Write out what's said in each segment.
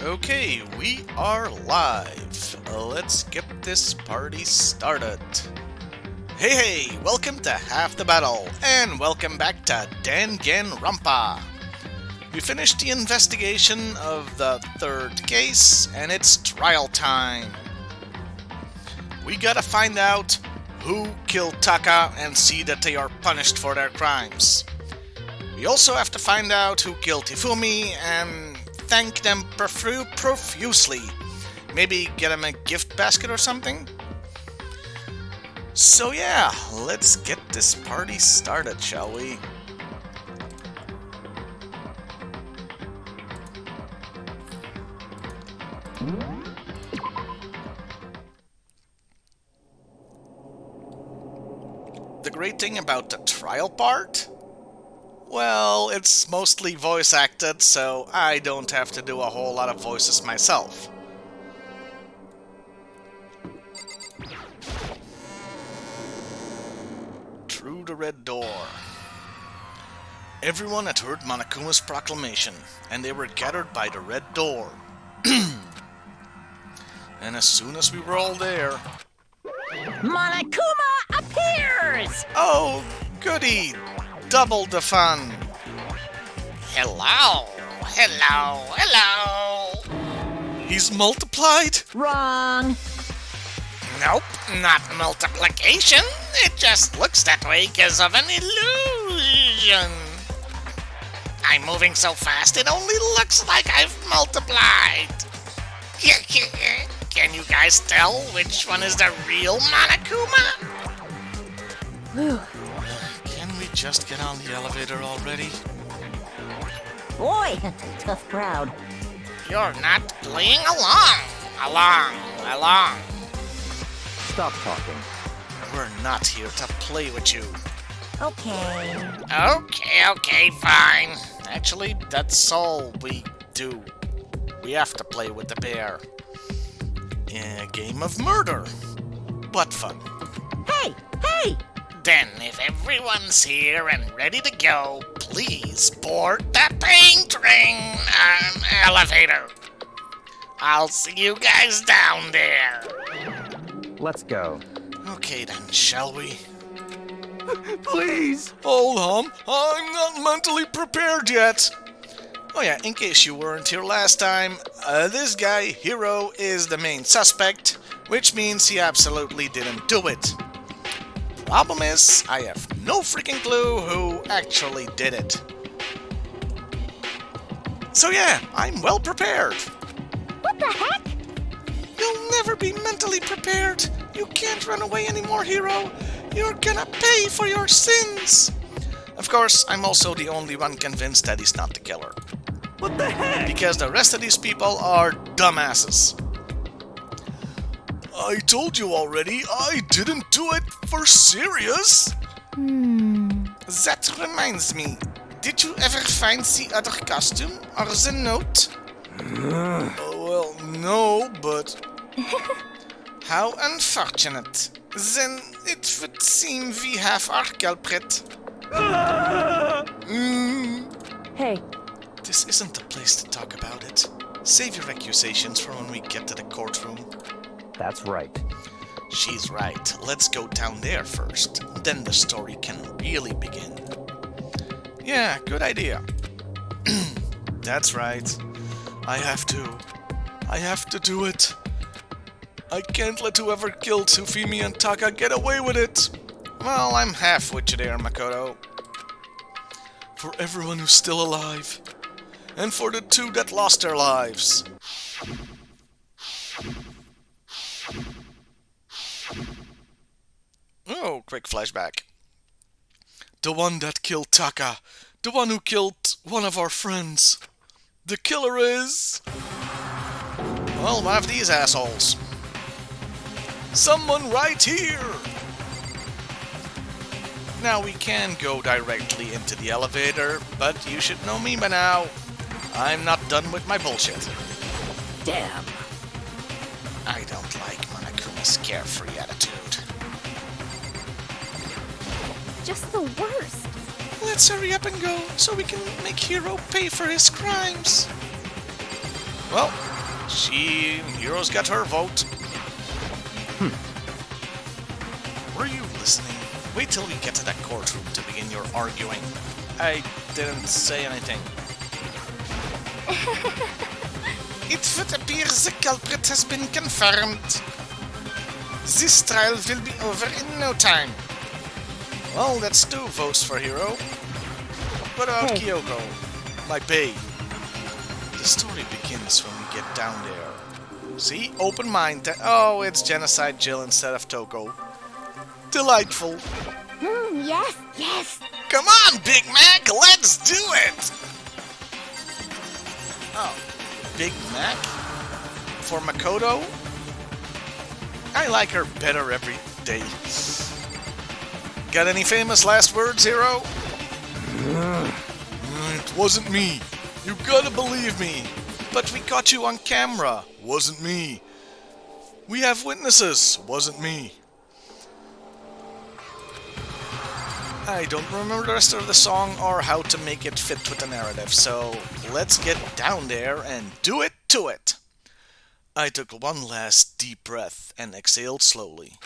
Okay, we are live. Let's get this party started. Hey, welcome to Half the Battle, and welcome back to Danganronpa. We finished the investigation of the third case, and it's trial time. We gotta find out who killed Taka and see that they are punished for their crimes. We also have to find out who killed Hifumi and thank them profusely. Maybe get them a gift basket or something? So yeah, let's get this party started, shall we? The great thing about the trial part? Well, it's mostly voice acted, so I don't have to do a whole lot of voices myself. Through the red door. Everyone had heard Monokuma's proclamation, and they were gathered by the red door. And as soon as we were all there... Monokuma appears! Oh, goody! Double the fun! Hello! He's multiplied? Wrong. Nope, not multiplication. It just looks that way because of an illusion. I'm moving so fast it only looks like I've multiplied. Can you guys tell which one is the real Monokuma? Whew. Can we just get on the elevator already? Boy, tough crowd. You're not playing along. Stop talking. We're not here to play with you. Okay. Okay, fine. Actually, that's all we do. We have to play with the bear. In a game of murder. What fun. Hey! Then, if everyone's here and ready to go, please board the paint ring elevator. I'll see you guys down there. Let's go. Okay then, shall we? Please! Hold on, I'm not mentally prepared yet. Oh yeah, in case you weren't here last time, this guy, Hiro, is the main suspect, which means he absolutely didn't do it. Problem is, I have no freaking clue who actually did it. So yeah, I'm well prepared. What the heck? You'll never be mentally prepared. You can't run away anymore, Hiro. You're gonna pay for your sins. Of course, I'm also the only one convinced that he's not the killer. What the heck? Because the rest of these people are dumbasses. I told you already, I didn't do it for serious. That reminds me, did you ever find the other costume or the note? Well, no, but... How unfortunate. Then it would seem we have our culprit. Hey, This isn't the place to talk about it. Save your accusations for when we get to the courtroom. That's right. She's right. Let's go down there first. Then the story can really begin. Yeah, good idea. That's right. I have to do it. I can't let whoever killed Tsufimi and Taka get away with it. Well, I'm half with you there, Makoto. For everyone who's still alive. And for the two that lost their lives. Oh, quick flashback. The one that killed Taka. The one who killed one of our friends. The killer is... well, one of these assholes. Someone right here! Now we can go directly into the elevator, but you should know me by now. I'm not done with my bullshit. damn. I don't like Monokuma's carefree attitude. Just the worst. Let's hurry up and go, so we can make Hiro pay for his crimes. Well, Hero's got her vote. Were you listening? Wait till we get to that courtroom to begin your arguing. I didn't say anything. It would appear the culprit has been confirmed. This trial will be over in no time. Well, that's 2 votes for Hero. What about Hey. Kyoko? My babe. The story begins when we get down there. See? Open mind. Oh, it's Genocide Jill instead of Toko. Delightful. Yes, yes. Come on, Big Mac, let's do it! Oh, Big Mac? For Makoto? I like her better every day. Got any famous last words, Hero? It wasn't me. You gotta believe me. But we caught you on camera. Wasn't me. We have witnesses. Wasn't me. I don't remember the rest of the song or how to make it fit with the narrative, so let's get down there and do it to it. I took one last deep breath and exhaled slowly.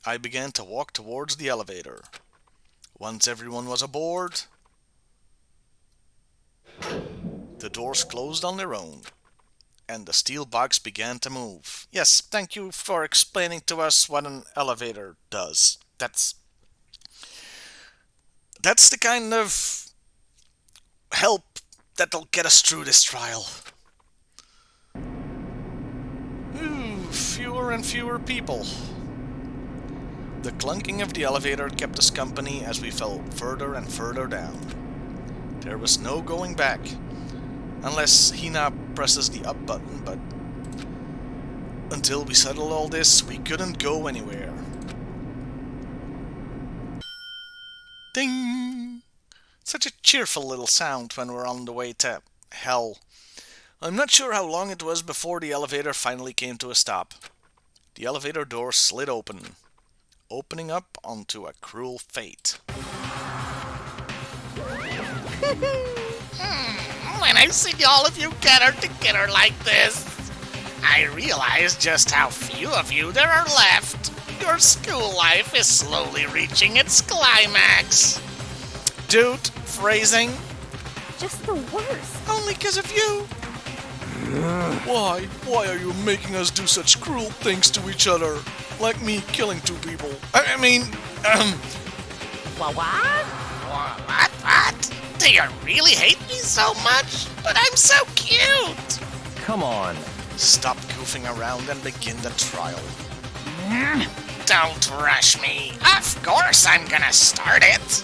I began to walk towards the elevator. Once everyone was aboard, the doors closed on their own, and the steel box began to move. Yes, thank you for explaining to us what an elevator does. That's the kind of help that'll get us through this trial. Fewer and fewer people. The clunking of the elevator kept us company as we fell further and further down. There was no going back, unless Hina presses the up button, but until we settled all this, we couldn't go anywhere. Ding! Such a cheerful little sound when we're on the way to hell. I'm not sure how long it was before the elevator finally came to a stop. The elevator door slid open, opening up onto a cruel fate. When I see all of you gathered together like this, I realize just how few of you there are left. Your school life is slowly reaching its climax. Dude, phrasing? Just the worst. Only 'cause of you. Why? Why are you making us do such cruel things to each other? Like me killing 2 people. I mean, What? What? Do you really hate me so much? But I'm so cute! Come on. Stop goofing around and begin the trial. Don't rush me. Of course I'm gonna start it.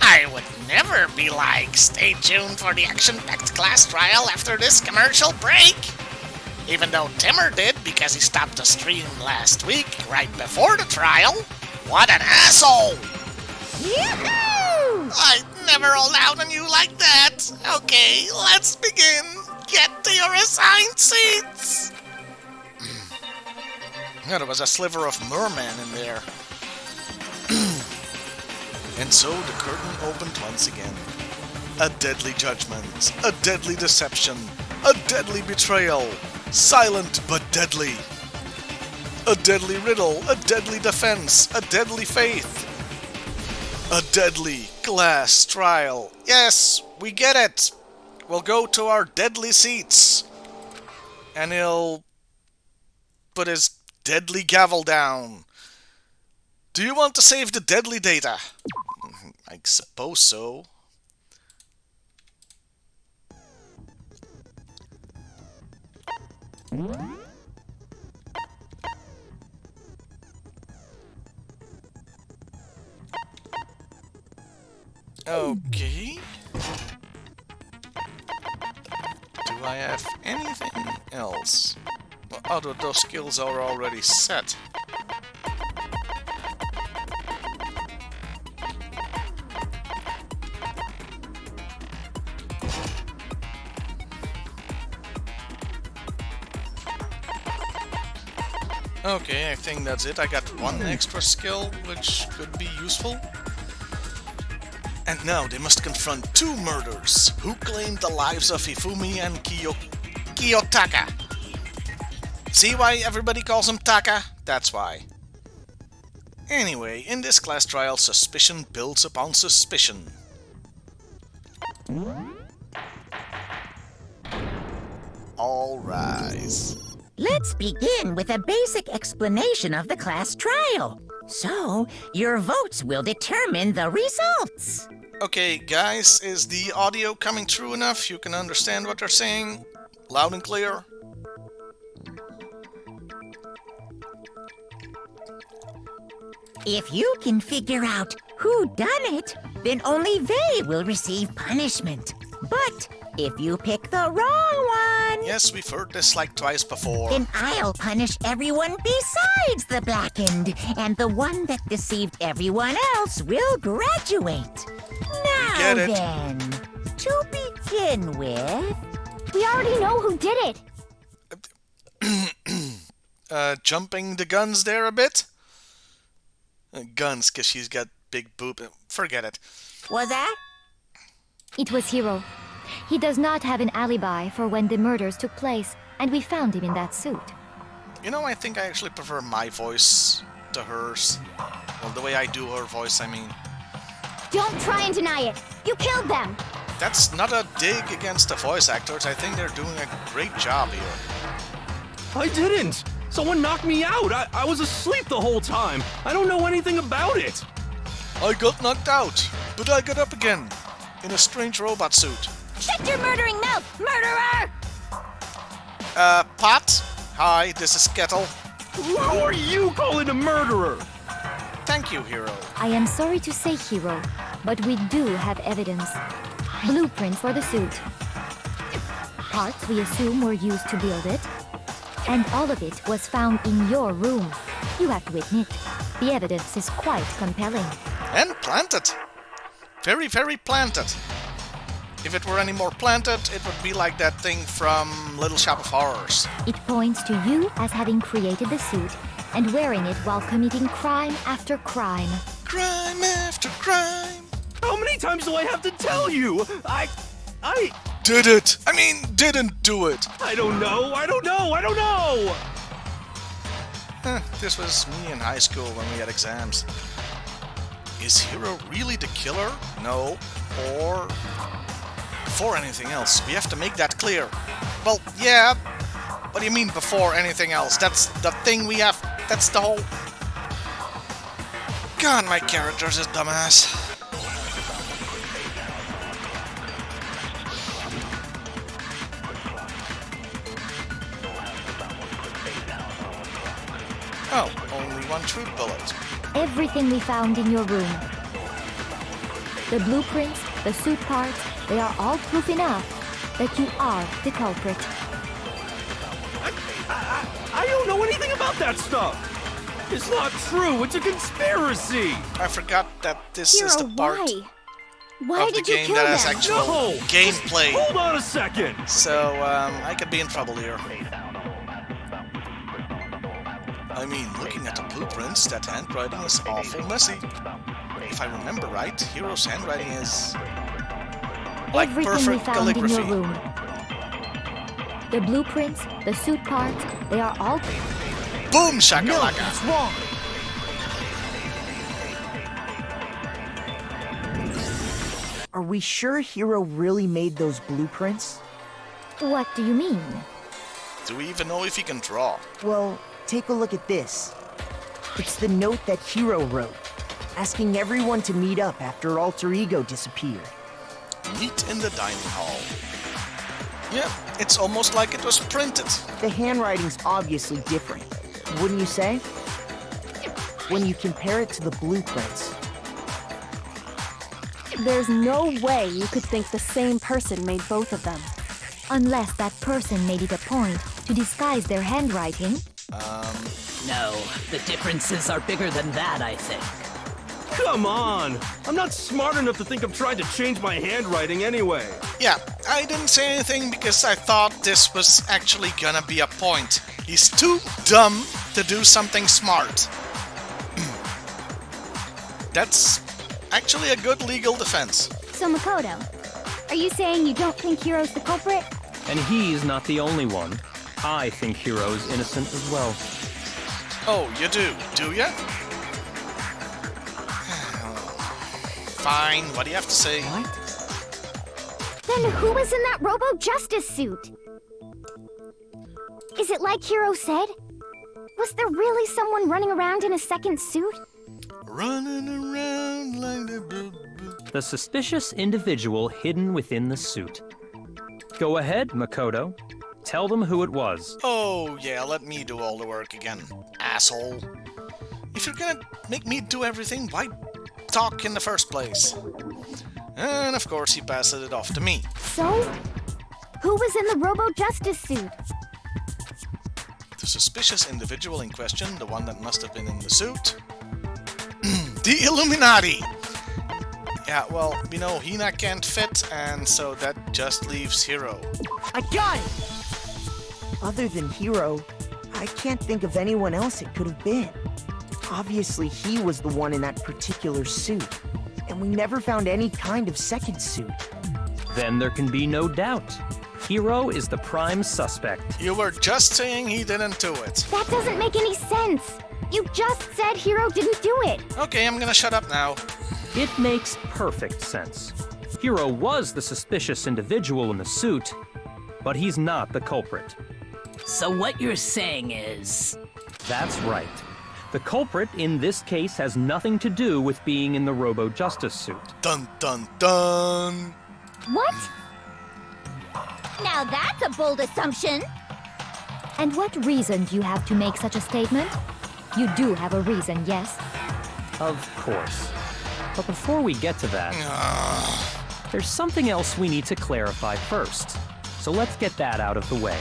I would never be like, stay tuned for the action-packed class trial after this commercial break. Even though Timmer did because he stopped the stream last week, right before the trial. What an asshole! Yahoo! I'd never allow on you like that. Okay, let's begin. Get to your assigned seats. Yeah, there was a sliver of merman in there. And so the curtain opened once again. A deadly judgment, a deadly deception, a deadly betrayal, silent but deadly. A deadly riddle, a deadly defense, a deadly faith. A deadly class trial. Yes, we get it. We'll go to our deadly seats. And he'll put his deadly gavel down. Do you want to save the deadly data? I suppose so. Okay. Do I have anything else? Well, other those skills are already set. Okay, I think that's it. I got one extra skill, which could be useful. And now they must confront 2 murders who claimed the lives of Hifumi and Kiyotaka. See why everybody calls him Taka? That's why. Anyway, in this class trial, suspicion builds upon suspicion. All rise. Let's begin with a basic explanation of the class trial. So, your votes will determine the results. Okay, guys, is the audio coming through enough? You can understand what they're saying? Loud and clear? If you can figure out who done it, then only they will receive punishment. But if you pick the wrong one, Yes, we've heard this like twice before. then I'll punish everyone besides the blackened, and the one that deceived everyone else will graduate. Now get it. then, to begin with, We already know who did it. Jumping the guns there a bit? Guns, because she's got big boob. Forget it. was that? It was Hiro. He does not have an alibi for when the murders took place, and we found him in that suit. You know, I think I actually prefer my voice to hers. Well, the way I do her voice, I mean. Don't try and deny it. You killed them. That's not a dig against the voice actors. I think they're doing a great job here. I didn't! Someone knocked me out! I was asleep the whole time! I don't know anything about it! I got knocked out, but I got up again. In a strange robot suit. Shut your murdering mouth, murderer! Pot? Hi, this is Kettle. Who are you calling a murderer? Thank you, Hero. I am sorry to say, Hiro, but we do have evidence. Blueprint for the suit. Parts we assume were used to build it. And all of it was found in your room. You have to admit, the evidence is quite compelling. And planted. Very, very planted. If it were any more planted, it would be like that thing from Little Shop of Horrors. It points to you as having created the suit and wearing it while committing crime after crime. Crime after crime. How many times do I have to tell you? I Did it. I mean, didn't do it. don't know! This was me in high school when we had exams. Is Hero really the killer? No. Or... before anything else, we have to make that clear. Well, yeah. What do you mean before anything else? That's the thing we have... that's the whole... God, my character's a dumbass. Oh, only one true bullet. Everything we found in your room. The blueprints, the suit parts, they are all proof enough that you are the culprit. I don't know anything about that stuff! It's not true! It's a conspiracy! I forgot that this Hiro, is the part why? Why of the did you game kill that has them? actual No! gameplay. Hold on a second! So, I could be in trouble here. I mean, looking at the blueprints, that handwriting is awful messy. If I remember right, Hero's handwriting is... like Everything we perfect found calligraphy. in your room. The blueprints, the suit parts, they are all... Boom shakalaka! wrong. Are we sure Hiro really made those blueprints? What do you mean? Do we even know if he can draw? Well, take a look at this. It's the note that Hiro wrote, asking everyone to meet up after Alter Ego disappeared. Meet in the dining hall. Yeah, it's almost like it was printed. The handwriting's obviously different, wouldn't you say? When you compare it to the blueprints. There's no way you could think the same person made both of them. Unless that person made it a point to disguise their handwriting. No, the differences are bigger than that, I think. Come on! I'm not smart enough to think of trying to change my handwriting anyway. Yeah, I didn't say anything because I thought this was actually gonna be a point. He's too dumb to do something smart. That's actually a good legal defense. So Makoto, are you saying you don't think Hiro's the culprit? And he's not the only one. I think Hiro is innocent as well. Oh, you do ya? Fine, what do you have to say? Then who was in that Robo Justice suit? Is it like Hiro said? Was there really someone running around in a second suit? Running around like the The suspicious individual hidden within the suit. Go ahead, Makoto. Tell them who it was. Oh, yeah, let me do all the work again, asshole. If you're gonna make me do everything, why talk in the first place? And of course he passes it off to me. So, who was in the Robo Justice suit? The suspicious individual in question, the one that must have been in the suit. The Illuminati! Yeah, well, we know Hina can't fit, and so that just leaves Hiro. I got it! Other than Hiro, I can't think of anyone else it could have been. Obviously, he was the one in that particular suit, and we never found any kind of second suit. Then there can be no doubt. Hiro is the prime suspect. You were just saying he didn't do it. That doesn't make any sense. You just said Hiro didn't do it. Okay, I'm gonna shut up now. It makes perfect sense. Hiro was the suspicious individual in the suit, but he's not the culprit. So what you're saying is... That's right. The culprit in this case has nothing to do with being in the Robo Justice suit. Dun dun dun! What? Now that's a bold assumption. And what reason do you have to make such a statement? You do have a reason, yes? Of course. But before we get to that, there's something else we need to clarify first. So let's get that out of the way.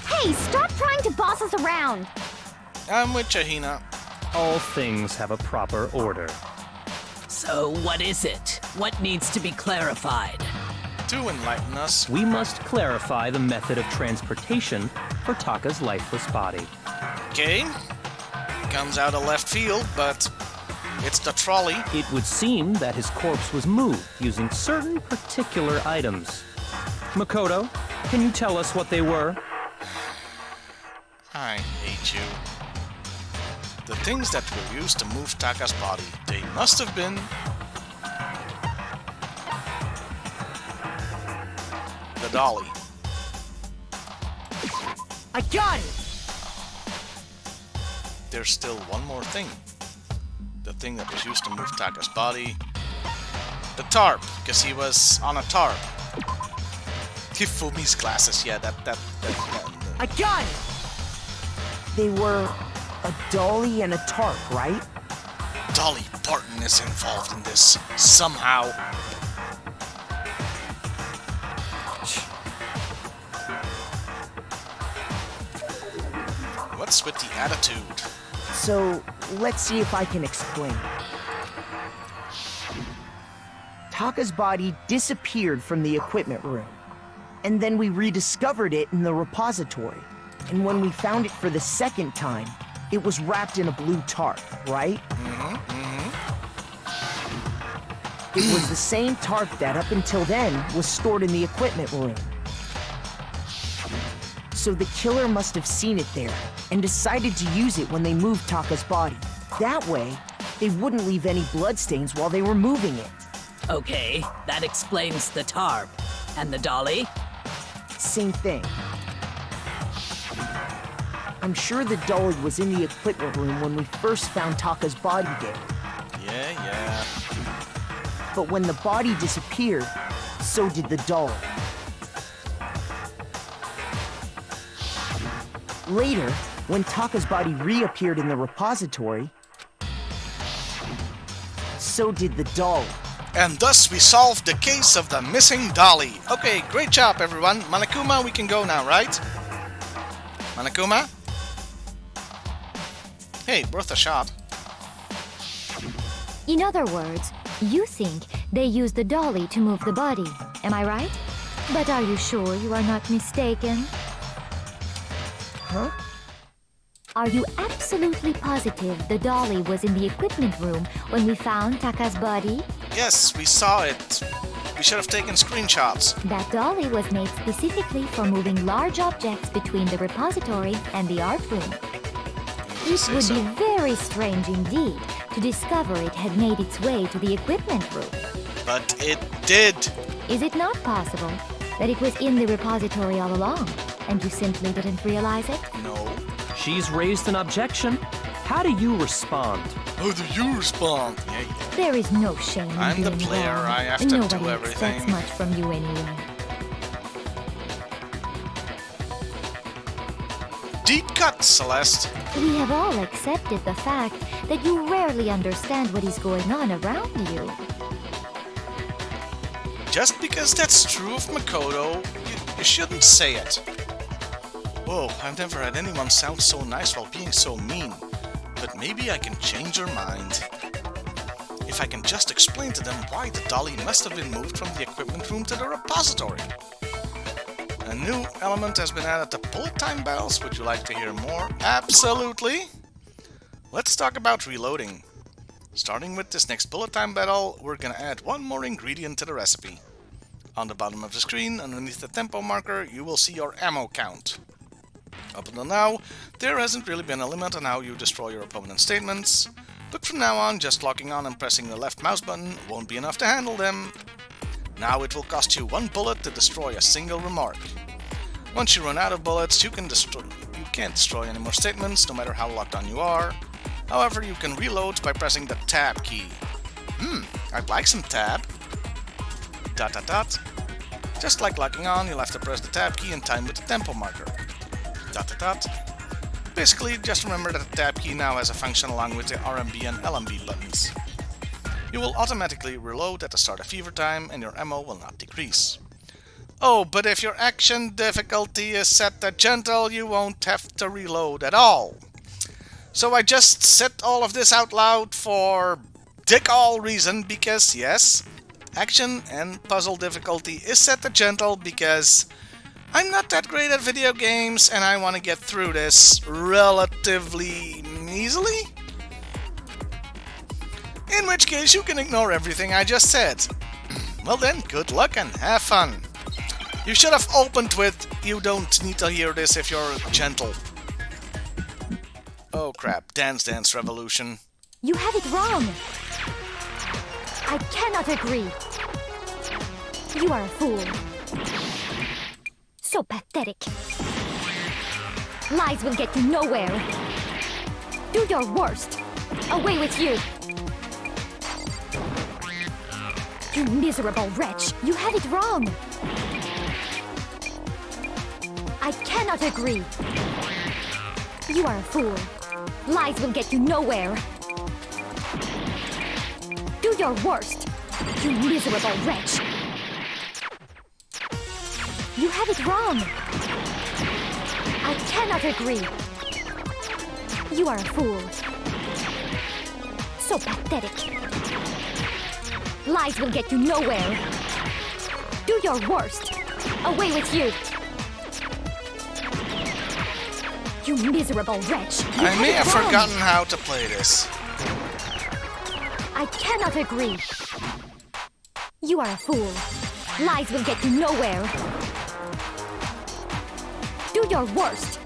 Hey, stop trying to boss us around! I'm with you, Hina. All things have a proper order. So what is it? What needs to be clarified? To enlighten us, We must clarify the method of transportation for Taka's lifeless body. okay? Comes out of left field, but it's the trolley. It would seem that his corpse was moved using certain particular items. Makoto, can you tell us what they were? I hate you. The things that were used to move Taka's body, they must have been... the dolly. I got it! There's still one more thing. The thing that was used to move Taka's body. The tarp, because he was on a tarp. Kifumi's glasses, yeah, that. I got it! They were a dolly and a tarp, right? Dolly Parton is involved in this, somehow. What's with the attitude? So, let's see if I can explain. Taka's body disappeared from the equipment room, and then we rediscovered it in the repository. And when we found it for the second time, it was wrapped in a blue tarp, right? It was the same tarp that, up until then, was stored in the equipment room. So the killer must have seen it there and decided to use it when they moved Taka's body. That way, they wouldn't leave any bloodstains while they were moving it. Okay, that explains the tarp. And the dolly? Same thing. I'm sure the dolly was in the equipment room when we first found Taka's body there. Yeah. But when the body disappeared, so did the dolly. Later, when Taka's body reappeared in the repository, so did the dolly. And thus we solved the case of the missing dolly. Okay, great job everyone. Monokuma, we can go now, right? Monokuma? Hey, worth a shot. In other words, you think they used the dolly to move the body, am I right? But are you sure you are not mistaken? Huh? Are you absolutely positive the dolly was in the equipment room when we found Taka's body? Yes, we saw it. You should have taken screenshots. That dolly was made specifically for moving large objects between the repository and the art room. It would be very strange indeed to discover it had made its way to the equipment room. But it did. Is it not possible that it was in the repository all along, and you simply didn't realize it? No. She's raised an objection. How do you respond? How do you respond? Yeah. There is no shame in I'm the being player. wrong. I have to Nobody do everything. expects much from you anyway. Deep cut, Celeste. We have all accepted the fact that you rarely understand what is going on around you. Just because that's true of Makoto, you shouldn't say it. Whoa, I've never had anyone sound so nice while being so mean. But maybe I can change your mind. If I can just explain to them why the dolly must have been moved from the equipment room to the repository. A new element has been added to bullet time battles. Would you like to hear more? Absolutely! Let's talk about reloading. Starting with this next bullet time battle, we're gonna add one more ingredient to the recipe. On the bottom of the screen, underneath the tempo marker, you will see your ammo count. Up until now, there hasn't really been a limit on how you destroy your opponent's statements, but from now on, just locking on and pressing the left mouse button won't be enough to handle them. Now it will cost you 1 bullet to destroy a single remark. Once you run out of bullets, you can't destroy any more statements, no matter how locked on you are. However, you can reload by pressing the tab key. I'd like some tab. ... Just like locking on, you'll have to press the tab key in time with the tempo marker. ... Basically, just remember that the tab key now has a function along with the RMB and LMB buttons. You will automatically reload at the start of fever time and your ammo will not decrease. Oh, but if your action difficulty is set to gentle, you won't have to reload at all. So I just said all of this out loud for dick all reason because, yes, action and puzzle difficulty is set to gentle because I'm not that great at video games and I want to get through this relatively easily. In which case you can ignore everything I just said. Well then, good luck and have fun. You should have opened with, you don't need to hear this if you're gentle. Oh crap, Dance Dance Revolution. You have it wrong. I cannot agree. You are a fool. So pathetic. Lies will get you nowhere. Do your worst. Away with you. You miserable wretch. You had it wrong. I cannot agree. You are a fool. Lies will get you nowhere. Do your worst. You miserable wretch. You have it wrong. I cannot agree. You are a fool. So pathetic. Lies will get you nowhere. Do your worst. Away with you. You miserable wretch. I may have forgotten how to play this. I cannot agree. You are a fool. Lies will get you nowhere. Do your worst.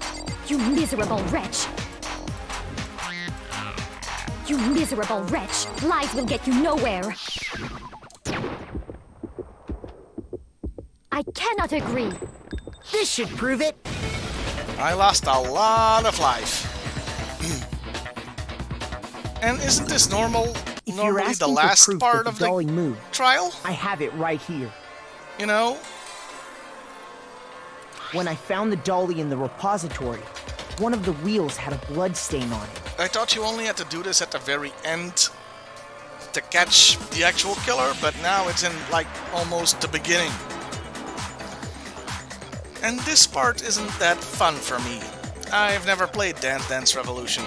You miserable wretch. You miserable wretch. Lies will get you nowhere. I cannot agree. This should prove it. I lost a lot of life. And isn't this normal? If you're Normally the asking last for proof part that of the dolly the moved, trial? I have it right here. You know? When I found the dolly in the repository, one of the wheels had a blood stain on it. I thought you only had to do this at the very end to catch the actual killer, but now it's in, like, almost the beginning. And this part isn't that fun for me. I've never played Dance Dance Revolution.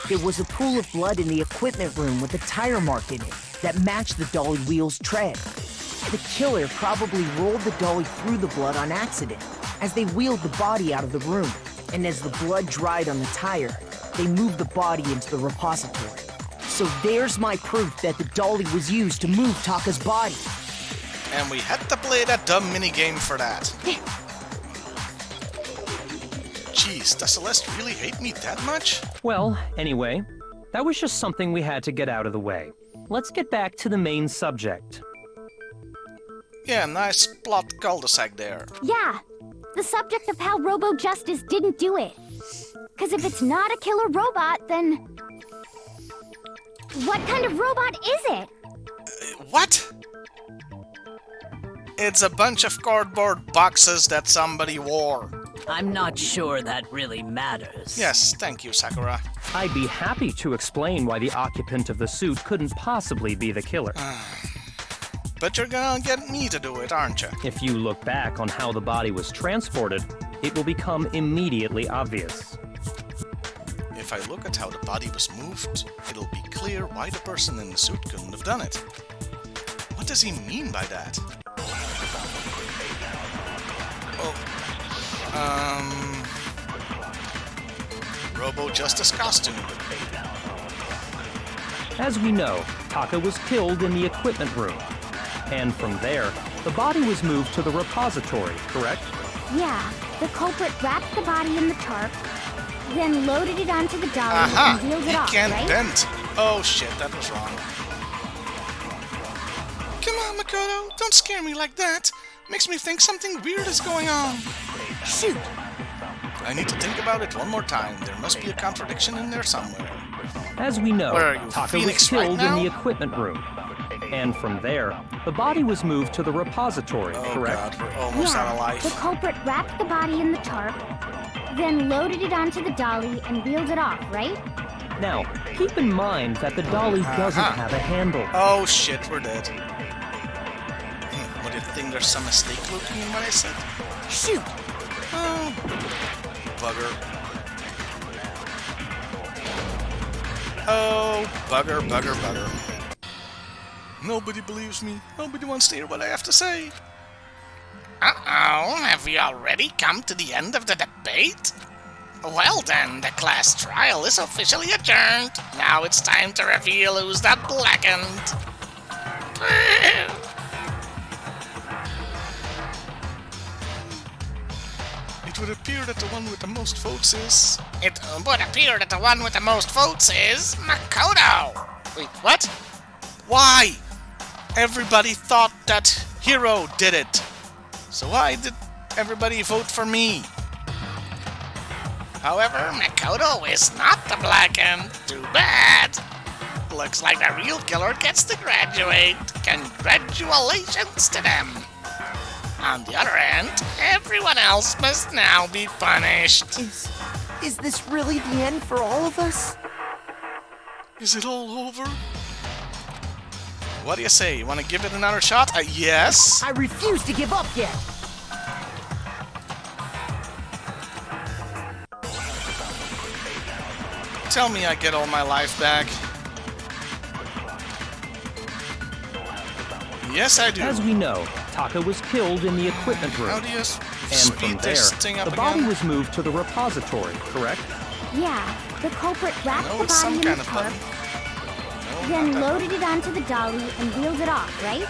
There was a pool of blood in the equipment room with a tire mark in it that matched the dolly wheel's tread. The killer probably rolled the dolly through the blood on accident as they wheeled the body out of the room. And as the blood dried on the tire, they moved the body into the repository. So there's my proof that the dolly was used to move Taka's body. And we had to play that dumb minigame for that. Jeez, does Celeste really hate me that much? Well, anyway, that was just something we had to get out of the way. Let's get back to the main subject. Yeah, nice plot cul-de-sac there. Yeah, the subject of how Robo Justice didn't do it. Because if it's not a killer robot, then... what kind of robot is it? What? It's a bunch of cardboard boxes that somebody wore. I'm not sure that really matters. Yes, thank you, Sakura. I'd be happy to explain why the occupant of the suit couldn't possibly be the killer. But you're gonna get me to do it, aren't you? If you look back on how the body was transported, it will become immediately obvious. If I look at how the body was moved, it'll be clear why the person in the suit couldn't have done it. What does he mean by that? Robo Justice costume. As we know, Taka was killed in the equipment room. And from there, the body was moved to the repository, correct? Yeah, the culprit wrapped the body in the tarp, then loaded it onto the dolly and wheeled He it off, can't right? bend. Oh shit, that was wrong. Come on, Makoto, don't scare me like that. Makes me think something weird is going on. Shoot! I need to think about it one more time. There must be a contradiction in there somewhere. As we know, Where are you, Taka Phoenix, was right killed now? in the equipment room. And from there, the body was moved to the repository, Oh correct? god, we're almost out of Yeah, life. the culprit wrapped the body in the tarp, then loaded it onto the dolly and wheeled it off, right? Now, keep in mind that the dolly doesn't have a handle. Oh shit, we're dead. What do you think? There's some mistake lurking in what I said? Shoot! Oh, bugger. Oh, bugger, bugger, bugger. Nobody believes me. Nobody wants to hear what I have to say. Uh-oh, have we already come to the end of the debate? Well then, the class trial is officially adjourned. Now it's time to reveal who's the blackened. It would appear that the one with the most votes is... It would appear that the one with the most votes is Makoto. Wait, what? Why? Everybody thought that Hero did it. So why did everybody vote for me? However, Makoto is not the blackened. Too bad. Looks like the real killer gets to graduate. Congratulations to them. On the other hand, everyone else must now be punished. Is this really the end for all of us? Is it all over? What do you say? You want to give it another shot? Yes? I refuse to give up yet! Tell me I get all my life back. Yes, I do. As we know, Taka was killed in the equipment How room. do you And speed from there, this thing up the body again? was moved to the repository, correct? Yeah, the culprit wrapped No, the it's some body in kind the of tarp, button. No, then not that loaded it onto the dolly and wheeled it off, right?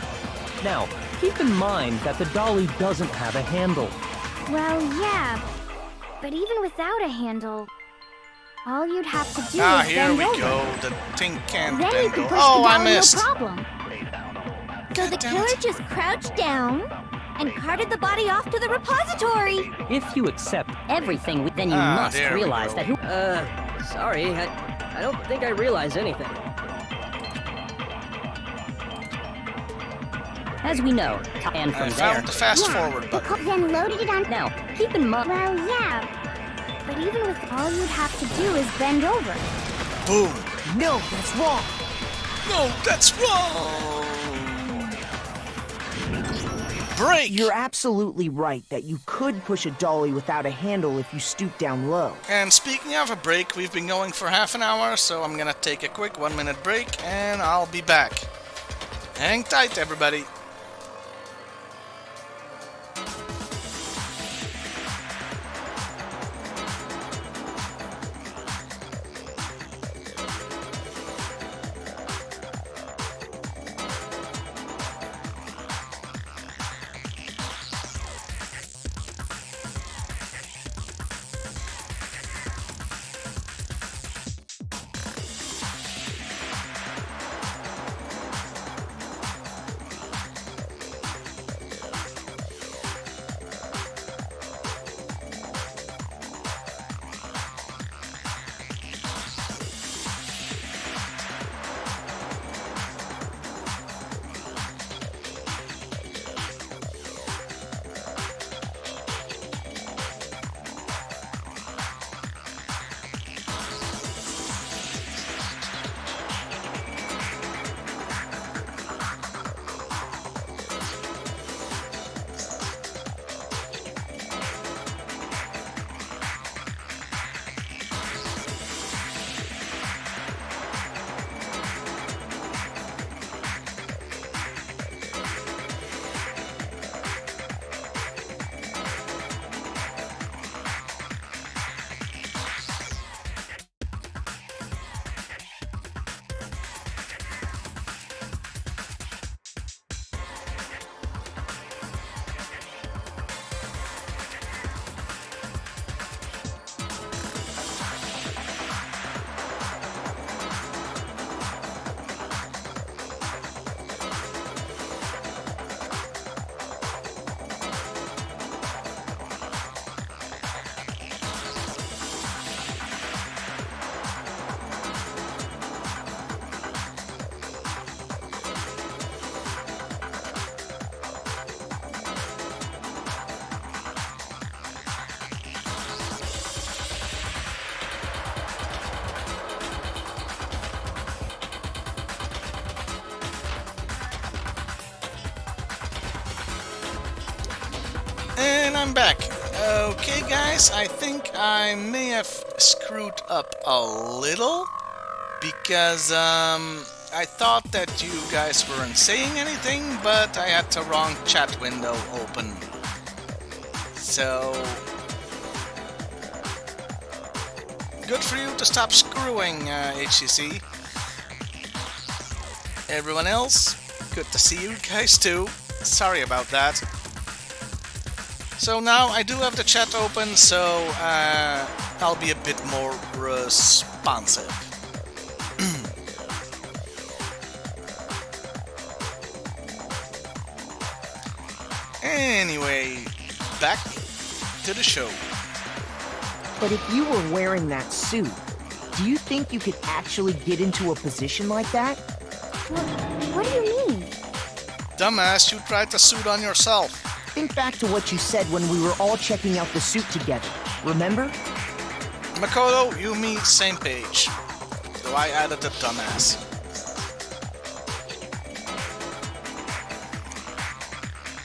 Now, keep in mind that the dolly doesn't have a handle. Well, yeah, but even without a handle, all you'd have to do Ah, is here bend we over. go. The thing can't Then you bend can over. push Oh, the I dolly, missed. no problem. So the God damn killer it. just crouched down and carted the body off to the repository. If you accept everything, then you Ah, must there we realize go. that who... sorry, I don't think I realize anything. As we know, and I from there... found the fast Yeah, forward the button. then loaded it on. Now, keep in mind... Well, yeah, but even with all you'd have to do is bend over. Boom. No, that's wrong! No, that's wrong. Break. You're absolutely right that you could push a dolly without a handle if you stoop down low. And speaking of a break, we've been going for half an hour, so I'm gonna take a quick 1-minute break, and I'll be back. Hang tight, everybody. I'm back. Okay, guys, I think I may have screwed up a little because I thought that you guys weren't saying anything, but I had the wrong chat window open. So good for you to stop screwing, HCC. Everyone else, good to see you guys too. Sorry about that. So now I do have the chat open, so I'll be a bit more responsive. Anyway, back to the show. But if you were wearing that suit, do you think you could actually get into a position like that? What do you mean? Dumbass, you tried the suit on yourself. Think back to what you said when we were all checking out the suit together. Remember? Makoto, you, me, same page. Though I added the dumbass.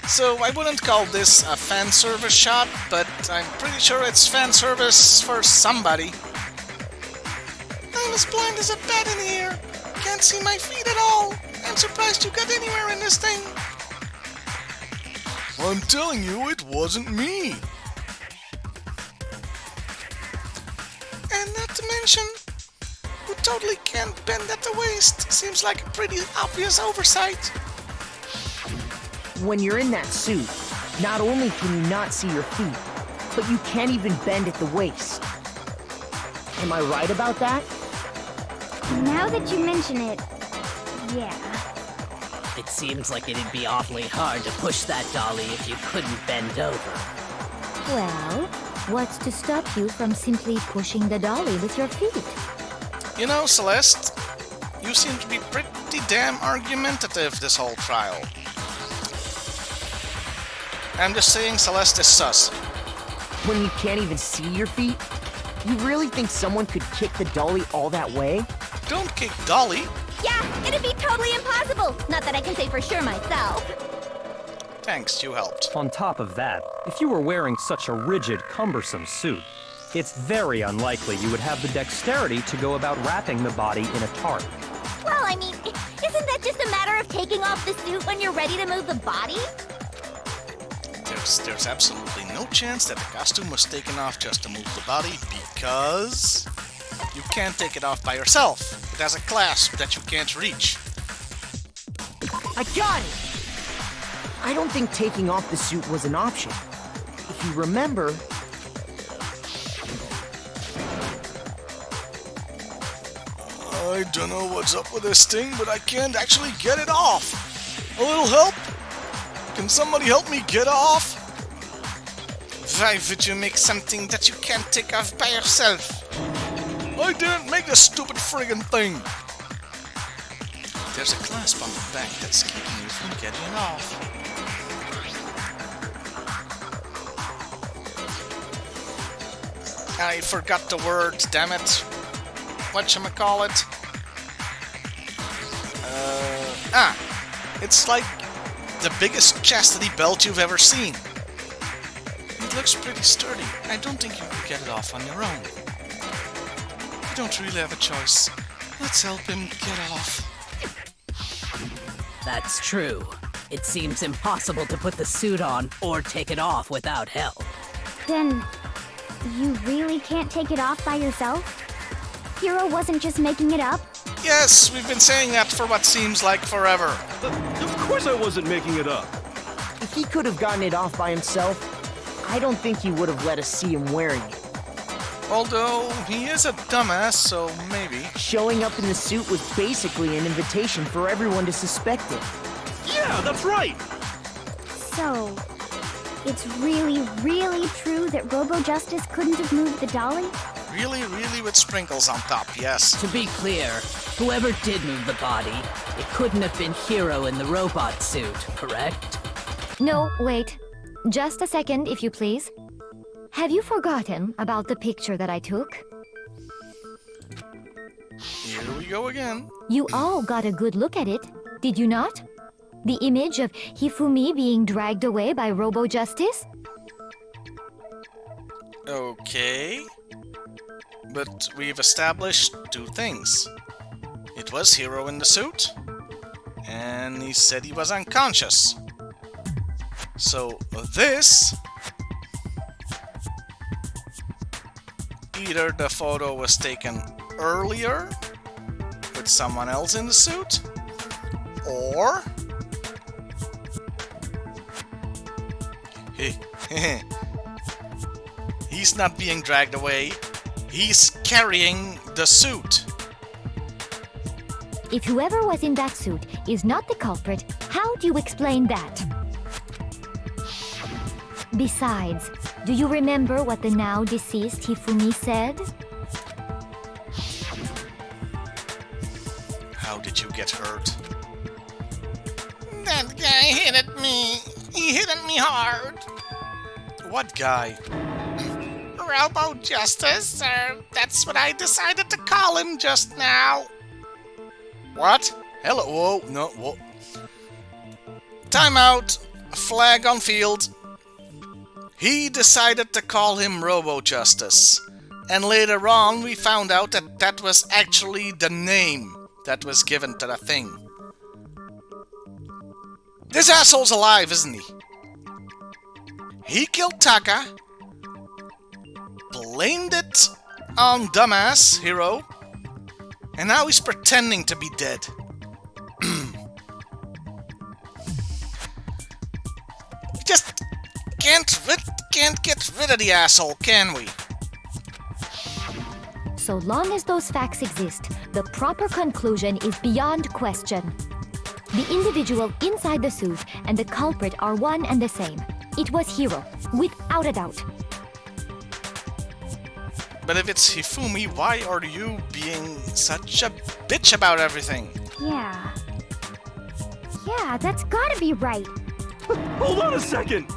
So I wouldn't call this a fan service shot, but I'm pretty sure it's fan service for somebody. I'm as blind as a bat in here. Can't see my feet at all. I'm surprised you got anywhere in this thing. I'm telling you, it wasn't me. And not to mention, you totally can't bend at the waist. Seems like a pretty obvious oversight. When you're in that suit, not only can you not see your feet, but you can't even bend at the waist. Am I right about that? Now that you mention it, yeah. It seems like it'd be awfully hard to push that dolly if you couldn't bend over. Well, what's to stop you from simply pushing the dolly with your feet? You know, Celeste, you seem to be pretty damn argumentative this whole trial. I'm just saying Celeste is sus. When you can't even see your feet? You really think someone could kick the dolly all that way? Don't kick Dolly. Yeah, it'd be totally impossible. Not that I can say for sure myself. Thanks, you helped. On top of that, if you were wearing such a rigid, cumbersome suit, it's very unlikely you would have the dexterity to go about wrapping the body in a tarp. Well, I mean, isn't that just a matter of taking off the suit when you're ready to move the body? There's absolutely no chance that the costume was taken off just to move the body because you can't take it off by yourself. It has a clasp that you can't reach. I got it! I don't think taking off the suit was an option. If you remember... I don't know what's up with this thing, but I can't actually get it off. A little help? Can somebody help me get off? Why would you make something that you can't take off by yourself? I didn't make the stupid friggin' thing! There's a clasp on the back that's keeping you from getting it off. I forgot the word, damn it. Whatchamacallit? It's like the biggest chastity belt you've ever seen. It looks pretty sturdy. I don't think you can get it off on your own. You don't really have a choice. Let's help him get off. That's true. It seems impossible to put the suit on or take it off without help. Then, you really can't take it off by yourself? Hiro wasn't just making it up? Yes, we've been saying that for what seems like forever. Of course I wasn't making it up. If he could have gotten it off by himself, I don't think he would have let us see him wearing it. Although, he is a dumbass, so maybe. Showing up in the suit was basically an invitation for everyone to suspect it. Yeah, that's right! So, it's really, really true that Robo Justice couldn't have moved the dolly? Really, really with sprinkles on top, yes. To be clear, whoever did move the body, it couldn't have been Hiro in the robot suit, correct? No, wait. Just a second, if you please. Have you forgotten about the picture that I took? Here we go again. You all got a good look at it, did you not? The image of Hifumi being dragged away by Robo Justice? Okay. But we've established two things. It was Hiro in the suit, and he said he was unconscious. So this... either the photo was taken earlier with someone else in the suit, or... he's not being dragged away. He's carrying the suit. If whoever was in that suit is not the culprit, how do you explain that? Besides, do you remember what the now deceased Hifumi said? How did you get hurt? That guy hit at me. He hit at me hard. What guy? Robo Justice, that's what I decided to call him just now. What? Hello? Whoa, no, whoa. Time out. Flag on field. He decided to call him Robo Justice. And later on, we found out that that was actually the name that was given to the thing. This asshole's alive, isn't he? He killed Taka, blamed it on dumbass Hiro, and now he's pretending to be dead. We just can't get rid of the asshole, can we? So long as those facts exist, the proper conclusion is beyond question. The individual inside the suit and the culprit are one and the same. It was Hiro, without a doubt. But if it's Hifumi, why are you being such a bitch about everything? Yeah, that's gotta be right. Hold on a second!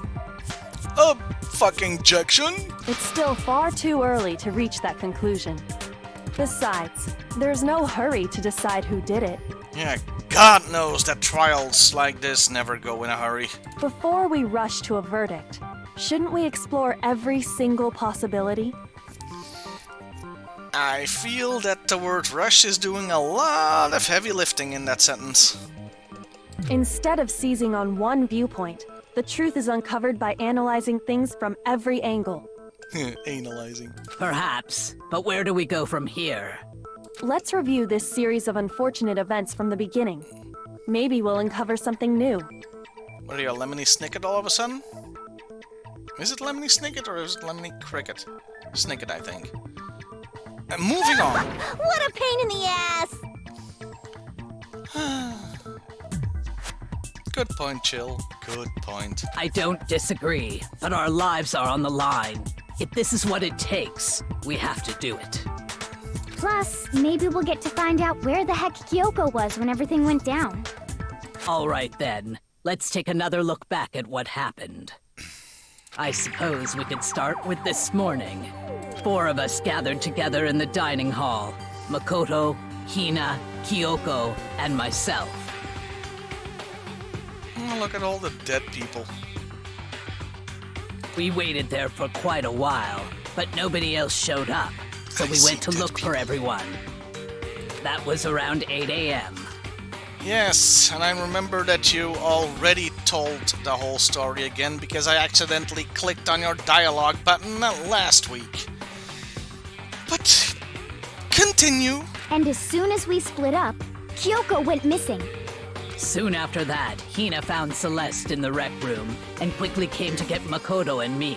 A fucking objection? It's still far too early to reach that conclusion. Besides, there's no hurry to decide who did it. Yeah, God knows that trials like this never go in a hurry. Before we rush to a verdict, shouldn't we explore every single possibility? I feel that the word rush is doing a lot of heavy lifting in that sentence. Instead of seizing on one viewpoint, the truth is uncovered by analyzing things from every angle. Analyzing. Perhaps, but where do we go from here? Let's review this series of unfortunate events from the beginning. Maybe we'll uncover something new. What are you, a Lemony Snicket all of a sudden? Is it Lemony Snicket or is it Lemony Cricket? Snicket, I think. Moving on. What a pain in the ass! Good point, Chill. Good point. I don't disagree, but our lives are on the line. If this is what it takes, we have to do it. Plus, maybe we'll get to find out where the heck Kyoko was when everything went down. All right then, let's take another look back at what happened. I suppose we could start with this morning. 4 of us gathered together in the dining hall. Makoto, Hina, Kyoko, and myself. Oh, look at all the dead people. We waited there for quite a while, but nobody else showed up, so we went to look for everyone. That was around 8 a.m. Yes, and I remember that you already told the whole story again because I accidentally clicked on your dialogue button last week. But continue. And as soon as we split up, Kyoko went missing. Soon after that, Hina found Celeste in the rec room and quickly came to get Makoto and me.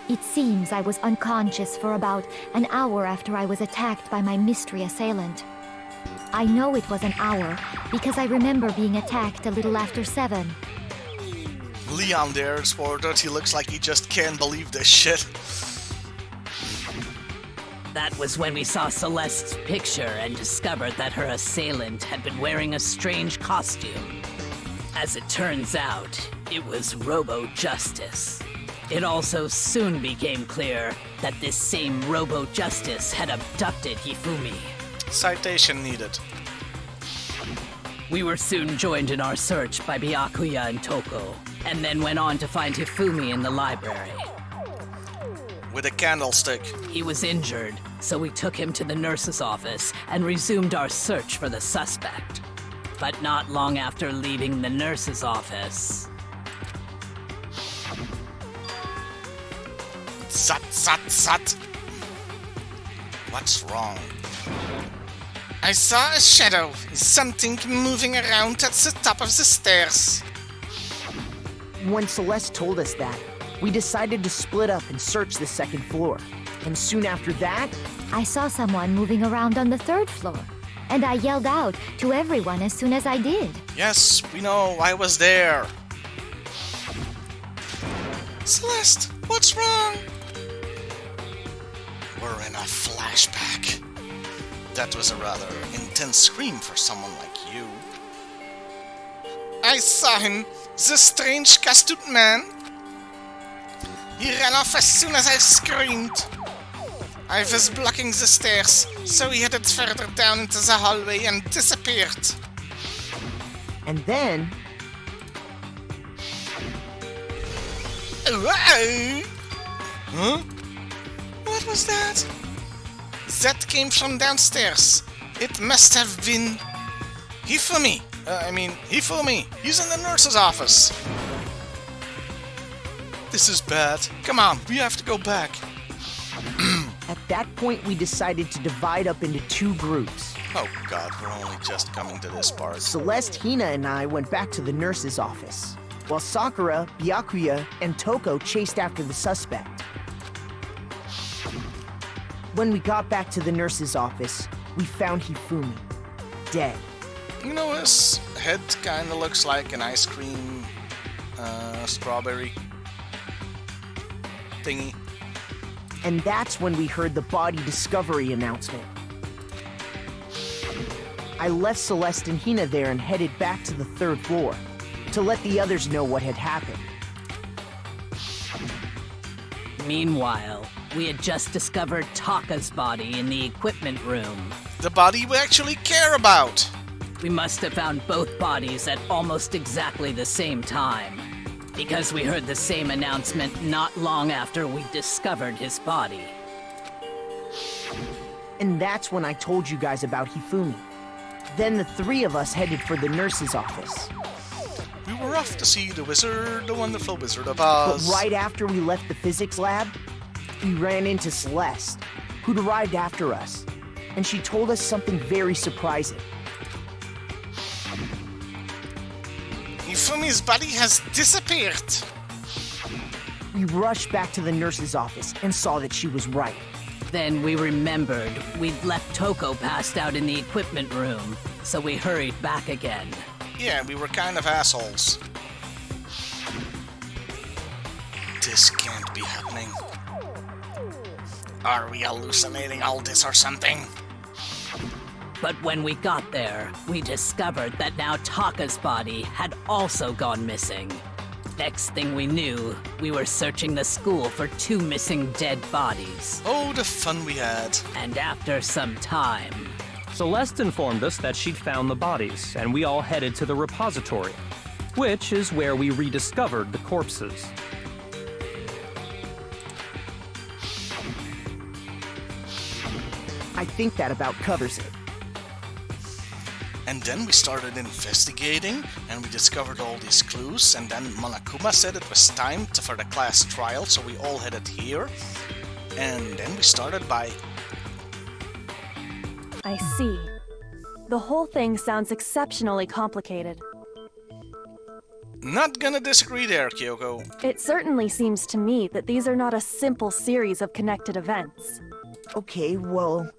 It seems I was unconscious for about an hour after I was attacked by my mystery assailant. I know it was an hour because I remember being attacked a little after 7. Leon there, spoiler, he looks like he just can't believe this shit. That was when we saw Celeste's picture and discovered that her assailant had been wearing a strange costume. As it turns out, it was Robo Justice. It also soon became clear that this same Robo Justice had abducted Hifumi. Citation needed. We were soon joined in our search by Byakuya and Toko, and then went on to find Hifumi in the library. with a candlestick. He was injured, so we took him to the nurse's office and resumed our search for the suspect. But not long after leaving the nurse's office... Zat. What's wrong? I saw a shadow, something moving around at the top of the stairs. When Celeste told us that, we decided to split up and search the second floor. And soon after that, I saw someone moving around on the third floor, and I yelled out to everyone as soon as I did. Yes, we know, I was there. Celeste, what's wrong? We're in a flashback. That was a rather intense scream for someone like you. I saw him, the strange costumed man. He ran off as soon as I screamed. I was blocking the stairs, so he headed further down into the hallway and disappeared. and then... Huh? What was that? That came from downstairs. It must have been... Hifumi! He's in the nurse's office. This is bad. Come on, we have to go back. At that point, we decided to divide up into two groups. Oh god, we're only just coming to this part. Celeste, Hina, and I went back to the nurse's office, while Sakura, Byakuya, and Toko chased after the suspect. When we got back to the nurse's office, we found Hifumi, dead. You know, his head kinda looks like an ice cream, strawberry thingy. And that's when we heard the body discovery announcement. I left Celeste and Hina there and headed back to the third floor to let the others know what had happened. Meanwhile, we had just discovered Taka's body in the equipment room. The body we actually care about! We must have found both bodies at almost exactly the same time, because we heard the same announcement not long after we discovered his body. And that's when I told you guys about Hifumi. Then the three of us headed for the nurse's office. We were off to see the wizard, the wonderful Wizard of Oz. But right after we left the physics lab, we ran into Celeste, who'd arrived after us. And she told us something very surprising. Hifumi's body has disappeared. We rushed back to the nurse's office and saw that she was right. Then we remembered we'd left Toko passed out in the equipment room, so we hurried back again. Yeah, we were kind of assholes. This can't be happening. Are we hallucinating all this or something? But when we got there, we discovered that now Taka's body had also gone missing. Next thing we knew, we were searching the school for 2 missing dead bodies. Oh, the fun we had. And after some time... Celeste informed us that she'd found the bodies, and we all headed to the repository, which is where we rediscovered the corpses. I think that about covers it. And then we started investigating, and we discovered all these clues, and then Monokuma said it was time for the class trial, so we all headed here. And then we started by... I see. The whole thing sounds exceptionally complicated. Not gonna disagree there, Kyoko. It certainly seems to me that these are not a simple series of connected events. Okay, well,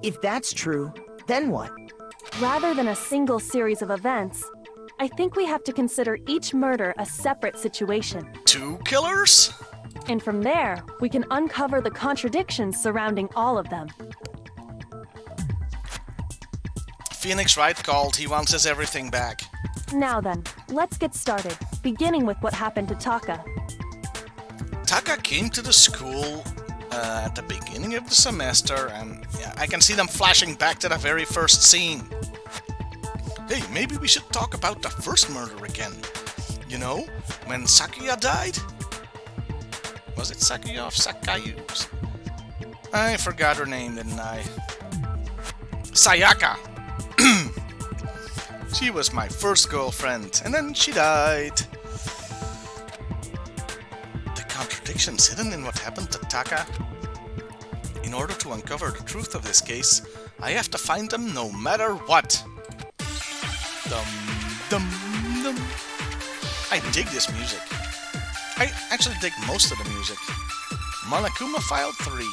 if that's true, then what? Rather than a single series of events, I think we have to consider each murder a separate situation. 2 killers? And from there, we can uncover the contradictions surrounding all of them. Phoenix Wright called. He wants his everything back. Now then, let's get started, beginning with what happened to Taka. Taka came to the school at the beginning of the semester, and yeah, I can see them flashing back to the very first scene. Hey, maybe we should talk about the first murder again. You know, when Sakuya died? Was it Sakayu's? I forgot her name, didn't I? Sayaka! She was my first girlfriend, and then she died. The contradictions hidden in what happened to Taka. In order to uncover the truth of this case, I have to find them no matter what. Dum dum dum. I dig this music. I actually dig most of the music. Monokuma File 3.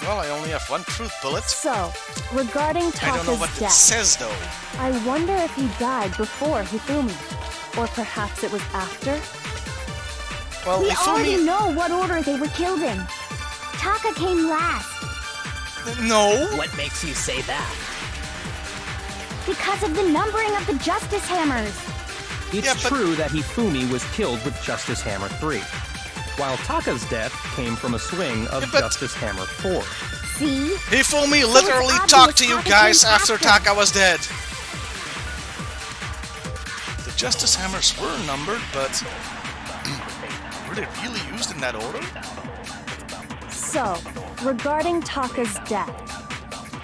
Well, I only have one truth bullet. So, regarding Taka's I don't know what death, it says though. I wonder if he died before Hifumi, or perhaps it was after. Well, We Hifumi... already know what order they were killed in. Taka came last. No. What makes you say that? Because of the numbering of the Justice Hammers. It's true that Hifumi was killed with Justice Hammer 3, while Taka's death came from a swing of Justice Hammer 4. See? Hifumi So literally it's talked to obvious you Taka guys came after after. Taka was dead. The Justice Hammers were numbered, but were they really used in that order? So, regarding Taka's death,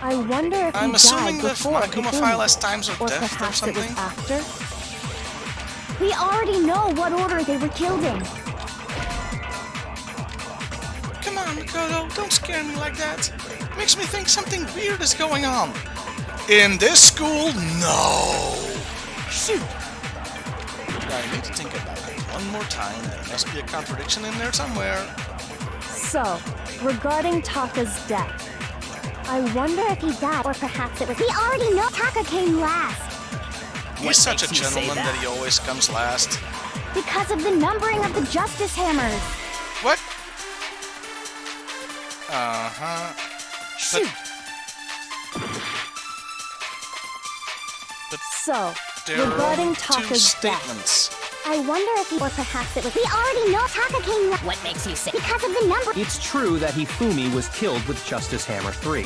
I wonder if I'm he assuming died the before Monokuma Hifumi, File has times of or death or perhaps it was something. after. We already know what order they were killed in. Come on, Makoto, don't scare me like that. Makes me think something weird is going on. In this school, no. Shoot! I need to think about it one more time. There must be a contradiction in there somewhere. So, regarding Taka's death, I wonder if he died, or perhaps it was. We already know Taka came last. He's such a makes you say gentleman that that? he always comes last. Because of the numbering of the Justice Hammers. What? Uh-huh. Shoot! So, There regarding are two Taka's death, statements. I wonder if he, or perhaps it was. We already know Taka came last. What makes you say? Because of the number. It's true that Hifumi was killed with Justice Hammer 3,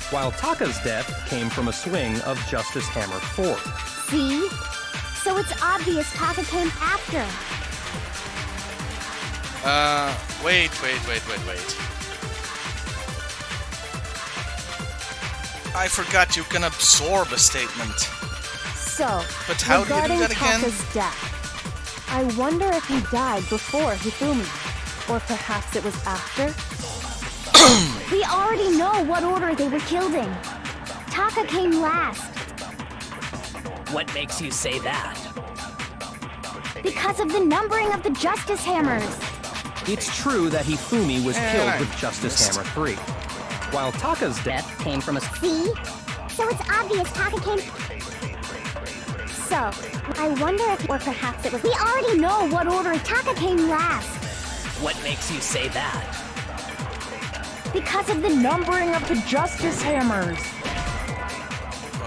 while Taka's death came from a swing of Justice Hammer 4. See? So it's obvious Taka came after. Wait. I forgot you can absorb a statement. so, But how do you do regarding that again? Taka's death, I wonder if he died before Hifumi, or perhaps it was after. We already know what order they were killed in. Taka came last. What makes you say that? Because of the numbering of the Justice Hammers. It's true that Hifumi was And killed I with Justice missed. Hammer 3, while Taka's death came from a... See? So it's obvious Taka came. So, I wonder if, or perhaps it was. We already know what order Taka came last. What makes you say that? Because of the numbering of the Justice Hammers.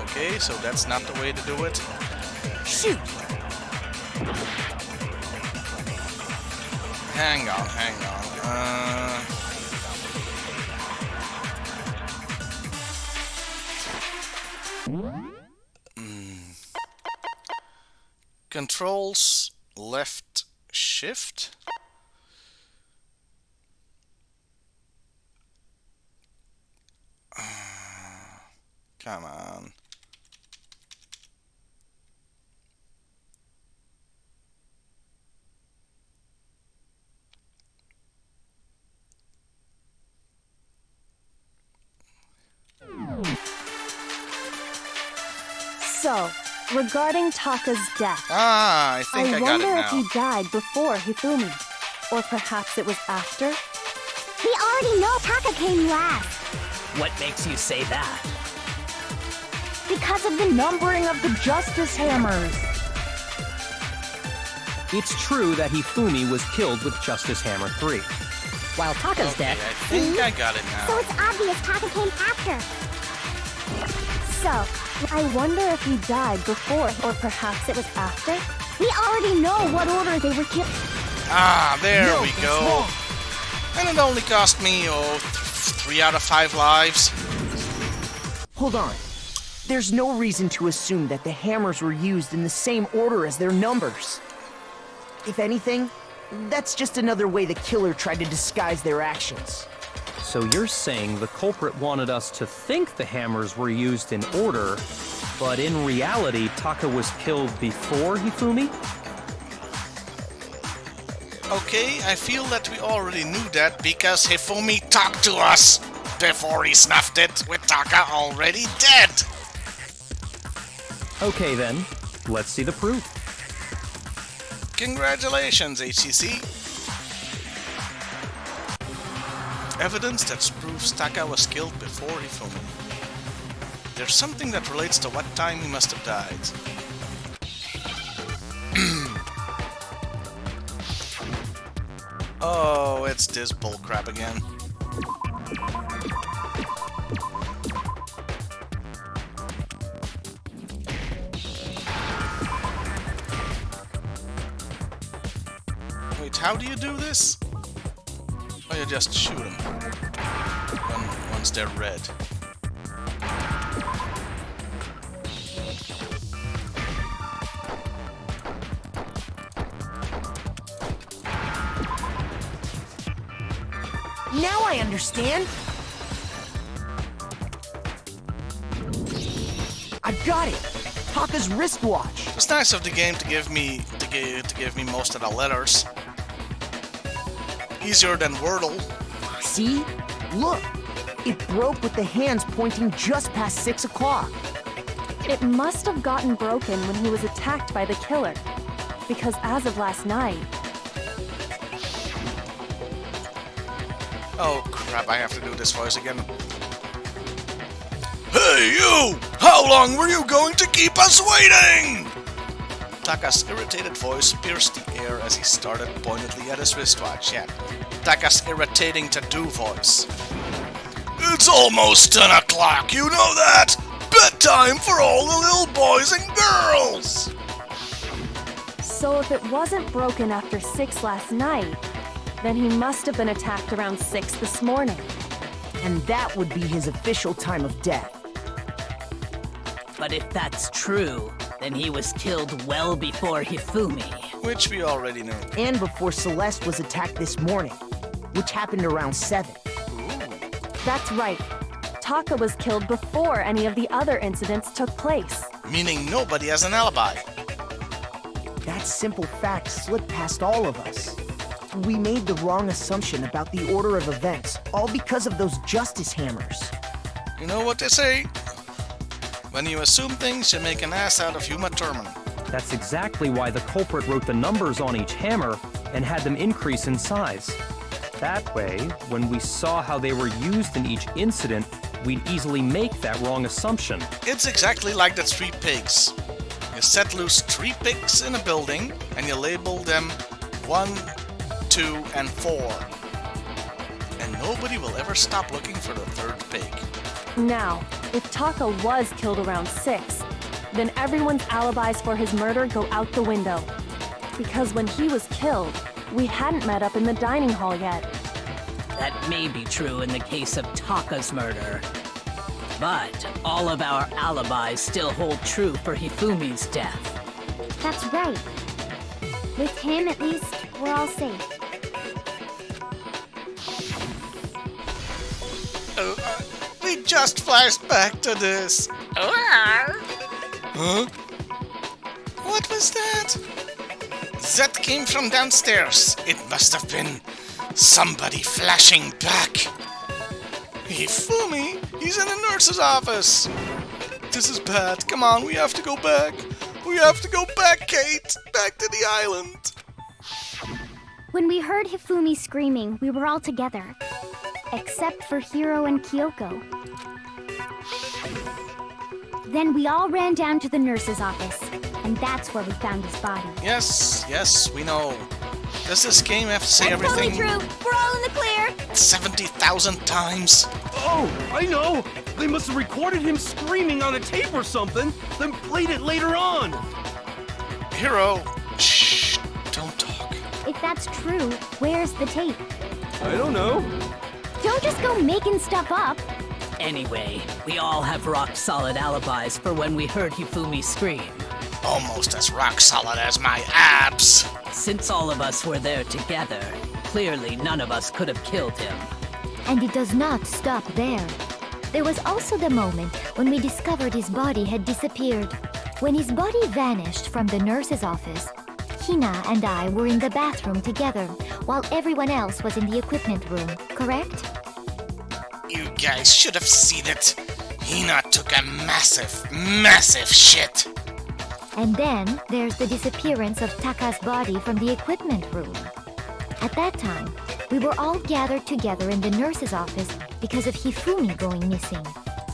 Okay, so that's not the way to do it. Shoot! Hang on. Controls left shift. Come on. So, regarding Taka's death, I think I got it wonder if now. he died before Hifumi, or perhaps it was after. We already know Taka came last. What makes you say that? Because of the numbering of the Justice Hammers. It's true that Hifumi was killed with Justice Hammer 3, while Taka's Okay, death... I think I got it So now. it's obvious Taka came after. So, I wonder if he died before, or perhaps it was after. We already know what order they were killed. There No, we that's go. wrong. And it only cost me, 3 out of 5 lives. Hold on. There's no reason to assume that the hammers were used in the same order as their numbers. If anything, That's just another way the killer tried to disguise their actions. So you're saying the culprit wanted us to think the hammers were used in order, but in reality, Taka was killed before Hifumi? Okay, I feel that we already knew that because Hifumi talked to us before he snuffed it with Taka already dead. Okay then, let's see the proof. Congratulations, HCC. Evidence that proves Taka was killed before Hifumi. There's something that relates to what time he must have died. Oh, it's this bullcrap again. Wait, how do you do this? Oh, you just shoot them once they're red. Now I understand. I've got it. Taka's wristwatch. It's nice of the game to give me most of the letters. Easier than Wordle. See? Look. It broke with the hands pointing just past 6 o'clock. It must have gotten broken when he was attacked by the killer. Because as of last night... Oh crap, I have to do this voice again. Hey you! How long were you going to keep us waiting? Taka's irritated voice pierced the air as he started pointedly at his wristwatch. Yeah, Taka's irritating to-do voice. It's almost 10 o'clock, you know that? Bedtime for all the little boys and girls! So if it wasn't broken after 6 last night, then he must have been attacked around 6 this morning. And that would be his official time of death. But if that's true, then he was killed well before Hifumi. Which we already knew. And before Celeste was attacked this morning, which happened around 7. That's right. Taka was killed before any of the other incidents took place. Meaning nobody has an alibi. That simple fact slipped past all of us. We made the wrong assumption about the order of events, all because of those justice hammers. You know what they say? When you assume things, you make an ass out of Uma Thurman. That's exactly why the culprit wrote the numbers on each hammer and had them increase in size. That way, when we saw how they were used in each incident, we'd easily make that wrong assumption. It's exactly like the 3 pigs. You set loose 3 pigs in a building, and you label them 1, 2, and 4. And nobody will ever stop looking for the 3rd pig. Now, if Taka was killed around 6, then everyone's alibis for his murder go out the window. Because when he was killed, we hadn't met up in the dining hall yet. That may be true in the case of Taka's murder. But all of our alibis still hold true for Hifumi's death. That's right. With him, at least, we're all safe. We just flashed back to this. Huh? What was that? That came from downstairs. It must have been somebody flashing back. Hifumi? He's in the nurse's office. This is bad. Come on, we have to go back. We have to go back, Kate. Back to the island. When we heard Hifumi screaming, we were all together. Except for Hiro and Kyoko. Then we all ran down to the nurse's office, and that's where we found his body. Yes, we know. Does this game have to say everything? Totally true. We're all in the clear. 70,000 times. Oh, I know! They must have recorded him screaming on a tape or something, then played it later on! Hiro, shh, don't talk. If that's true, where's the tape? I don't know. Don't just go making stuff up. Anyway, we all have rock-solid alibis for when we heard Hifumi scream. Almost as rock solid as my abs. Since all of us were there together, clearly none of us could have killed him. And it does not stop there. There was also the moment when we discovered his body had disappeared. When his body vanished from the nurse's office, Hina and I were in the bathroom together, while everyone else was in the equipment room, correct? You guys should have seen it. Hina took a massive shit. And then there's the disappearance of Taka's body from the equipment room. At that time, we were all gathered together in the nurse's office because of Hifumi going missing.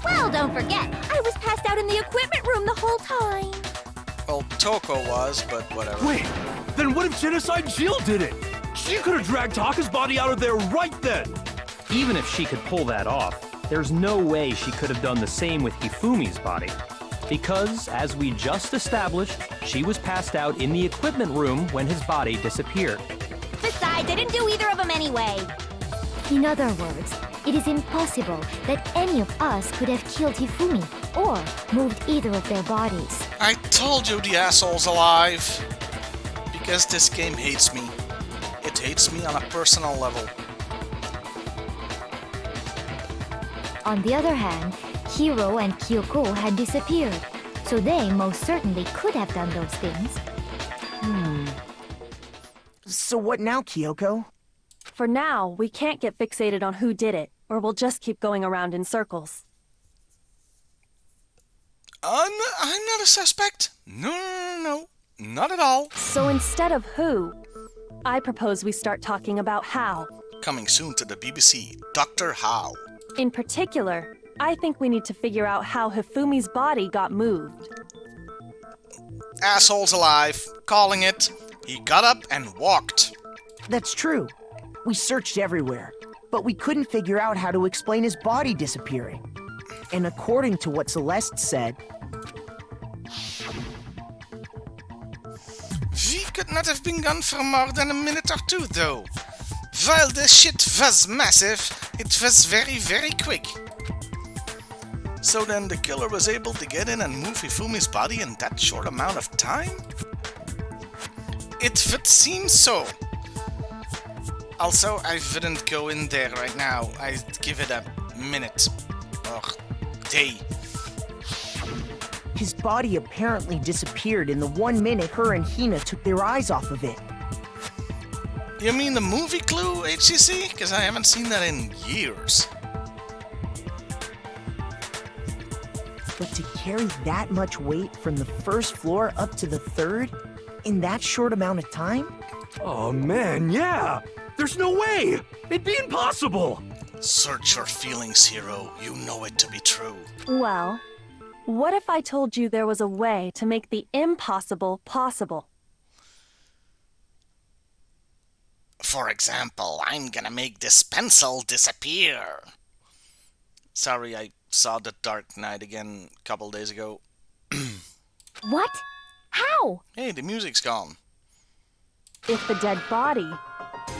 Well, don't forget, I was passed out in the equipment room the whole time. Well, Toko was, but whatever. Wait, then what if Genocide Jill did it? She could have dragged Taka's body out of there right then. Even if she could pull that off, there's no way she could have done the same with Hifumi's body. Because, as we just established, she was passed out in the equipment room when his body disappeared. Besides, I didn't do either of them anyway. In other words, it is impossible that any of us could have killed Hifumi or moved either of their bodies. I told you the asshole's alive. Because this game hates me. It hates me on a personal level. On the other hand, Hiro and Kyoko had disappeared, so they most certainly could have done those things. So what now, Kyoko? For now, we can't get fixated on who did it, or we'll just keep going around in circles. I'm not a suspect. No. Not at all. So instead of who, I propose we start talking about how. Coming soon to the BBC, Dr. How. In particular, I think we need to figure out how Hifumi's body got moved. Asshole's alive. Calling it. He got up and walked. That's true. We searched everywhere, but we couldn't figure out how to explain his body disappearing. And according to what Celeste said, We could not have been gone for more than a minute or two, though. While the shit was massive, it was very quick. So then the killer was able to get in and move Hifumi's body in that short amount of time? It would seem so. Also, I wouldn't go in there right now. I'd give it a minute. Or day. his body apparently disappeared in the 1 minute her and Hina took their eyes off of it. You mean the movie Clue, HCC? Because I haven't seen that in years. But to carry that much weight from the first floor up to the third in that short amount of time? Oh man, yeah! There's no way! It'd be impossible! Search your feelings, hero. You know it to be true. Well, what if I told you there was a way to make the impossible possible? For example, I'm gonna make this pencil disappear. Sorry, I saw The Dark Knight again a couple days ago. What? How? Hey, the music's gone. If the dead body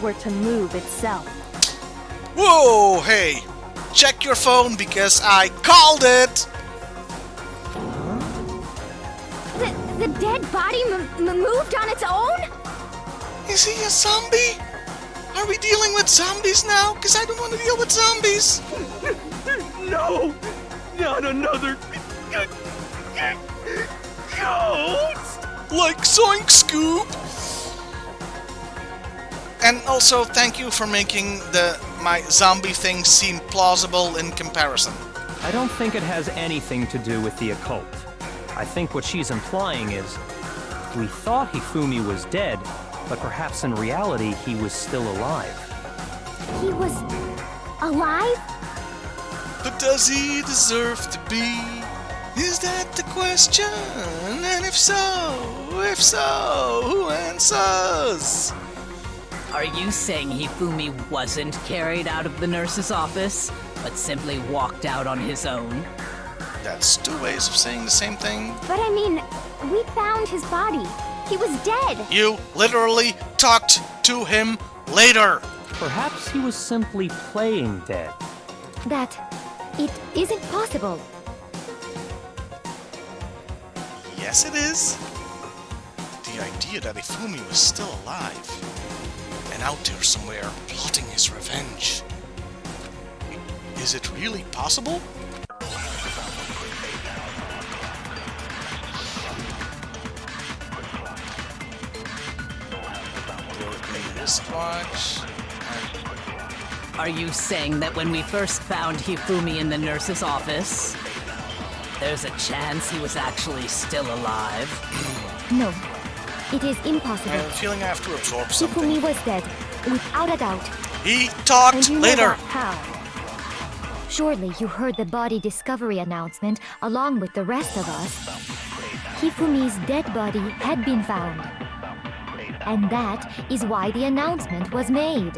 were to move itself. Whoa, hey! Check your phone because I called it! The dead body moved on its own? Is he a zombie? Are we dealing with zombies now? Because I don't want to deal with zombies. No! Not another... ghost! Like Zoink Scoop! And also, thank you for making my zombie thing seem plausible in comparison. I don't think it has anything to do with the occult. I think what she's implying is, we thought Hifumi was dead, but perhaps in reality he was still alive. He was alive? But does he deserve to be? Is that the question? And if so, who answers? Are you saying Hifumi wasn't carried out of the nurse's office, but simply walked out on his own? That's two ways of saying the same thing. But I mean, we found his body. He was dead. You literally talked to him later. Perhaps he was simply playing dead. That it isn't possible. Yes, it is. the idea that Ifumi was still alive and out there somewhere plotting his revenge. Is it really possible? Broken wristwatch. Are you saying that when we first found Hifumi in the nurse's office, there's a chance he was actually still alive? No, it is impossible. I'm feeling I have to absorb something. Hifumi was dead, without a doubt. He talked And you know later. that how? Surely you heard the body discovery announcement along with the rest of us. Hifumi's dead body had been found. And that is why the announcement was made.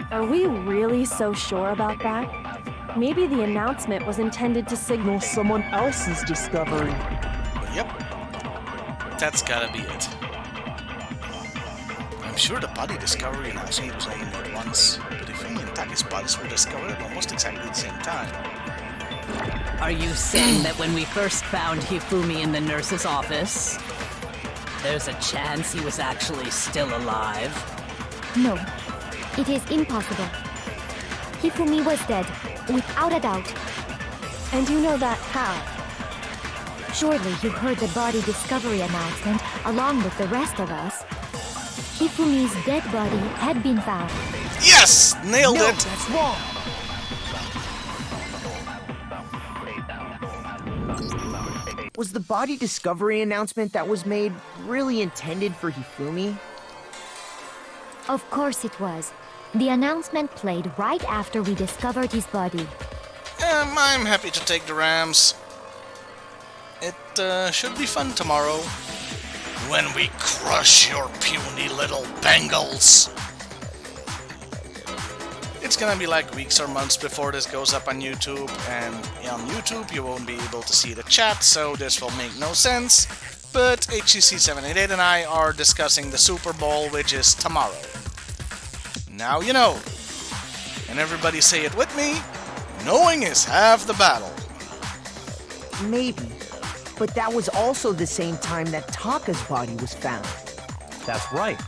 Are we really so sure about that? Maybe the announcement was intended to signal someone else's discovery. Yep. That's gotta be it. I'm sure the body discovery announcement was only made once, but Ifumi and Take's bodies were discovered at almost exactly the same time. Are you saying that when we first found Hifumi in the nurse's office, there's a chance he was actually still alive? No, it is impossible. Hifumi was dead, without a doubt. And you know that how? Surely you heard the body discovery announcement along with the rest of us. Hifumi's dead body had been found. Yes! Nailed No, it! that's wrong. Was the body discovery announcement that was made really intended for Hifumi? Of course it was. The announcement played right after we discovered his body. I'm happy to take the Rams. It should be fun tomorrow. When we crush your puny little Bengals. It's gonna be like weeks or months before this goes up on YouTube, and on YouTube you won't be able to see the chat, so this will make no sense. But HCC788 and I are discussing the Super Bowl, which is tomorrow. Now you know. And everybody say it with me, knowing is half the battle. Maybe. But that was also the same time that Taka's body was found. That's right.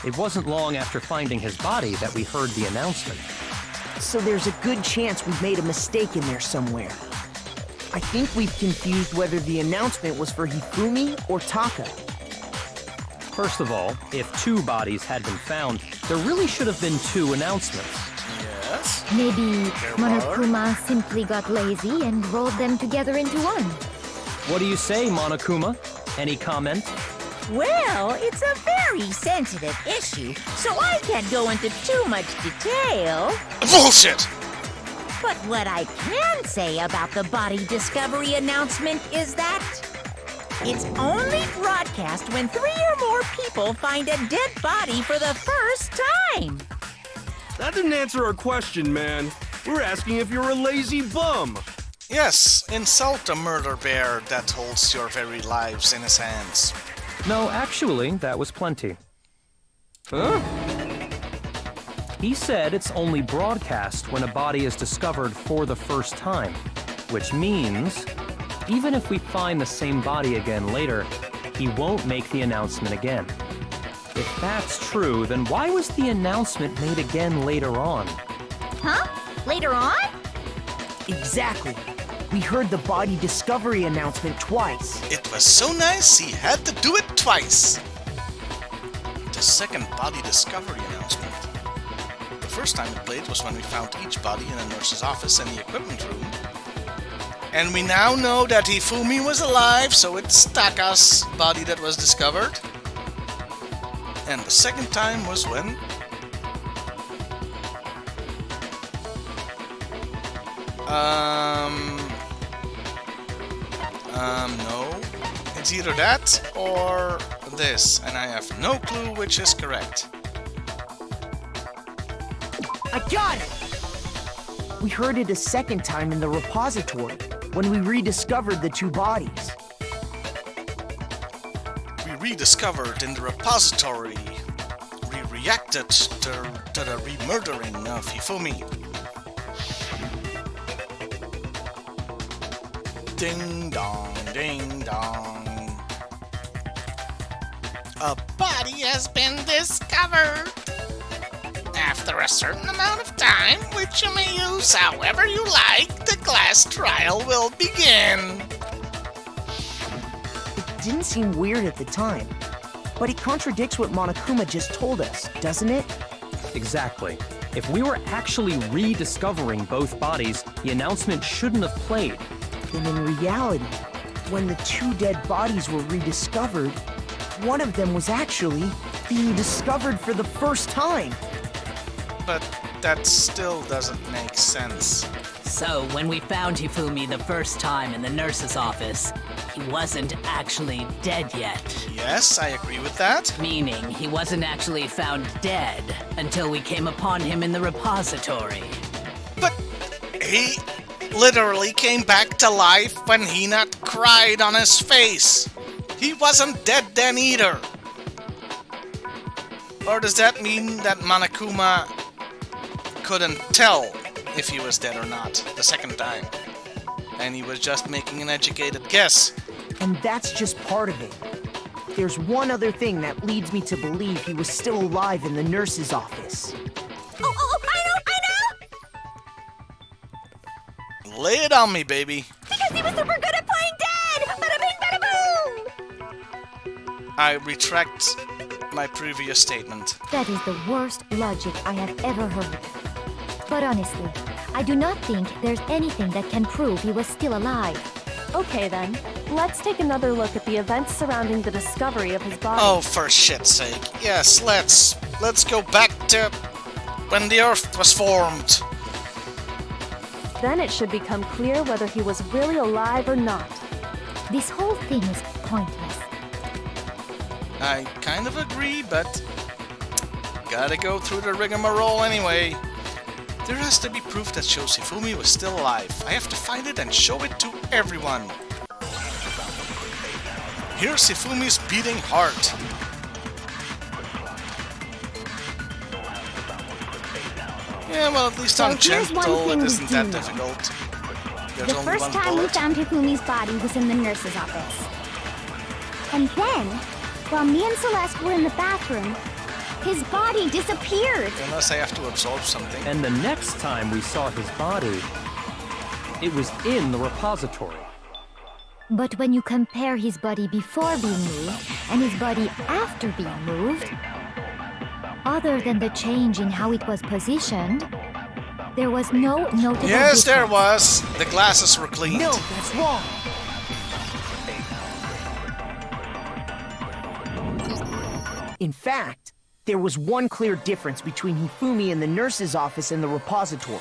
It wasn't long after finding his body that we heard the announcement. So there's a good chance we've made a mistake in there somewhere. I think we've confused whether the announcement was for Hifumi or Taka. First of all, if two bodies had been found, there really should have been two announcements. Yes? Maybe Monokuma simply got lazy and rolled them together into one. What do you say, Monokuma? Any comment? Well, it's a very sensitive issue, so I can't go into too much detail. Bullshit! But what I can say about the body discovery announcement is that it's only broadcast when 3 or more people find a dead body for the first time. That didn't answer our question, man. We're asking if you're a lazy bum. Yes, insult a murder bear that holds your very lives in his hands. No, actually, that was plenty. Huh? He said it's only broadcast when a body is discovered for the first time, which means even if we find the same body again later, he won't make the announcement again. If that's true, then why was the announcement made again later on? Huh? Later on? Exactly. We heard the body discovery announcement twice. It was so nice he had to do it twice. The second body discovery announcement. The first time it played was when we found each body in a nurse's office and the equipment room. And we now know that Hifumi was alive, so it's Taka's body that was discovered. And the second time was when... no. It's either that or this, and I have no clue which is correct. I got it! We heard it a second time in the repository, when we rediscovered the two bodies. We rediscovered in the repository. We reacted to the remurdering of Hifumi. Ding dong, ding dong. A body has been discovered. After a certain amount of time, which you may use however you like, the class trial will begin. It didn't seem weird at the time, but it contradicts what Monokuma just told us, doesn't it? Exactly. If we were actually rediscovering both bodies, the announcement shouldn't have played. Then in reality, when the two dead bodies were rediscovered, one of them was actually being discovered for the first time. But that still doesn't make sense. So, when we found Hifumi the first time in the nurse's office, he wasn't actually dead yet. Yes, I agree with that. Meaning, he wasn't actually found dead until we came upon him in the repository. But he literally came back to life when Hinata cried on his face. He wasn't dead then either. Or does that mean that Monokuma couldn't tell if he was dead or not the second time? And he was just making an educated guess. And that's just part of it. There's one other thing that leads me to believe he was still alive in the nurse's office. Oh, I know! Lay it on me, baby. Because he was super good at playing dead! Bada bing, bada boom! I retract my previous statement. That is the worst logic I have ever heard. But honestly, I do not think there's anything that can prove he was still alive. Okay then, let's take another look at the events surrounding the discovery of his body. Oh, for shit's sake. Yes, let's go back to when the Earth was formed. Then it should become clear whether he was really alive or not. This whole thing is pointless. I kind of agree, but gotta go through the rigmarole anyway. There has to be proof that shows Hifumi was still alive. I have to find it and show it to everyone. Here's Hifumi's beating heart. Yeah, well, at least So on here's one gentle, thing it we isn't do that know. difficult. There's The only first one time we bullet. found Hifumi's body was in the nurse's office. And then, while me and Celeste were in the bathroom, his body disappeared. Unless I have to absorb something. And the next time we saw his body, it was in the repository. But when you compare his body before being moved and his body after being moved, other than the change in how it was positioned, there was no notable Yes, there difference. was. The glasses were cleaned. No, that's wrong. In fact, there was one clear difference between Hifumi in the nurse's office and the repository.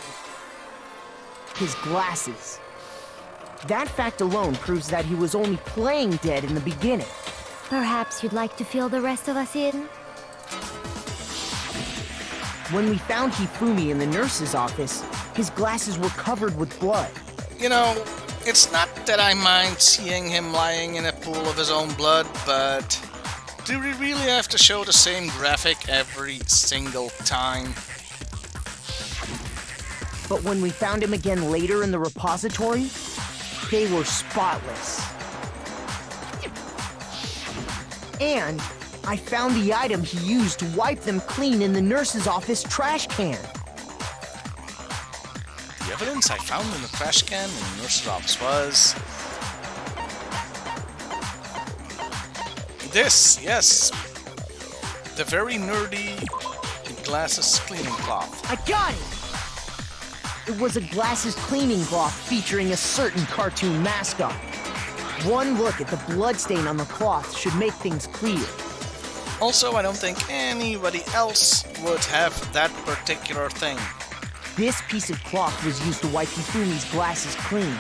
His glasses. That fact alone proves that he was only playing dead in the beginning. Perhaps you'd like to fill the rest of us in? When we found Hifumi in the nurse's office, his glasses were covered with blood. You know, it's not that I mind seeing him lying in a pool of his own blood, but do we really have to show the same graphic every single time? But when we found him again later in the repository, they were spotless. And I found the item he used to wipe them clean in the nurse's office trash can. The evidence I found in the trash can in the nurse's office was... this, yes. The very nerdy glasses cleaning cloth. I got it! It was a glasses cleaning cloth featuring a certain cartoon mascot. One look at the bloodstain on the cloth should make things clear. Also, I don't think anybody else would have that particular thing. This piece of cloth was used to wipe Hifumi's glasses clean.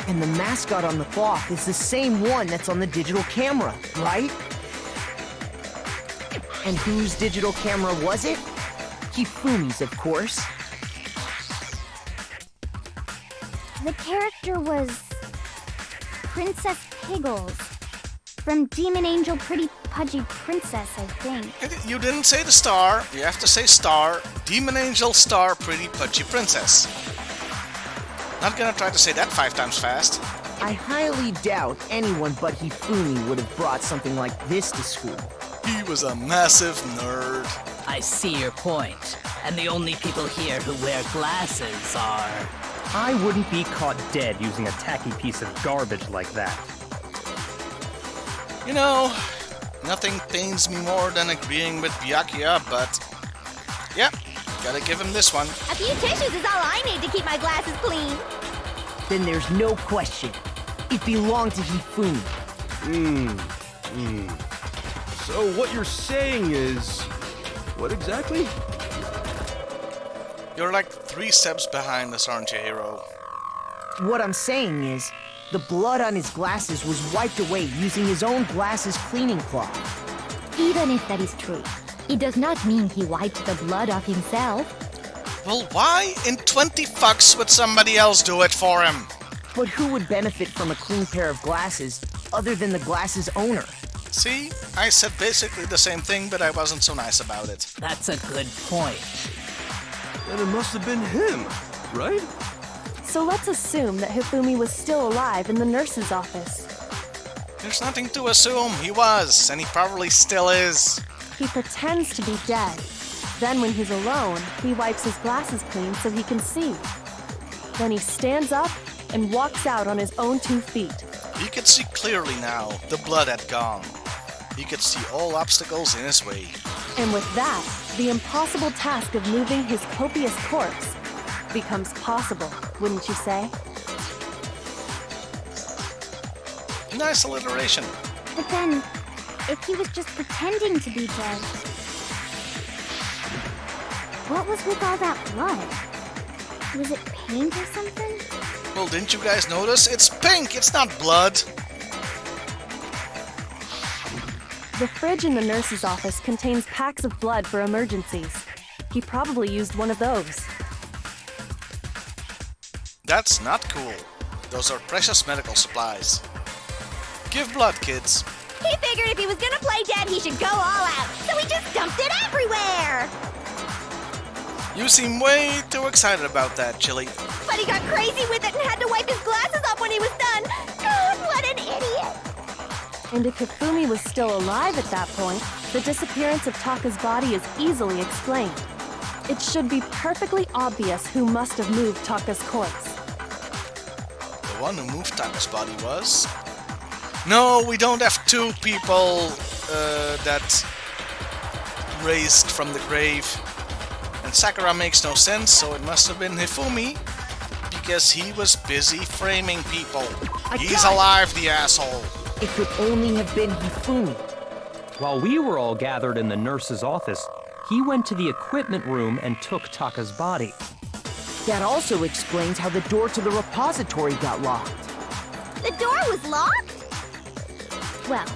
And the mascot on the cloth is the same one that's on the digital camera, right? And whose digital camera was it? Hifumi's, of course. The character was Princess Piggles from Demon Angel Pretty Pudgy Princess, I think. You didn't say the star. You have to say star. Demon Angel Star Pretty Pudgy Princess. Not gonna try to say that 5 times fast. I highly doubt anyone but Hifumi would have brought something like this to school. He was a massive nerd. I see your point. And the only people here who wear glasses are... I wouldn't be caught dead using a tacky piece of garbage like that. You know, nothing pains me more than agreeing with Byakuya, but yeah, gotta give him this one. A few tissues is all I need to keep my glasses clean. Then there's no question. It belonged to Hifumi. So what you're saying is... what exactly? You're like 3 steps behind us, aren't you, Hero? What I'm saying is, the blood on his glasses was wiped away using his own glasses cleaning cloth. Even if that is true, it does not mean he wiped the blood off himself. Well, why in 20 fucks would somebody else do it for him? But who would benefit from a clean pair of glasses other than the glasses owner? See, I said basically the same thing, but I wasn't so nice about it. That's a good point. Then it must have been him, right? So let's assume that Hifumi was still alive in the nurse's office. There's nothing to assume. He was, and he probably still is. He pretends to be dead. Then when he's alone, he wipes his glasses clean so he can see. Then he stands up and walks out on his own 2 feet. He could see clearly now. The blood had gone. He could see all obstacles in his way. And with that, the impossible task of moving his copious corpse becomes possible, wouldn't you say? Nice alliteration. But then, if he was just pretending to be dead, what was with all that blood? Was it paint or something? Well, didn't you guys notice? It's pink, it's not blood. The fridge in the nurse's office contains packs of blood for emergencies. He probably used one of those. That's not cool. Those are precious medical supplies. Give blood, kids. He figured if he was gonna play dead, he should go all out, so he just dumped it everywhere! You seem way too excited about that, Chili. But he got crazy with it and had to wipe his glasses off when he was done! God, what an idiot! And if Hifumi was still alive at that point, the disappearance of Taka's body is easily explained. It should be perfectly obvious who must have moved Taka's corpse. The one who moved Taka's body was... No, we don't have 2 people that raised from the grave. And Sakura makes no sense, so it must have been Hifumi, because he was busy framing people. He's alive, the asshole. It could only have been Hifumi. While we were all gathered in the nurse's office, he went to the equipment room and took Taka's body. That also explains how the door to the repository got locked. The door was locked? Well,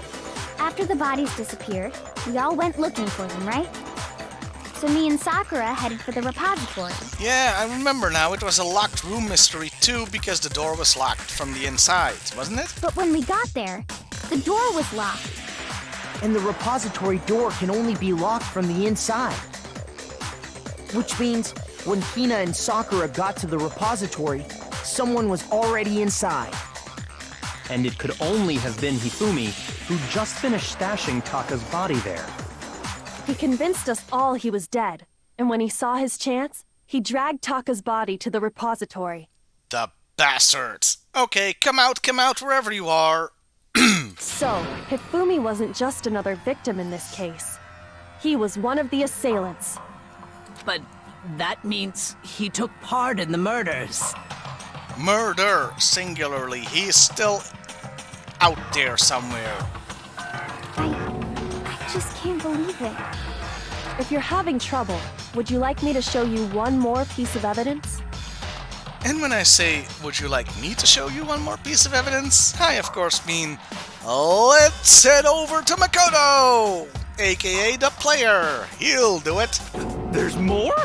after the bodies disappeared, we all went looking for them, right? So me and Sakura headed for the repository. Yeah, I remember now. It was a locked room mystery too, because the door was locked from the inside, wasn't it? But when we got there, the door was locked. And the repository door can only be locked from the inside. Which means, when Hina and Sakura got to the repository, someone was already inside. And it could only have been Hifumi, who just finished stashing Taka's body there. He convinced us all he was dead, and when he saw his chance, he dragged Taka's body to the repository. The bastards. Okay, come out, wherever you are. So, Hifumi wasn't just another victim in this case. He was one of the assailants. But that means he took part in the murders. Murder, singularly. He's still out there somewhere. I just can't believe it. If you're having trouble, would you like me to show you one more piece of evidence? And when I say, would you like me to show you one more piece of evidence, I of course mean, let's head over to Makoto, aka the player. He'll do it. There's more?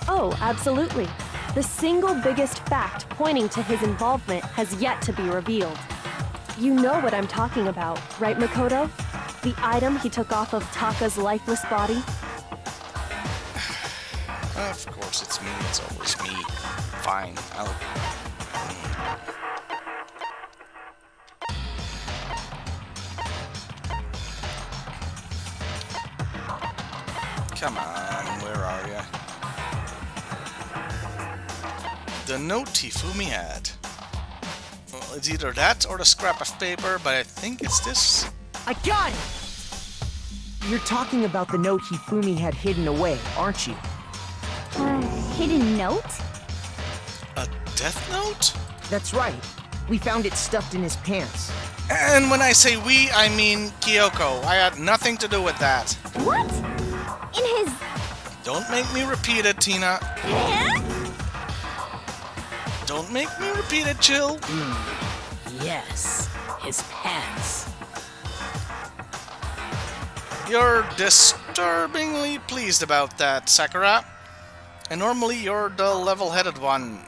Oh, absolutely. The single biggest fact pointing to his involvement has yet to be revealed. You know what I'm talking about, right, Makoto? The item he took off of Taka's lifeless body? Of course it's me, it's always me. Fine, I'll... Come on, where are ya? The note Hifumi had. Well, it's either that or the scrap of paper, but I think it's this. I got it! You're talking about the note Hifumi had hidden away, aren't you? Hidden note? A death note? That's right. We found it stuffed in his pants. And when I say we, I mean Kyoko. I had nothing to do with that. What? In his... Don't make me repeat it, Tina. Don't make me repeat it, Jill. Yes, his pants. You're disturbingly pleased about that, Sakura. And normally you're the level-headed one.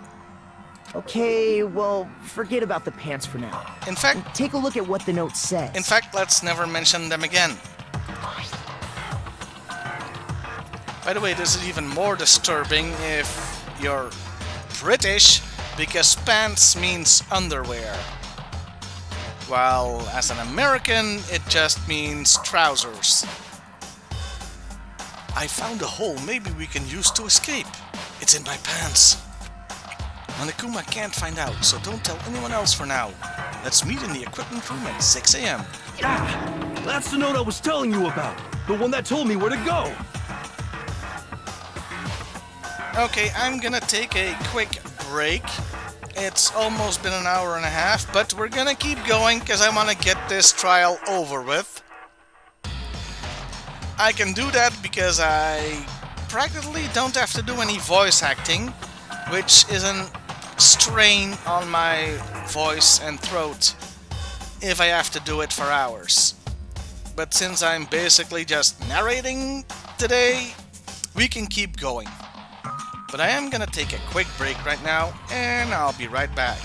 Okay, well, forget about the pants for now. In fact, Take a look at what the note says. let's never mention them again. By the way, this is even more disturbing if you're British, because pants means underwear. While as an American, it just means trousers. I found a hole maybe we can use to escape. It's in my pants. Monokuma can't find out, so don't tell anyone else for now. Let's meet in the equipment room at 6 a.m. Ah! That's the note I was telling you about. The one that told me where to go. Okay, I'm gonna take a quick break. It's almost been an hour and a half, but we're gonna keep going because I want to get this trial over with. I can do that because I practically don't have to do any voice acting, which is a strain on my voice and throat if I have to do it for hours. But since I'm basically just narrating today, we can keep going. But I am gonna take a quick break right now, and I'll be right back.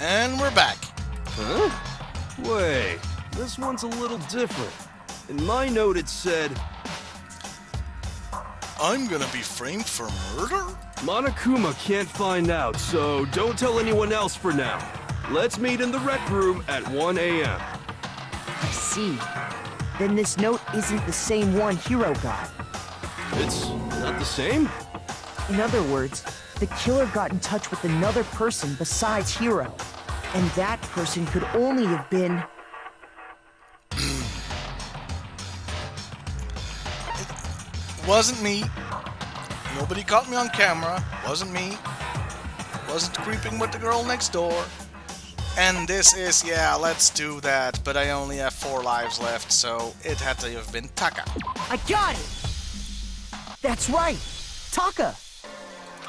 And we're back. Huh? Wait, this one's a little different. In my note it said, I'm gonna be framed for murder? Monokuma can't find out, so don't tell anyone else for now. Let's meet in the rec room at 1 a.m. I see. Then this note isn't the same one Hero got. It's not the same? In other words, the killer got in touch with another person besides Hero. And that person could only have been... It wasn't me. Nobody caught me on camera. Wasn't me. Wasn't creeping with the girl next door. And this is, yeah, let's do that. But I only have 4 lives left, so it had to have been Taka. I got it! That's right! Taka!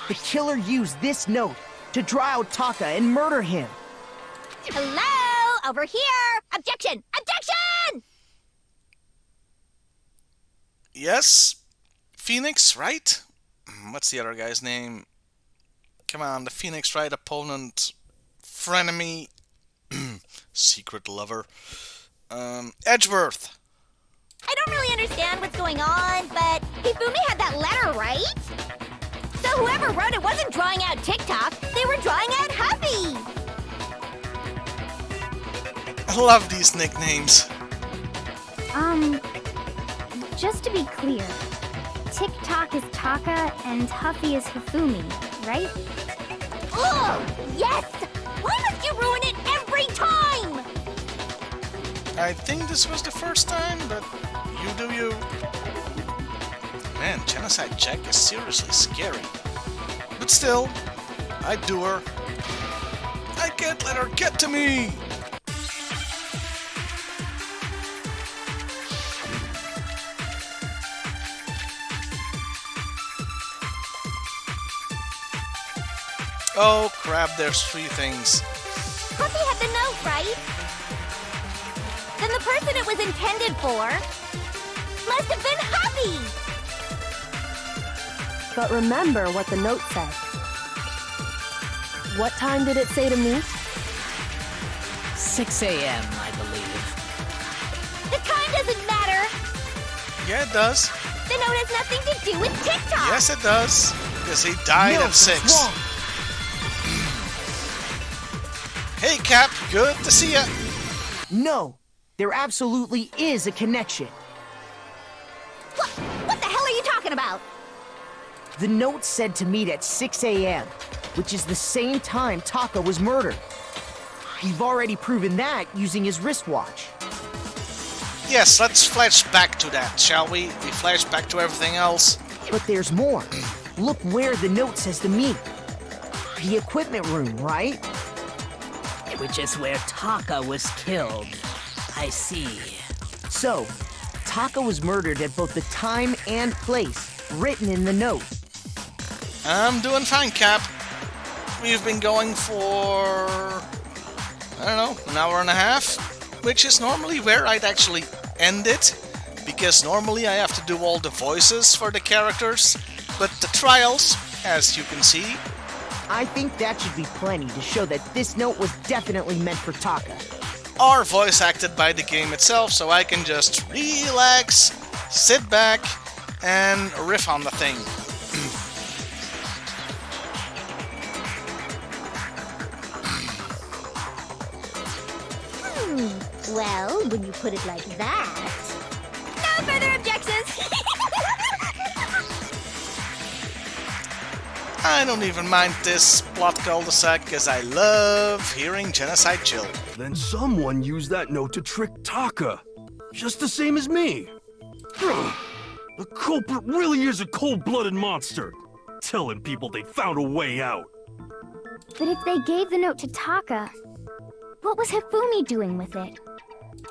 The killer used this note to draw out Taka and murder him. Hello? Over here! Objection! Objection! Yes? Phoenix, right? What's the other guy's name? Come on, the Phoenix, right? Opponent, frenemy, secret lover. Edgeworth. I don't really understand what's going on, but Hifumi had that letter, right? So whoever wrote it wasn't drawing out TikTok, they were drawing out Huffy! I love these nicknames. Just to be clear, TikTok is Taka and Huffy is Hifumi, right? Oh, yes! Why must you ruin it every time? I think this was the first time, but you do you. Man, Genocide Jack is seriously scary. But still, I do her. I can't let her get to me! Oh crap, there's 3 things. Huffy had the note, right? Then the person it was intended for must have been Huffy! But remember what the note said. What time did it say to meet? 6 a.m., I believe. The time doesn't matter! Yeah, it does. The note has nothing to do with TikTok! Yes, it does. Because he died No, at 6. it's wrong. Hey, Cap. Good to see ya. No, there absolutely is a connection. What the hell are you talking about? The note said to meet at 6 a.m., which is the same time Taka was murdered. We've already proven that using his wristwatch. Yes, let's flash back to that, shall we? We flash back to everything else. But there's more. Look where the note says to meet. The equipment room, right? Which is where Taka was killed. I see. So, Taka was murdered at both the time and place written in the note. I'm doing fine, Cap. We've been going for, I don't know, an hour and a half, which is normally where I'd actually end it, because normally I have to do all the voices for the characters, but the trials, as you can see, I think that should be plenty to show that this note was definitely meant for Taka. are voice acted by the game itself, so I can just relax, sit back, and riff on the thing. Well, when you put it like that... No further objections! I don't even mind this plot cul-de-sac, because I love hearing Genocide Jill. Then someone used that note to trick Taka. Just the same as me. The culprit really is a cold-blooded monster. Telling people they found a way out. But if they gave the note to Taka, what was Hifumi doing with it?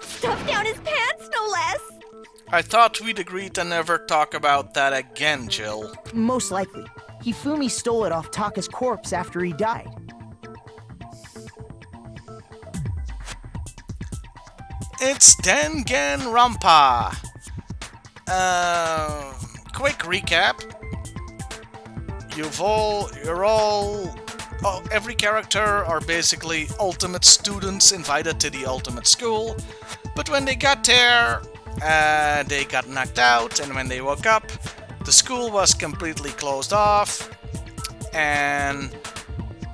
Stuffed down his pants, no less! I thought we'd agreed to never talk about that again, Jill. Most likely. Hifumi stole it off Taka's corpse after he died. It's Danganronpa. Quick recap. Every character are basically ultimate students invited to the ultimate school, but when they got there, they got knocked out, and when they woke up, the school was completely closed off, and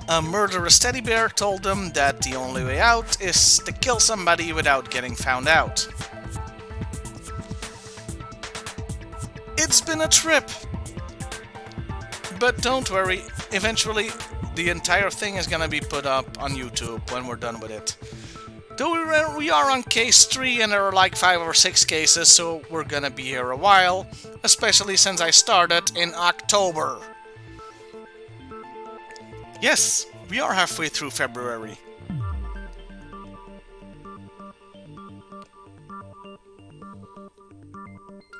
A murderous teddy bear told them that the only way out is to kill somebody without getting found out. It's been a trip. But don't worry, eventually the entire thing is gonna be put up on YouTube when we're done with it. Though we are on case 3 and there are like 5 or 6 cases, so we're gonna be here a while, especially since I started in October. Yes, we are halfway through February.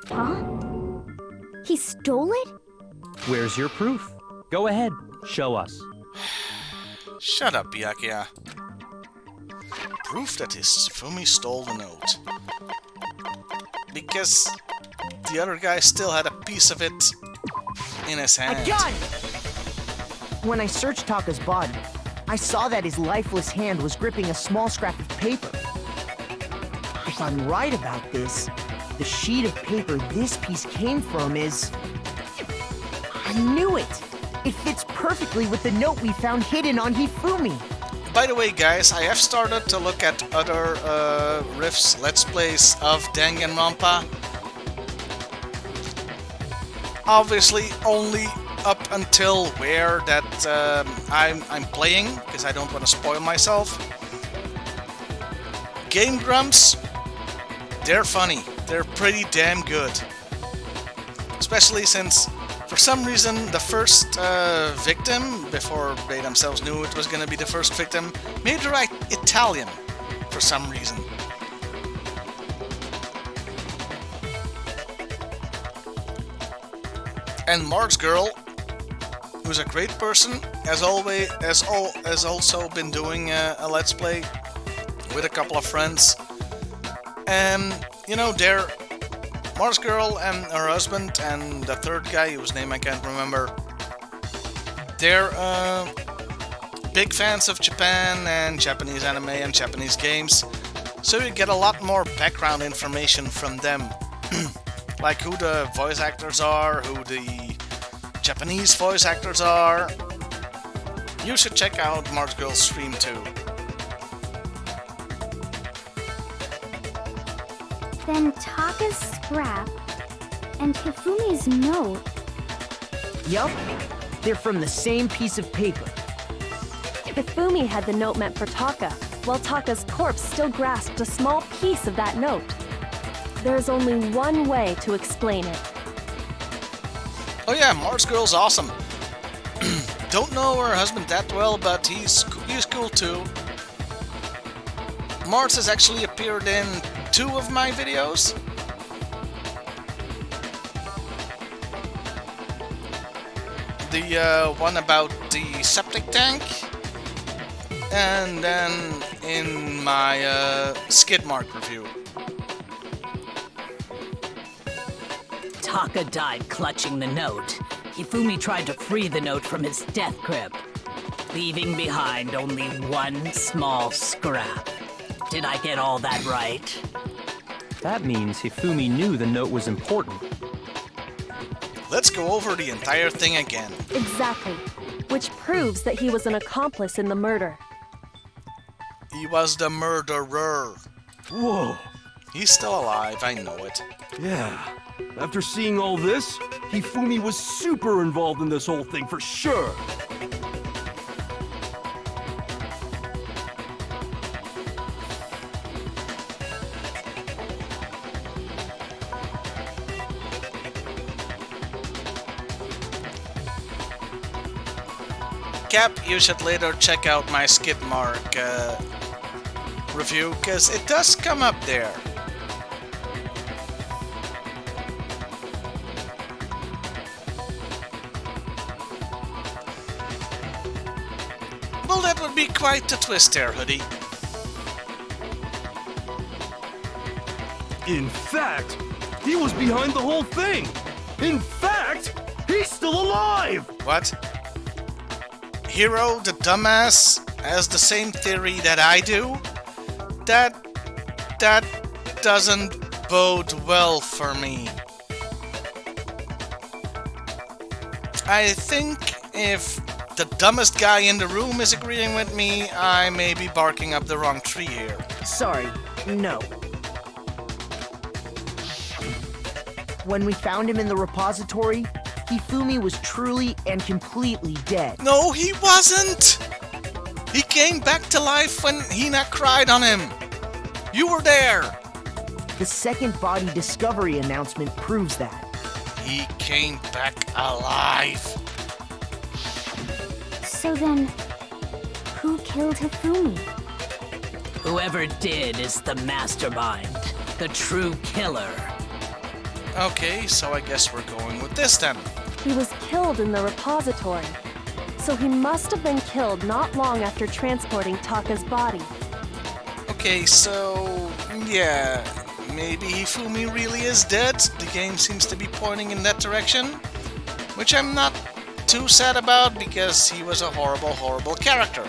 Huh? He stole it? Where's your proof? Go ahead, show us. Shut up, Byakuya. Proof that Hifumi stole the note. Because the other guy still had a piece of it in his hand. I got it! When I searched Taka's body, I saw that his lifeless hand was gripping a small scrap of paper. If I'm right about this, the sheet of paper this piece came from is... I knew it! It fits perfectly with the note we found hidden on Hifumi. By the way, guys, I have started to look at other riffs, let's plays of Danganronpa. Obviously, only up until where that I'm playing, because I don't want to spoil myself. Game Grumps, they're funny. They're pretty damn good. Especially since, for some reason, the first victim, before they themselves knew it was going to be the first victim, made her Italian for some reason. And Mark's girl, who's a great person, as always, has also been doing a Let's Play with a couple of friends. And, you know, they're Mars Girl and her husband and the third guy, whose name I can't remember, they're big fans of Japan and Japanese anime and Japanese games, so you get a lot more background information from them. Like who the voice actors are, who the Japanese voice actors are. You should check out Mars Girl's stream too. Then Taka's scrap and Hifumi's note. Yup, they're from the same piece of paper. Hifumi had the note meant for Taka, while Taka's corpse still grasped a small piece of that note. There's only one way to explain it. Oh yeah, Mars Girl's awesome. Don't know her husband that well, but he's cool too. Mars has actually appeared in 2 of my videos. The one about the septic tank, and then in my skid mark review. Taka died clutching the note. Hifumi tried to free the note from his death grip, leaving behind only one small scrap. Did I get all that right? That means Hifumi knew the note was important. Let's go over the entire thing again. Exactly. Which proves that he was an accomplice in the murder. He was the murderer. Whoa. He's still alive, I know it. Yeah. After seeing all this, Hifumi was super involved in this whole thing for sure. Cap, you should later check out my skid mark review, because it does come up there. Well, that would be quite a twist there, Hoodie. In fact, he was behind the whole thing. In fact, he's still alive! What? Hero, the dumbass, has the same theory that I do? That doesn't bode well for me. I think if the dumbest guy in the room is agreeing with me, I may be barking up the wrong tree here. Sorry, no. When we found him in the repository, Hifumi was truly and completely dead. No, he wasn't! He came back to life when Hina cried on him. You were there! The second body discovery announcement proves that. He came back alive. So then, who killed Hifumi? Whoever did is the mastermind, the true killer. Okay, so I guess we're going with this then. He was killed in the repository. So he must have been killed not long after transporting Taka's body. Okay, so yeah, maybe Hifumi really is dead. The game seems to be pointing in that direction, which I'm not too sad about because he was a horrible, horrible character.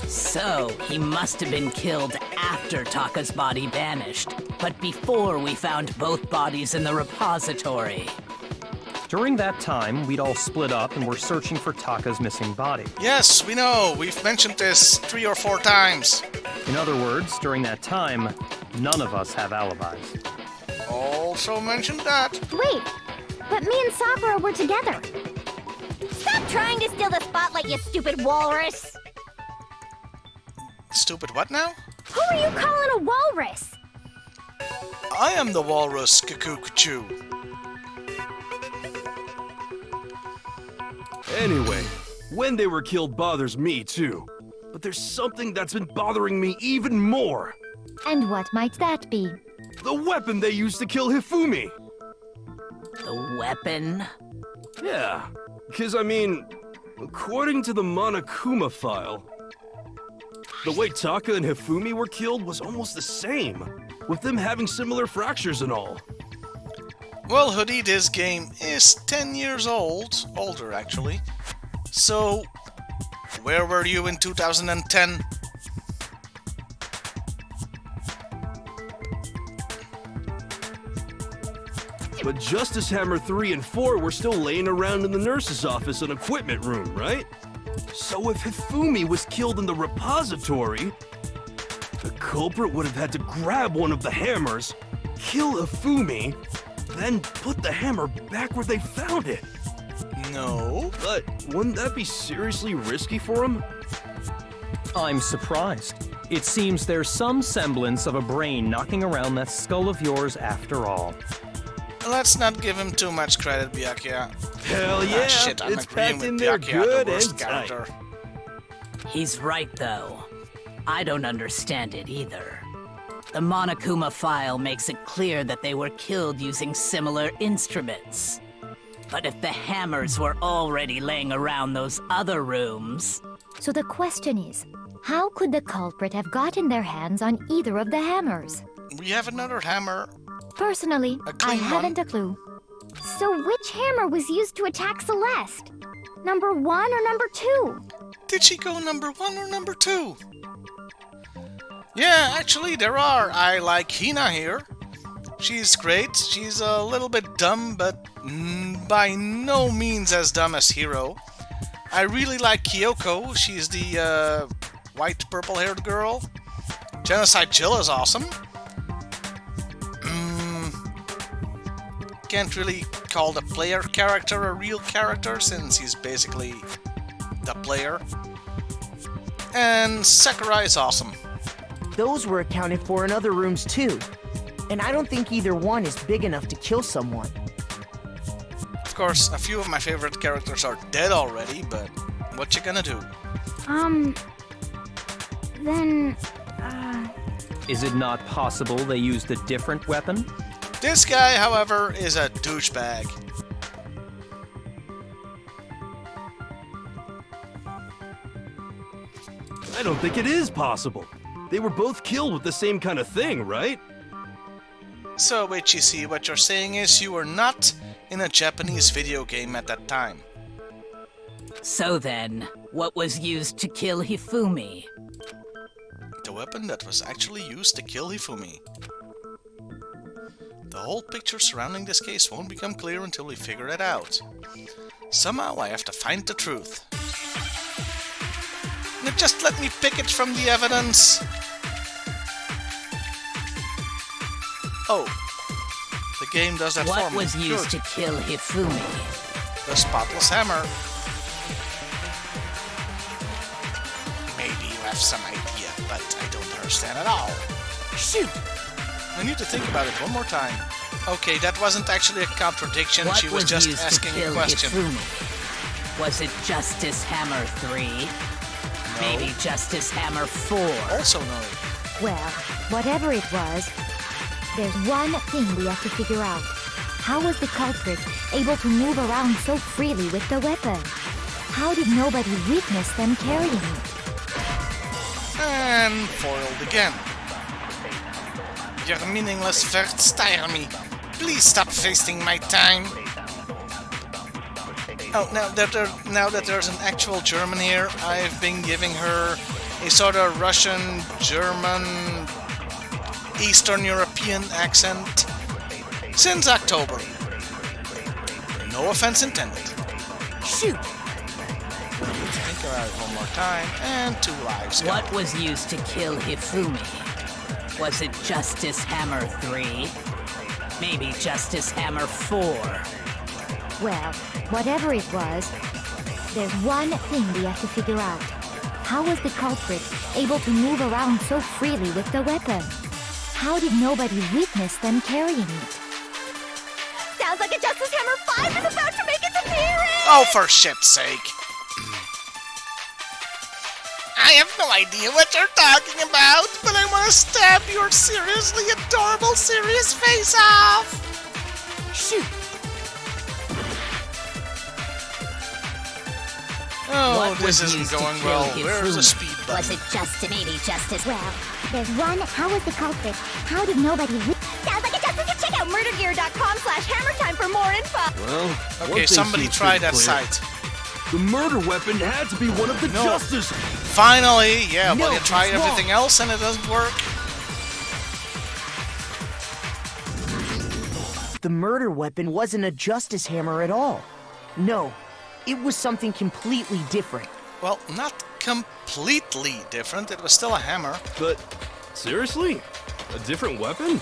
So, he must have been killed after Taka's body vanished, but before we found both bodies in the repository. During that time, we'd all split up and were searching for Taka's missing body. Yes, we know. We've mentioned this 3 or 4 times. In other words, during that time, none of us have alibis. Also mentioned that. Wait, but me and Sakura were together. Stop trying to steal the spotlight, you stupid walrus! Stupid what now? Who are you calling a walrus? I am the walrus, Kakukachu. Anyway, when they were killed bothers me too. But there's something that's been bothering me even more. And what might that be? The weapon they used to kill Hifumi. The weapon? Yeah, because I mean, according to the Monokuma file, the way Taka and Hifumi were killed was almost the same, with them having similar fractures and all. Well, Hoodie, this game is 10 years old, older actually. So, where were you in 2010? But Justice Hammer 3 and 4 were still laying around in the nurse's office and equipment room, right? So if Hifumi was killed in the repository, the culprit would have had to grab one of the hammers, kill Hifumi, then put the hammer back where they found it. No. But wouldn't that be seriously risky for him? I'm surprised. It seems there's some semblance of a brain knocking around that skull of yours after all. Let's not give him too much credit, Byakuya. Hell yeah, Shit, I'm it's agreeing packed with in there Byakuya, good the worst and tight. character. He's right, though. I don't understand it either. The Monokuma file makes it clear that they were killed using similar instruments. But if the hammers were already laying around those other rooms... So the question is, how could the culprit have gotten their hands on either of the hammers? We have another hammer. Personally, A I clean haven't a clue. So which hammer was used to attack Celeste? Number 1 or number 2? Did she go number 1 or number 2? Yeah, actually there are. I like Hina here. She's great. She's a little bit dumb, but by no means as dumb as Hiro. I really like Kyoko. She's the white purple-haired girl. Genocide Jill is awesome. Can't really call the player character a real character since he's basically the player. And Sakurai is awesome. Those were accounted for in other rooms too. And I don't think either one is big enough to kill someone. Of course, a few of my favorite characters are dead already, but what you gonna do? Then, Is it not possible they used a different weapon? This guy, however, is a douchebag. I don't think it is possible. They were both killed with the same kind of thing, right? So, HEC, what you're saying is you were not in a Japanese video game at that time. So then, what was used to kill Hifumi? The weapon that was actually used to kill Hifumi. The whole picture surrounding this case won't become clear until we figure it out. Somehow I have to find the truth. Now just let me pick it from the evidence. Oh. The game does that for me. What was used to kill Hifumi? The spotless hammer. Maybe you have some idea, but I don't understand at all. Shoot! I need to think about it one more time. Okay, that wasn't actually a contradiction. What She was just used asking to kill a question. Hifumi? Was it Justice Hammer 3? No. Maybe Justice Hammer 4? Also no. Well, whatever it was, there's one thing we have to figure out. How was the culprit able to move around so freely with the weapon? How did nobody witness them carrying it? And foiled again. Your meaningless words tire me. Please stop wasting my time. Oh, now that there's an actual German here, I've been giving her a sort of Russian, German, Eastern European accent since October. No offense intended. Shoot! Think about it one more time, and 2 lives gone. What was used to kill Hifumi? Was it Justice Hammer 3? Maybe Justice Hammer 4? Well, whatever it was, there's one thing we have to figure out. How was the culprit able to move around so freely with the weapon? How did nobody witness them carrying it? Sounds like a Justice Hammer 5 is about to make its appearance! Oh, for shit's sake. I have no idea what you're talking about, but I want to stab your seriously adorable serious face off! Shoot! Oh, What this was isn't used to going kill well. Hifumi? Where's the speed button? Was it maybe Justice? Well, there's one. How was the culprit? How did nobody Sounds like a Justice. Check out murdergear.com/hammertime for more info. Well, one Okay, thing somebody seems try pretty that clear. site. The murder weapon had to be one of the No. Justice. Finally, yeah, No, well, you try it's wrong. everything else and it doesn't work. The murder weapon wasn't a justice hammer at all. No, it was something completely different. Well, not completely different. It was still a hammer. But seriously, a different weapon?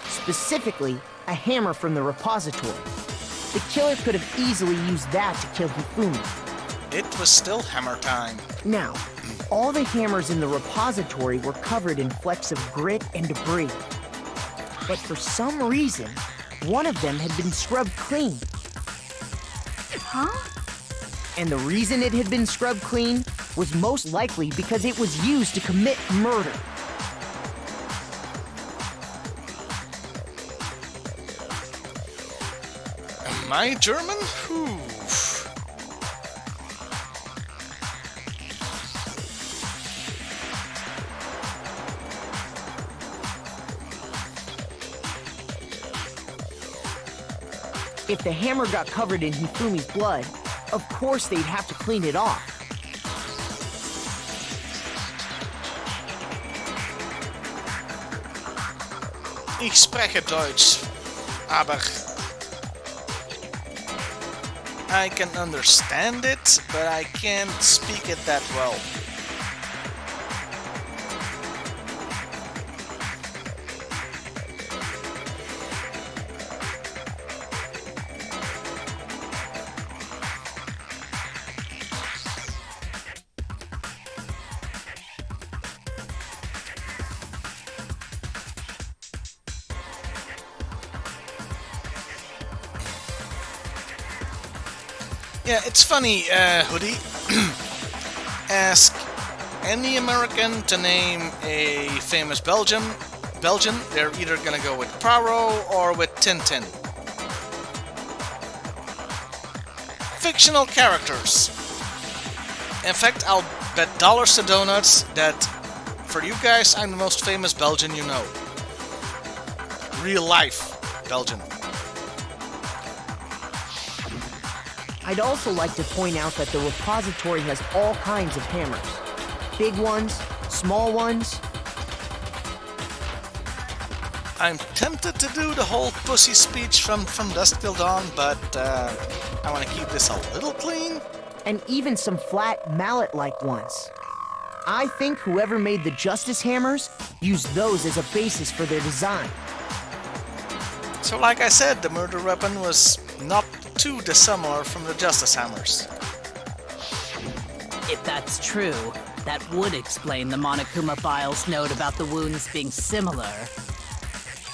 Specifically, a hammer from the repository. The killer could have easily used that to kill Hifumi. It was still hammer time. Now, all the hammers in the repository were covered in flecks of grit and debris. But for some reason, one of them had been scrubbed clean. Huh? And the reason it had been scrubbed clean was most likely because it was used to commit murder. Am I German? Whew. If the hammer got covered in Hifumi's blood, of course they'd have to clean it off. Ich spreche Deutsch, aber I can understand it, but I can't speak it that well. Yeah, it's funny, Hoodie. Ask any American to name a famous Belgian, they're either gonna go with Poirot or with Tintin. Fictional characters. In fact, I'll bet dollars to donuts that for you guys, I'm the most famous Belgian you know. Real life Belgian. I'd also like to point out that the repository has all kinds of hammers. Big ones, small ones. I'm tempted to do the whole pussy speech from Dusk Till Dawn, but I want to keep this a little clean. And even some flat mallet-like ones. I think whoever made the Justice Hammers used those as a basis for their design. So like I said, the murder weapon was not too dissimilar from the Justice Hammers. If that's true, that would explain the Monokuma Files note about the wounds being similar.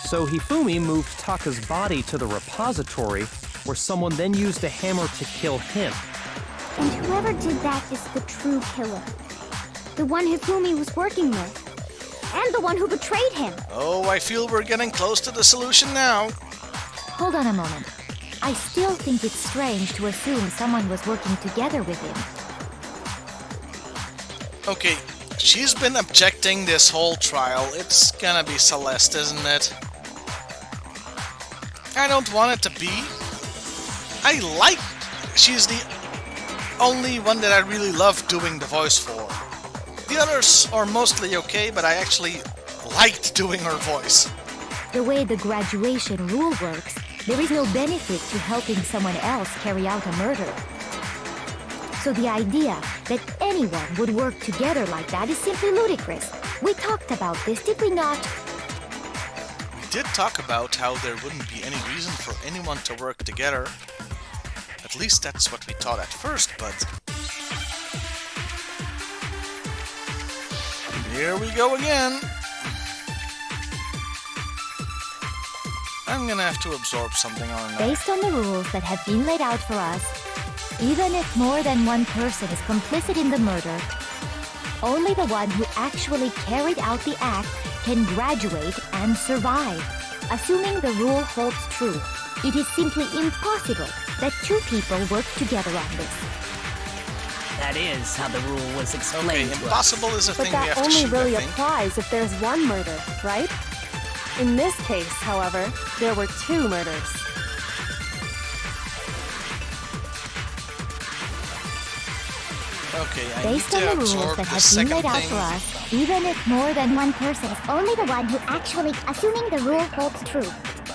So Hifumi moved Taka's body to the repository, where someone then used a hammer to kill him. And whoever did that is the true killer. The one Hifumi was working with. And the one who betrayed him. Oh, I feel we're getting close to the solution now. Hold on a moment. I still think it's strange to assume someone was working together with him. Okay, she's been objecting this whole trial. It's gonna be Celeste, isn't it? I don't want it to be. She's the only one that I really love doing the voice for. The others are mostly okay, but I actually liked doing her voice. The way the graduation rule works, there is no benefit to helping someone else carry out a murder. So the idea that anyone would work together like that is simply ludicrous. We talked about this, did we not? We did talk about how there wouldn't be any reason for anyone to work together. At least that's what we thought at first, but... here we go again! I'm gonna have to absorb something on that. Based on the rules that have been laid out for us, even if more than one person is complicit in the murder, only the one who actually carried out the act can graduate and survive. Assuming the rule holds true, it is simply impossible that two people work together on this. That is how the rule was explained Okay, to us. impossible is a But thing we that have to only shoot, really I think. applies if there's one murder, right? In this case, however, there were two murders. Okay, I Based need on to the rules absorb that the have been second laid out thing. for us, even if more than one person is Only the one who actually, assuming the rule holds true.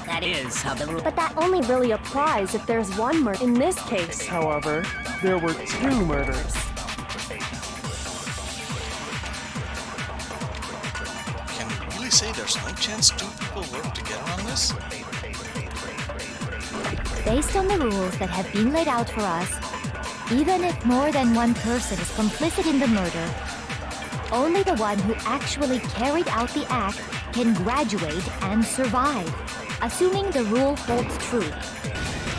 That is how the rule... But that only really applies if there's one murder. In this case, however, there were two murders. Can we really say there's no chance two people work together on this? based on the rules that have been laid out for us, even if more than one person is complicit in the murder, only the one who actually carried out the act can graduate and survive, assuming the rule holds true.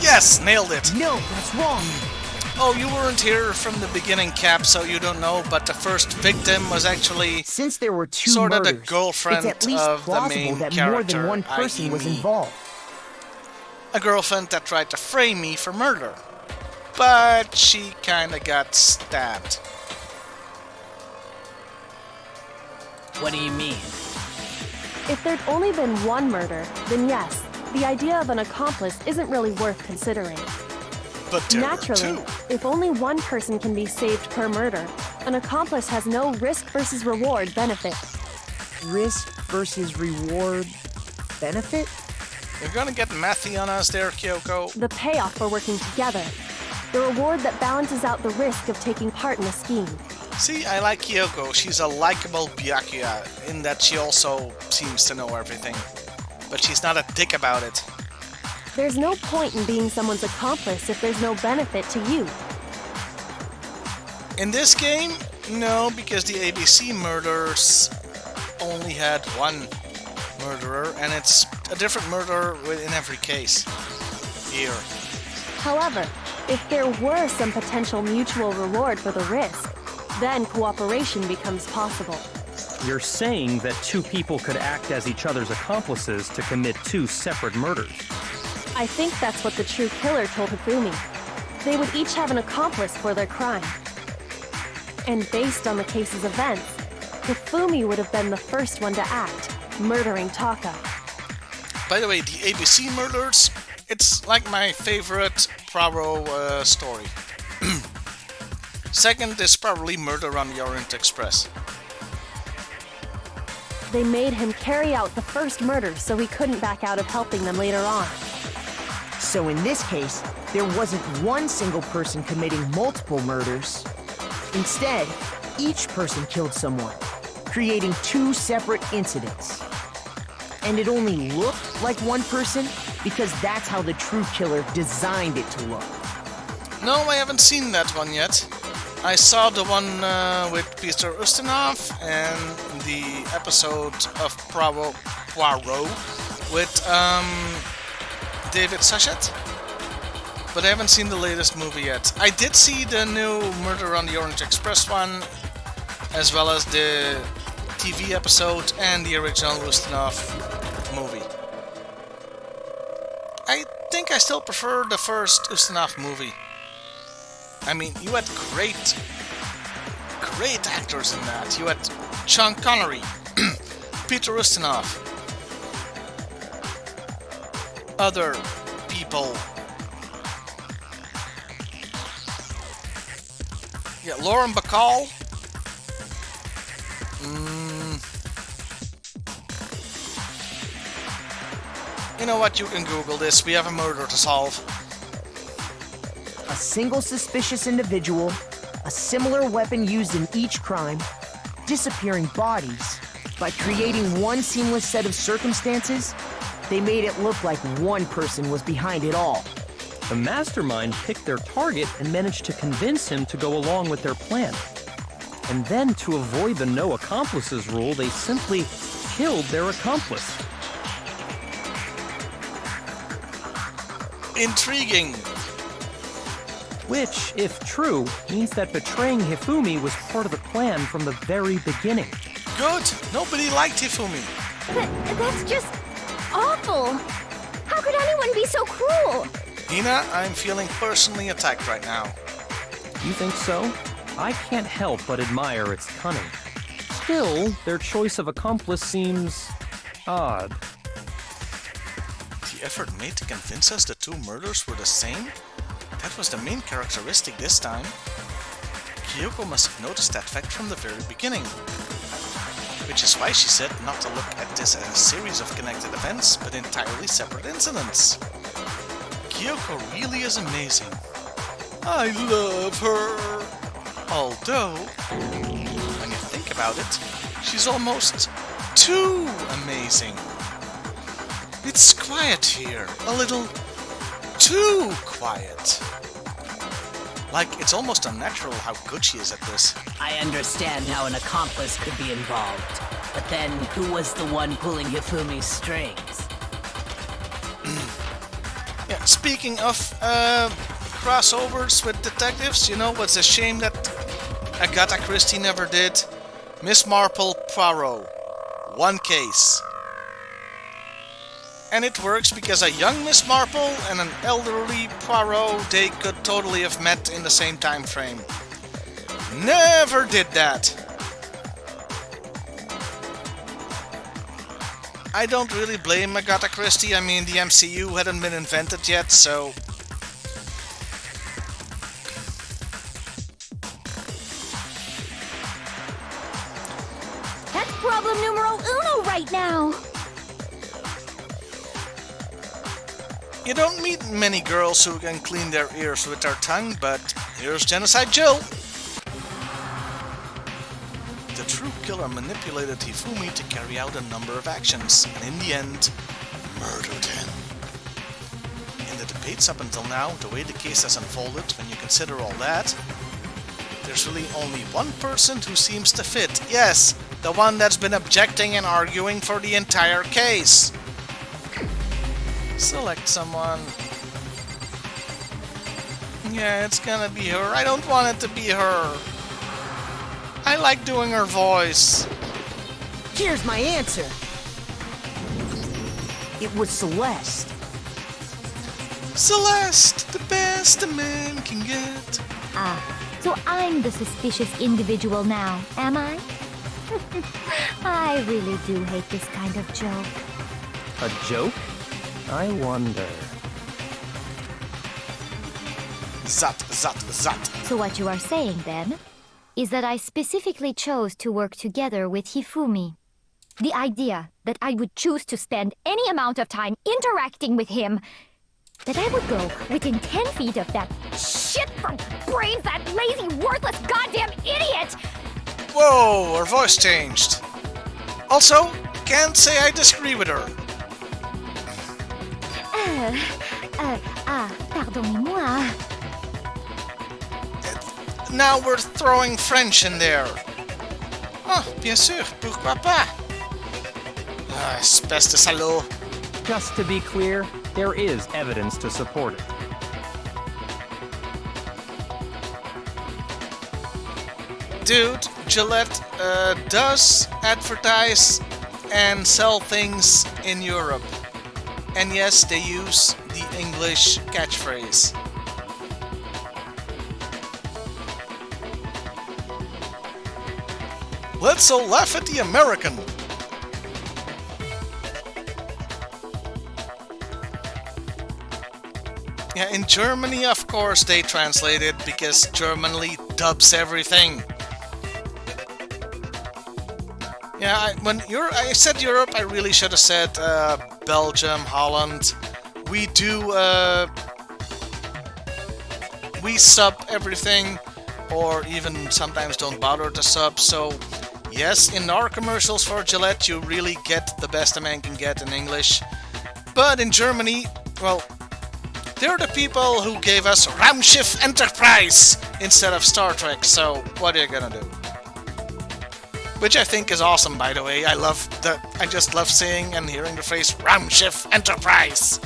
Yes, nailed it. No, that's wrong. Oh, you weren't here from the beginning, Cap, so you don't know, but the first victim was actually Since there were two sort of murders, the girlfriend it's at least of the plausible main that character, more than one person i.e. was me. involved. A girlfriend that tried to frame me for murder. But she kinda got stabbed. What do you mean? If there'd only been one murder, then yes, the idea of an accomplice isn't really worth considering. But there Naturally, were two. if only one person can be saved per murder, an accomplice has no risk versus reward benefit. Risk versus reward benefit? You're gonna get mathy on us there, Kyoko. The payoff for working together. The reward that balances out the risk of taking part in a scheme. See, I like Kyoko. She's a likable Byakuya in that she also seems to know everything. But she's not a dick about it. There's no point in being someone's accomplice if there's no benefit to you. In this game, no, because the ABC murders only had one murderer, and it's a different murderer in every case. Here. However, if there were some potential mutual reward for the risk, then cooperation becomes possible. You're saying that two people could act as each other's accomplices to commit two separate murders. I think that's what the true killer told Hifumi. They would each have an accomplice for their crime. And based on the case's events, Hifumi would have been the first one to act, murdering Taka. By the way, the ABC murders, it's like my favorite Poirot story. Second is probably Murder on the Orient Express. They made him carry out the first murder so he couldn't back out of helping them later on. So in this case, there wasn't one single person committing multiple murders. Instead, each person killed someone, creating two separate incidents. And it only looked like one person because that's how the true killer designed it to look. No, I haven't seen that one yet. I saw the one with Peter Ustinov and the episode of Poirot with David Suchet. But I haven't seen the latest movie yet. I did see the new Murder on the Orange Express one, as well as the TV episode and the original Ustinov movie. I think I still prefer the first Ustinov movie. I mean, you had great actors in that. You had Sean Connery, Peter Ustinov, other people. Yeah, Lauren Bacall. You know what? You can Google this. We have a murder to solve. A single suspicious individual, a similar weapon used in each crime, disappearing bodies. By creating one seamless set of circumstances, they made it look like one person was behind it all. The mastermind picked their target and managed to convince him to go along with their plan. And then, to avoid the no accomplices rule, they simply killed their accomplice. Intriguing. Which, if true, means that betraying Hifumi was part of the plan from the very beginning. Good. Nobody liked Hifumi. But that's just awful. How could anyone be so cruel? Hina, I'm feeling personally attacked right now. You think so? I can't help but admire its cunning. Still, their choice of accomplice seems odd. The effort made to convince us the two murders were the same? That was the main characteristic this time. Kyoko must have noticed that fact from the very beginning. Which is why she said not to look at this as a series of connected events, but entirely separate incidents. Kyoko really is amazing. I love her! Although, when you think about it, she's almost too amazing. It's quiet here, a little too quiet. Like, it's almost unnatural how good she is at this. I understand how an accomplice could be involved, but then who was the one pulling Hifumi's strings? Yeah, speaking of crossovers with detectives, you know what's a shame that Agatha Christie never did? Miss Marple Poirot. One case. And it works because a young Miss Marple and an elderly Poirot, they could totally have met in the same time frame. Never did that. I don't really blame Agatha Christie. I mean, the MCU hadn't been invented yet, so... That's problem numero uno right now. You don't meet many girls who can clean their ears with their tongue, but here's Genocide Jill. The true killer manipulated Hifumi to carry out a number of actions, and in the end, murdered him. In the debates up until now, the way the case has unfolded, when you consider all that, there's really only one person who seems to fit. Yes, the one that's been objecting and arguing for the entire case. Select someone. Yeah, it's gonna be her. I don't want it to be her. I like doing her voice. Here's my answer. It was Celeste. Celeste, the best a man can get. Ah, so I'm the suspicious individual now, am I? I really do hate this kind of joke. A joke? I wonder. Zat, zat, zat. So what you are saying, then, is that I specifically chose to work together with Hifumi. The idea that I would choose to spend any amount of time interacting with him, that I would go within 10 feet of that shit for brains, that lazy, worthless goddamn idiot! Whoa, her voice changed. Also, can't say I disagree with her. Pardonnez-moi. Now we're throwing French in there. Ah, bien sûr, pourquoi pas? Ah, espèce de salaud. Just to be clear, there is evidence to support it. Dude, Gillette does advertise and sell things in Europe. And yes, they use the English catchphrase. Let's all laugh at the American. Yeah, in Germany, of course, they translate it because Germany dubs everything. Yeah, when I said Europe, I really should have said Belgium, Holland. We sub everything, or even sometimes don't bother to sub. So yes, in our commercials for Gillette, you really get the best a man can get in English. But in Germany, well, they're the people who gave us Raumschiff Enterprise instead of Star Trek. So what are you gonna do? Which I think is awesome, by the way. I just love saying and hearing the phrase Raumschiff Enterprise.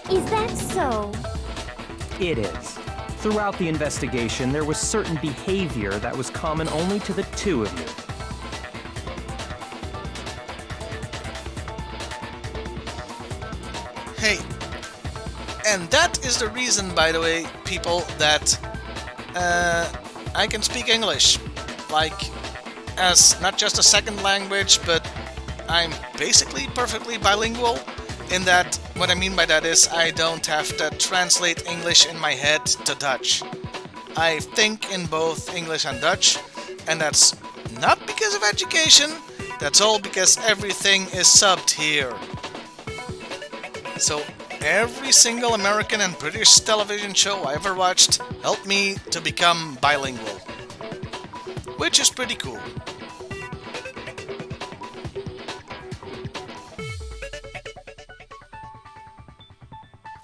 Is that so? It is. Throughout the investigation, there was certain behavior that was common only to the two of you. Hey, and that is the reason, by the way, people, that I can speak English. Like, as not just a second language, but I'm basically perfectly bilingual. In that, what I mean by that is I don't have to translate English in my head to Dutch. I think in both English and Dutch, and that's not because of education, that's all because everything is subbed here. So every single American and British television show I ever watched helped me to become bilingual. Which is pretty cool.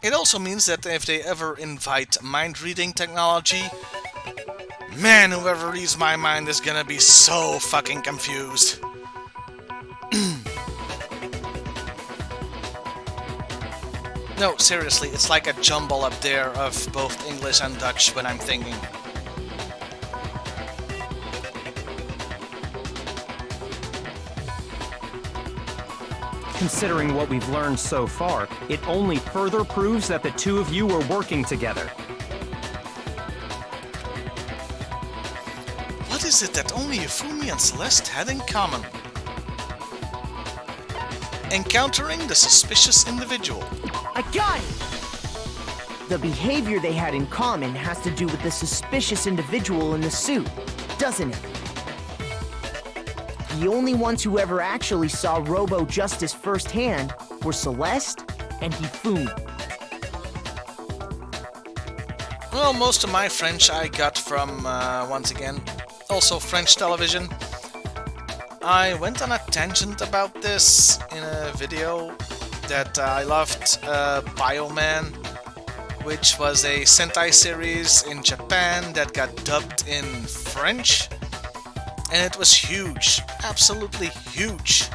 It also means that if they ever invite mind-reading technology, man, whoever reads my mind is gonna be so fucking confused. No, seriously, it's like a jumble up there of both English and Dutch when I'm thinking. Considering what we've learned so far, it only further proves that the two of you were working together. What is it that only Ifumi and Celeste had in common? Encountering the suspicious individual. I got it! The behavior they had in common has to do with the suspicious individual in the suit, doesn't it? The only ones who ever actually saw Robo Justice firsthand were Celeste and Hifumi. Well, most of my French I got from, once again, also French television. I went on a tangent about this in a video that I loved, Bioman, which was a Sentai series in Japan that got dubbed in French. And it was huge, absolutely huge,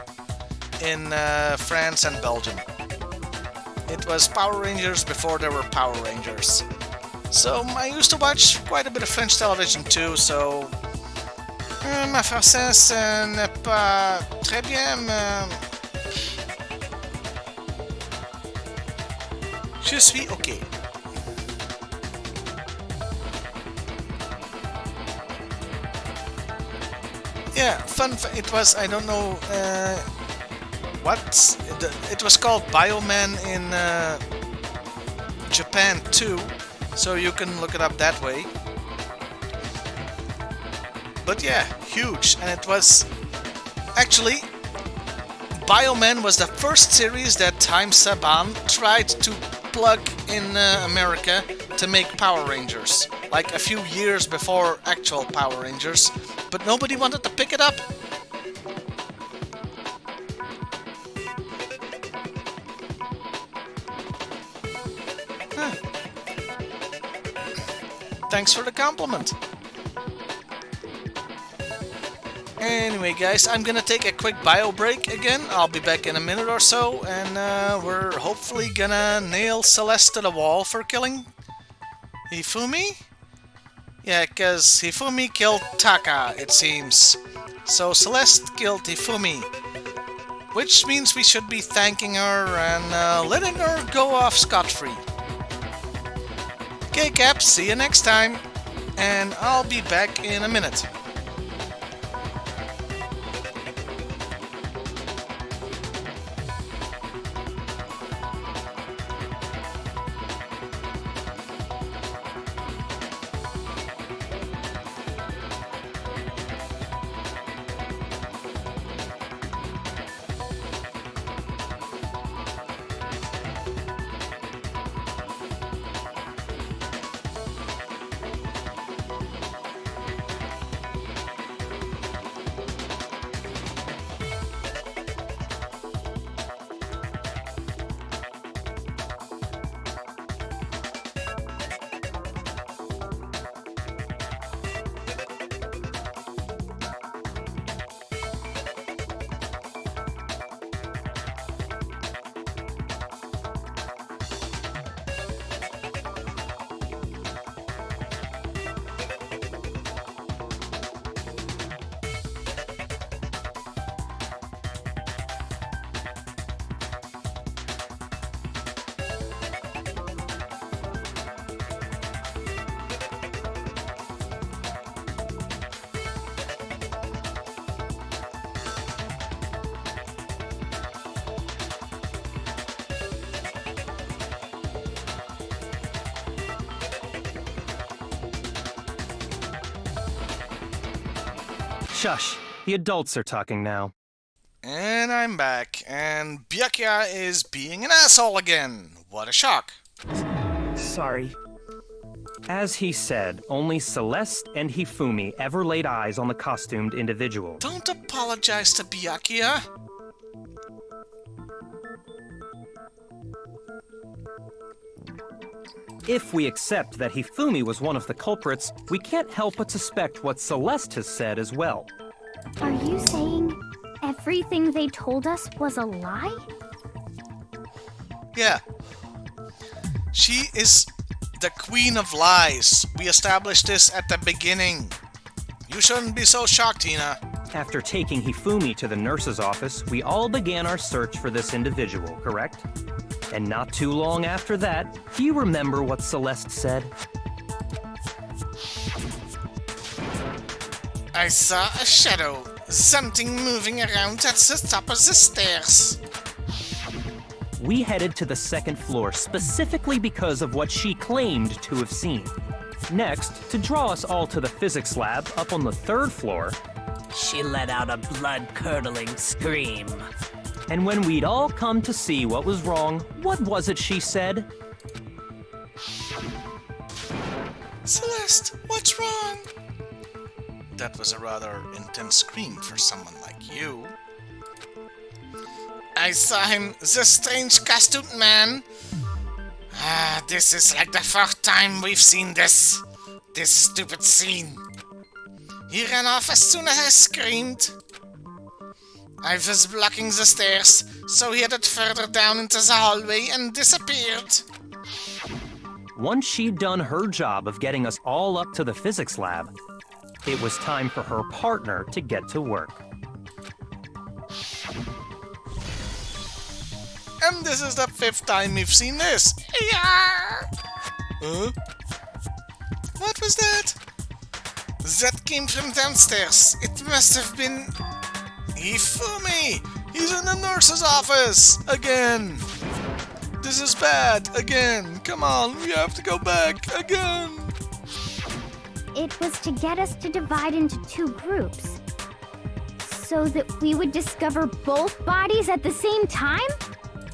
in France and Belgium. It was Power Rangers before there were Power Rangers. So I used to watch quite a bit of French television too, so... ma français n'est pas très bien, mais... Je suis ok. Yeah, it was, I don't know, it was called Bioman in Japan too, so you can look it up that way. But yeah, huge. And it was... Actually, Bioman was the first series that Time Saban tried to plug in America to make Power Rangers. Like a few years before actual Power Rangers. But nobody wanted to pick it up. Huh. Thanks for the compliment. Anyway, guys, I'm gonna take a quick bio break again. I'll be back in a minute or so, and we're hopefully gonna nail Celeste to the wall for killing Hifumi? Yeah, because Hifumi killed Taka, it seems. So Celeste killed Hifumi. Which means we should be thanking her and letting her go off scot-free. Okay, Cap, see you next time. And I'll be back in a minute. Shush. The adults are talking now. And I'm back, and Byakuya is being an asshole again. What a shock. Sorry. As he said, only Celeste and Hifumi ever laid eyes on the costumed individual. Don't apologize to Byakuya. If we accept that Hifumi was one of the culprits, we can't help but suspect what Celeste has said as well. Are you saying everything they told us was a lie? Yeah. She is the queen of lies. We established this at the beginning. You shouldn't be so shocked, Tina. After taking Hifumi to the nurse's office, we all began our search for this individual, correct? And not too long after that, do you remember what Celeste said? I saw a shadow, something moving around at the top of the stairs. We headed to the second floor specifically because of what she claimed to have seen. Next, to draw us all to the physics lab up on the third floor, She let out a blood-curdling scream. and when we'd all come to see what was wrong, what was it she said? Celeste, what's wrong? That was a rather intense scream for someone like you. I saw him, the strange costumed man. This is like the fourth time we've seen this stupid scene. He ran off as soon as I screamed. I was blocking the stairs, so he headed further down into the hallway and disappeared. Once she'd done her job of getting us all up to the physics lab, it was time for her partner to get to work. And this is the fifth time we've seen this. Yeah! Huh? What was that? That came from downstairs. It must have been... Hifumi! He's in the nurse's office! Again! This is bad! Again! Come on, we have to go back! Again! it was to get us to divide into two groups. So that we would discover both bodies at the same time?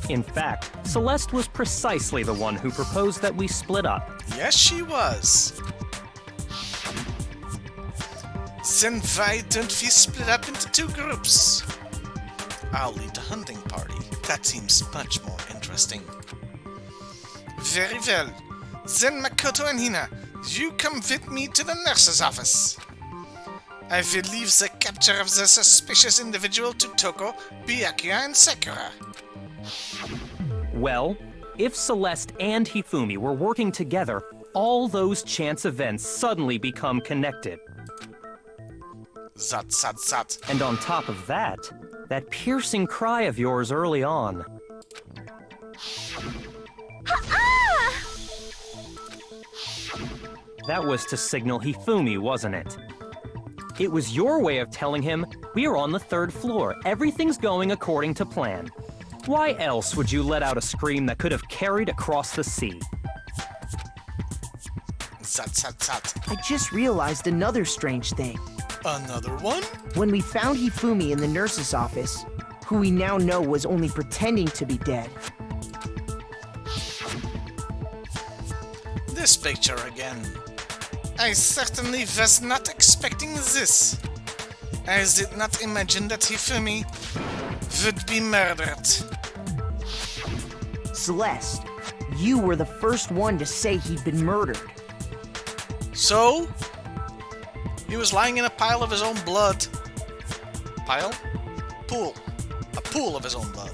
In fact, Celeste was precisely the one who proposed that we split up. Yes, she was. Then why don't we split up into two groups? I'll lead the hunting party. That seems much more interesting. Very well. Then Makoto and Hina, you come with me to the nurse's office. I will leave the capture of the suspicious individual to Toko, Byakuya, and Sakura. Well, if Celeste and Hifumi were working together, all those chance events suddenly become connected. Zat, zat, zat. And on top of that, that piercing cry of yours early on. That was to signal Hifumi, wasn't it? It was your way of telling him, we're on the 3rd floor, everything's going according to plan. Why else would you let out a scream that could have carried across the sea? Zat, zat, zat. I just realized another strange thing. Another one? When we found Hifumi in the nurse's office, who we now know was only pretending to be dead, This picture again. I certainly was not expecting this. I did not imagine that Hifumi would be murdered. Celeste, you were the first one to say he'd been murdered. So, he was lying in a pile of his own blood. Pile? Pool. A pool of his own blood.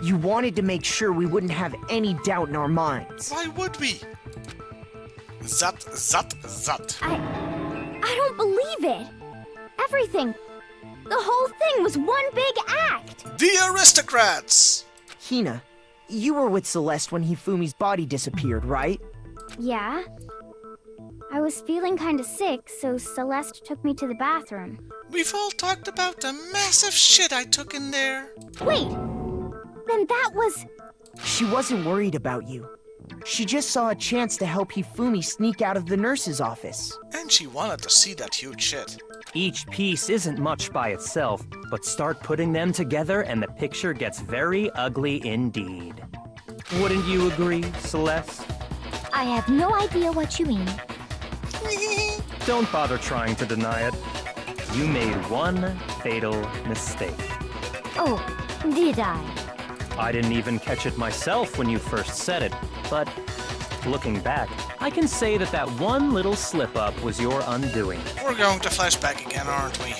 You wanted to make sure we wouldn't have any doubt in our minds. Why would we? Zat, zat, zat. I don't believe it. Everything, the whole thing was one big act. The aristocrats! Hina, you were with Celeste when Hifumi's body disappeared, right? Yeah. I was feeling kinda sick, so Celeste took me to the bathroom. We've all talked about the massive shit I took in there. Wait! Then that was... She wasn't worried about you. She just saw a chance to help Hifumi sneak out of the nurse's office. And she wanted to see that huge shit. Each piece isn't much by itself, but start putting them together and the picture gets very ugly indeed. Wouldn't you agree, Celeste? I have no idea what you mean. Don't bother trying to deny it. You made one fatal mistake. Oh, did I? I didn't even catch it myself when you first said it, but looking back, I can say that that one little slip-up was your undoing. We're going to flash back again, aren't we?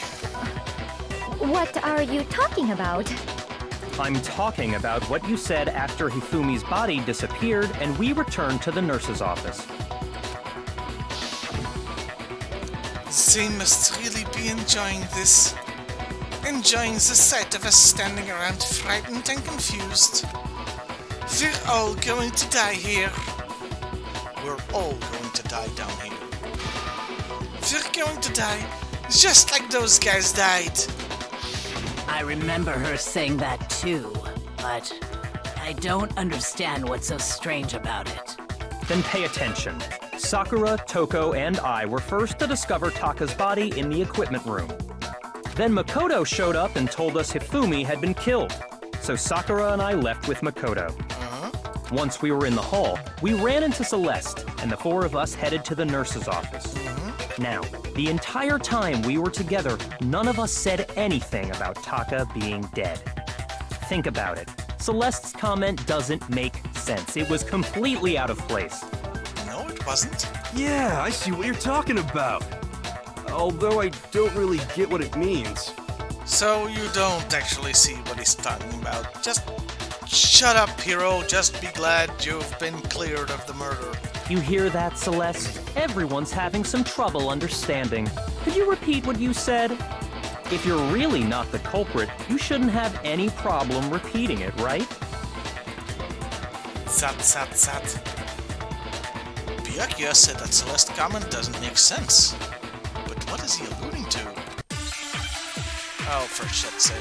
What are you talking about? I'm talking about what you said after Hifumi's body disappeared and we returned to the nurse's office. They must really be enjoying this. Enjoying the sight of us standing around frightened and confused. We're all going to die here. We're all going to die down here. We're going to die just like those guys died. I remember her saying that too, but I don't understand what's so strange about it. Then pay attention. Sakura, Toko, and I were first to discover Taka's body in the equipment room. Then Makoto showed up and told us Hifumi had been killed. So Sakura and I left with Makoto. Once we were in the hall, we ran into Celeste, and the four of us headed to the nurse's office. Now, the entire time we were together, none of us said anything about Taka being dead. Think about it. Celeste's comment doesn't make sense. It was completely out of place. No, it wasn't. Yeah, I see what you're talking about. Although I don't really get what it means. So you don't actually see what he's talking about. Just shut up, hero. Just be glad you've been cleared of the murder. You hear that, Celeste? Everyone's having some trouble understanding. Could you repeat what you said? If you're really not the culprit, you shouldn't have any problem repeating it, right? Zat, zat, zat. Byakuya said that Celeste's comment doesn't make sense. But what is he alluding to? Oh, for shit's sake.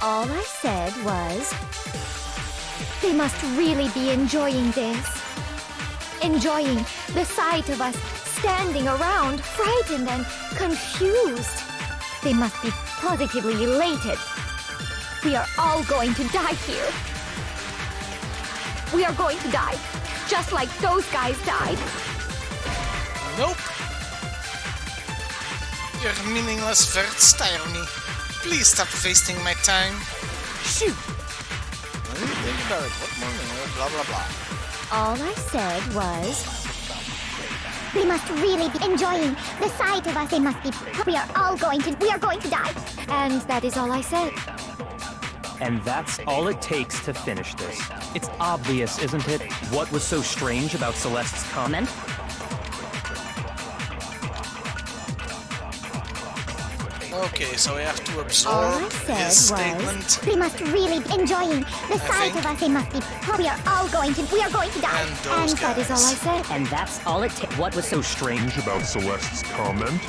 All I said was, they must really be enjoying this. Enjoying the sight of us standing around, frightened and confused. They must be positively elated. We are all going to die here. We are going to die, just like those guys died. Nope. Your meaningless words tire me. Please stop wasting my time. Shoot! Let me think about it. What more? Blah blah blah. All I said was, They must really be enjoying the sight of us. They must be. We are going to die. and that is all I said. And that's all it takes to finish this. It's obvious, isn't it? What was so strange about Celeste's comment? Okay, so we have to All absorb I said his was, statement. They must really be enjoying the sight of us. They must be. We are going to die. And those And that is all I guys. said. And that's all it takes. What was so Strange about Celeste's comment?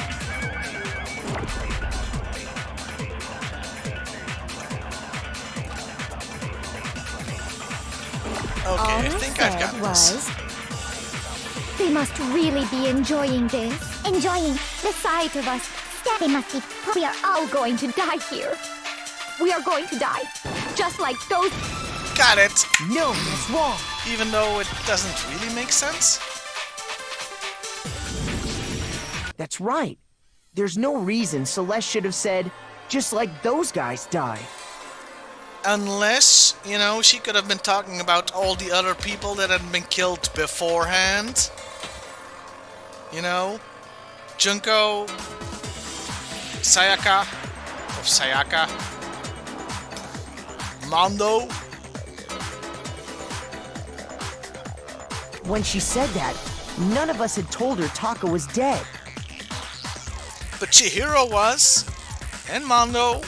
All Okay, I think I've got said this. was, they must really be enjoying this. Enjoying the sight of us. They must be. We are all going to die here. We are going to die, just like those. Got it! No, that's wrong. Even though it doesn't really make sense? That's right. There's no reason Celeste should have said, just like those guys died. Unless, you know, she could have been talking about all the other people that had been killed beforehand. You know? Junko, Sayaka, Mondo. When she said that, none of us had told her Taka was dead. But Chihiro was. And Mondo.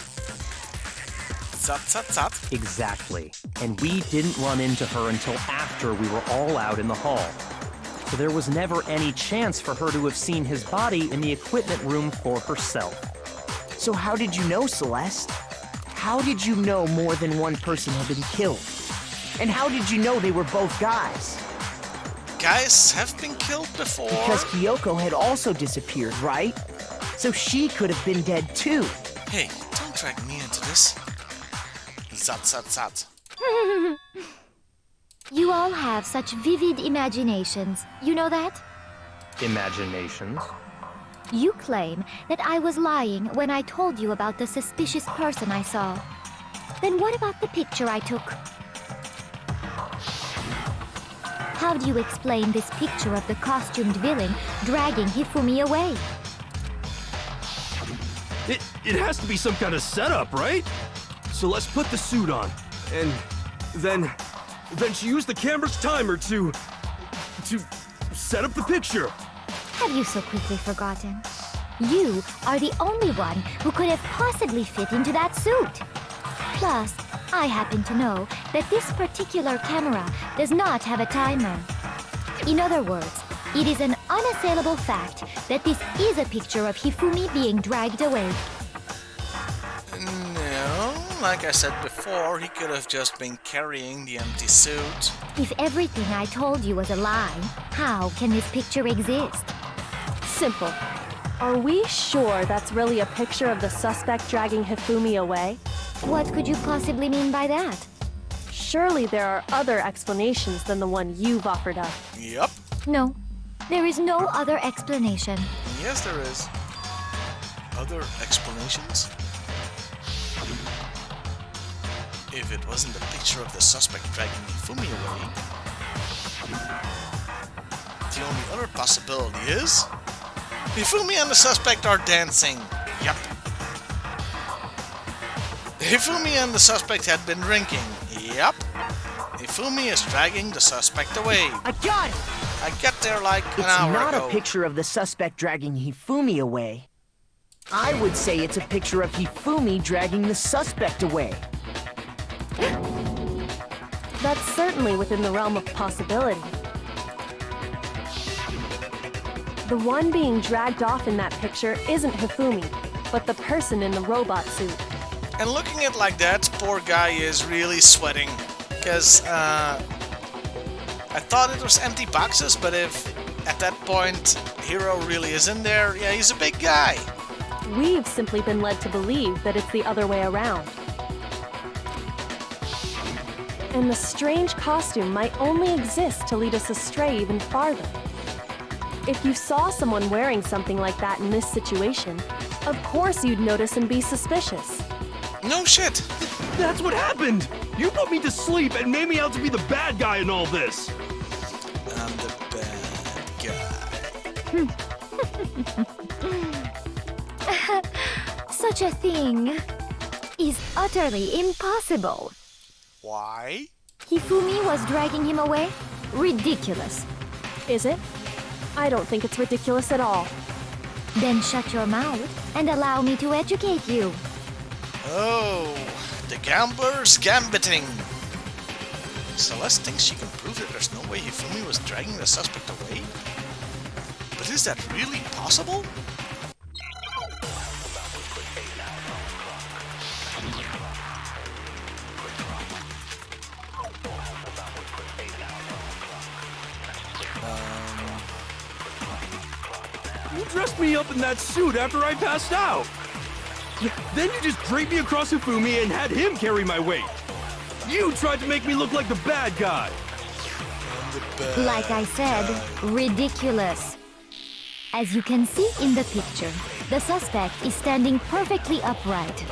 Zat. Exactly. And we didn't run into her until after we were all out in the hall. So there was never any chance for her to have seen his body in the equipment room for herself. So how did you know, Celeste? How did you know more than one person had been killed? And how did you know they were both guys? Guys have been killed before. Because Kyoko had also disappeared, right? So she could have been dead too. Hey, don't drag me into this. Zat. You all have such vivid imaginations. You know that? Imaginations. You claim that I was lying when I told you about the suspicious person I saw. Then what about the picture I took? How do you explain this picture of the costumed villain dragging Hifumi away? It has to be some kind of setup, right? So let's put the suit on, and then she used the camera's timer to set up the picture. Have you so quickly forgotten? You are the only one who could have possibly fit into that suit. Plus, I happen to know that this particular camera does not have a timer. In other words, it is an unassailable fact that this is a picture of Hifumi being dragged away. No, like I said before, he could have just been carrying the empty suit. If everything I told you was a lie, how can this picture exist? Simple. Are we sure that's really a picture of the suspect dragging Hifumi away? What could you possibly mean by that? Surely there are other explanations than the one you've offered up. Yup. No, there is no other explanation. Yes, there is. Other explanations? If it wasn't a picture of the suspect dragging Hifumi away, the only other possibility is Hifumi and the suspect are dancing. Yup. Hifumi and the suspect had been drinking. Yup. Hifumi is dragging the suspect away. I got it! I got there like an It's hour not ago. a picture of the suspect dragging Hifumi away. I would say it's a picture of Hifumi dragging the suspect away. That's certainly within the realm of possibility. The one being dragged off in that picture isn't Hifumi, but the person in the robot suit. And looking at it like that, poor guy is really sweating. Because, I thought it was empty boxes, but if at that point Hero really is in there, yeah, he's a big guy. We've simply been led to believe that it's the other way around. And the strange costume might only exist to lead us astray even farther. If you saw someone wearing something like that in this situation, of course you'd notice and be suspicious. No shit. That's what happened! You put me to sleep and made me out to be the bad guy in all this! I'm the bad guy. Such a thing is utterly impossible. Why? Hifumi was dragging him away? Ridiculous. Is it? I don't think it's ridiculous at all. Then shut your mouth and allow me to educate you. Oh, the gambler's gambiting. Celeste thinks she can prove that there's no way Hifumi was dragging the suspect away. But is that really possible? You dressed me up in that suit after I passed out! Then you just draped me across Hifumi and had him carry my weight! You tried to make me look like the bad guy! Like I said, ridiculous. As you can see in the picture, the suspect is standing perfectly upright.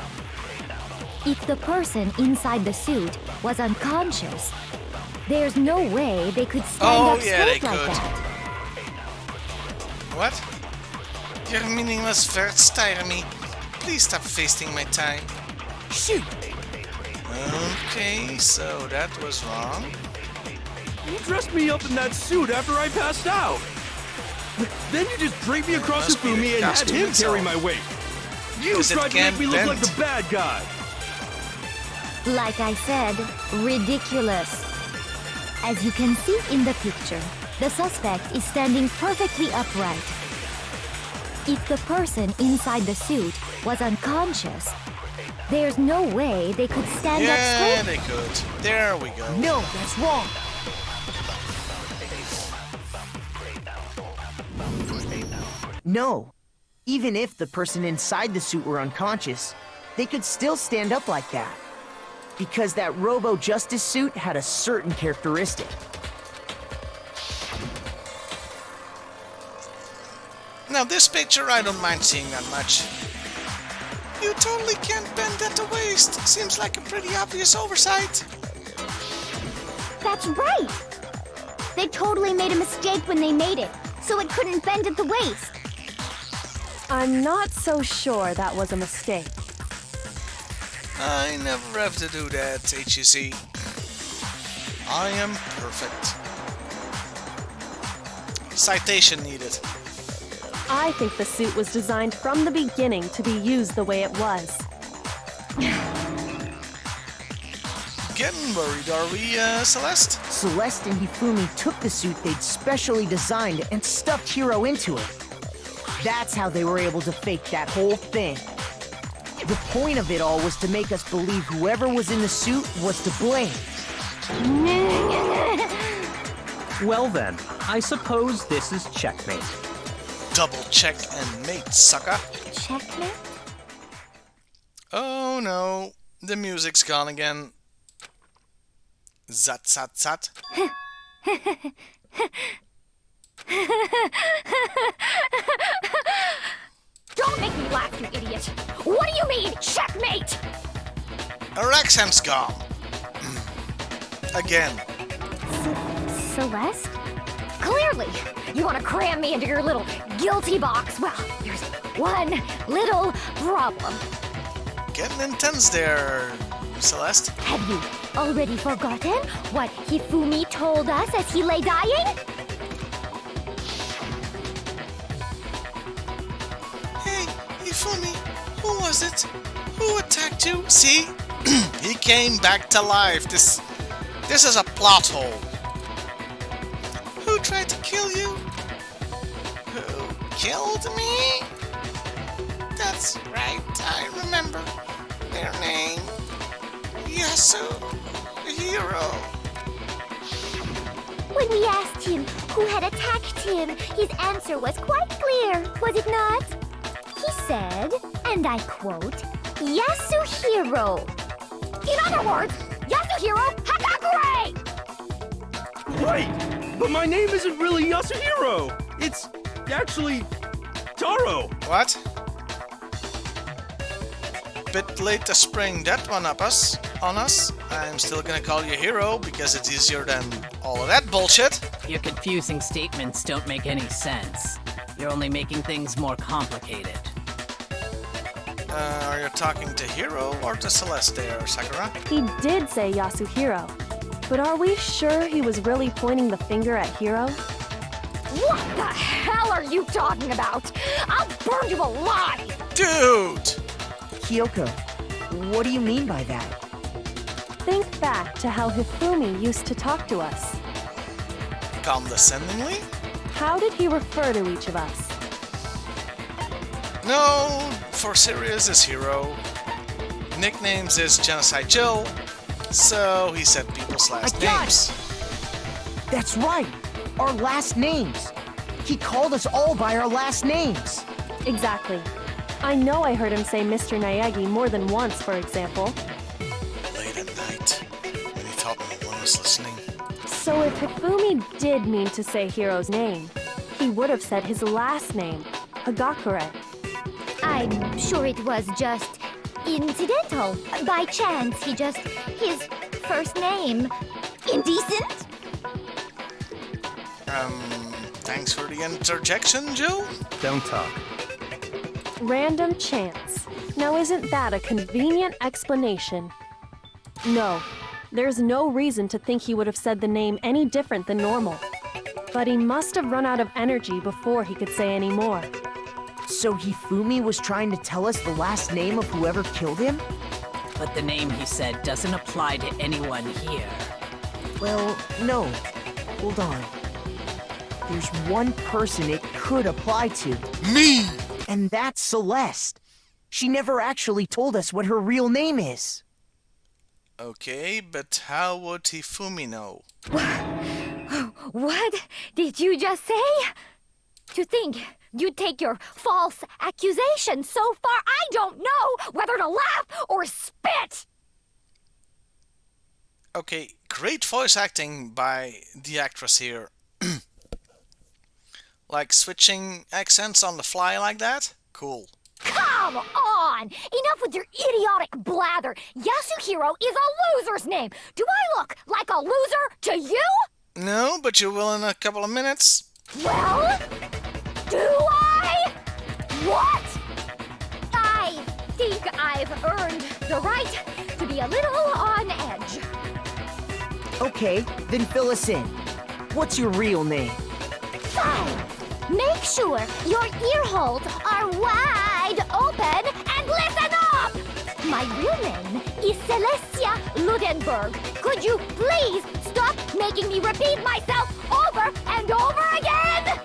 If the person inside the suit was unconscious, there's no way they could stand up straight like that. What? Your meaningless words tire me. Please stop wasting my time. Shoot! Okay, so that was wrong. You dressed me up in that suit after I passed out! Then you just draped me across Hifumi and had him carry my weight! You tried to make me look like the bad guy! Like I said, ridiculous. As you can see in the picture, the suspect is standing perfectly upright. If the person inside the suit was unconscious, there's no way they could stand up straight. Yeah, they could. There we go. No, that's wrong. No. Even if the person inside the suit were unconscious, they could still stand up like that. Because that Robo Justice suit had a certain characteristic. Now this picture I don't mind seeing that much. You totally can't bend at the waist. Seems like a pretty obvious oversight. That's right! They totally made a mistake when they made it, so it couldn't bend at the waist. I'm not so sure that was a mistake. I never have to do that, HEC. I am perfect. Citation needed. I think the suit was designed from the beginning to be used the way it was. Getting worried, are we, Celeste? Celeste and Hifumi took the suit they'd specially designed and stuffed Hiro into it. That's how they were able to fake that whole thing. The point of it all was to make us believe whoever was in the suit was to blame. Well then, I suppose this is checkmate. Double check and mate, sucker. Checkmate? Oh no, the music's gone again. Zat zat zat. Don't make me laugh, you idiot! What do you mean, checkmate? Rexham's gone. Again. Celeste? Clearly! You want to cram me into your little guilty box. Well, there's one little problem. Getting intense there, Celeste. Have you already forgotten what Hifumi told us as he lay dying? Hey, Hifumi, who was it? Who attacked you? See? He came back to life. This is a plot hole. Who tried to kill you? Who killed me? That's right, I remember. their name. Yasuhiro. When we asked him who had attacked him, his answer was quite clear, was it not? He said, and I quote, Yasuhiro. In other words, Yasuhiro Hakakure! Right! But my name isn't really Yasuhiro! It's actually Taro! What? Bit late to spring that one on us. I'm still gonna call you Hero because it's easier than all of that bullshit. Your confusing statements don't make any sense. You're only making things more complicated. Are you talking to Hero or to Celeste there, Sakura? He did say Yasuhiro. But are we sure he was really pointing the finger at Hiro? What the hell are you talking about? I'll burn you alive! Dude! Kyoko, what do you mean by that? Think back to how Hifumi used to talk to us. Condescendingly? How did he refer to each of us? No, for serious is Hero. Nicknames is Genocide Joe, so he said people's last I got names. That's right! Our last names! He called us all by our last names! Exactly. I know I heard him say Mr. Naegi more than once, for example. Late at night, when he thought no one was listening. So if Hifumi did mean to say Hiro's name, he would have said his last name, Hagakure. I'm sure it was just incidental. By chance, his first name. Indecent? Thanks for the interjection, Joe. Don't talk. Random chance. Now isn't that a convenient explanation? No, there's no reason to think he would have said the name any different than normal. But he must have run out of energy before he could say any more. So Hifumi was trying to tell us the last name of whoever killed him? But the name he said doesn't apply to anyone here. Well, no. Hold on. There's one person it could apply to. Me! And that's Celeste. She never actually told us what her real name is. Okay, but how would Hifumi know? What did you just say? To think you'd take your false accusation so far, I don't know whether to laugh or spit! Okay, great voice acting by the actress here. Like switching accents on the fly like that? Cool. Come on! Enough with your idiotic blather! Yasuhiro is a loser's name! Do I look like a loser to you? No, but you will in a couple of minutes. Well, do I? What? I think I've earned the right to be a little on edge. Okay, then fill us in. What's your real name? Fine. Make sure your ear holes are wide open and listen up! My real name is Celestia Ludenberg. Could you please stop making me repeat myself over and over again?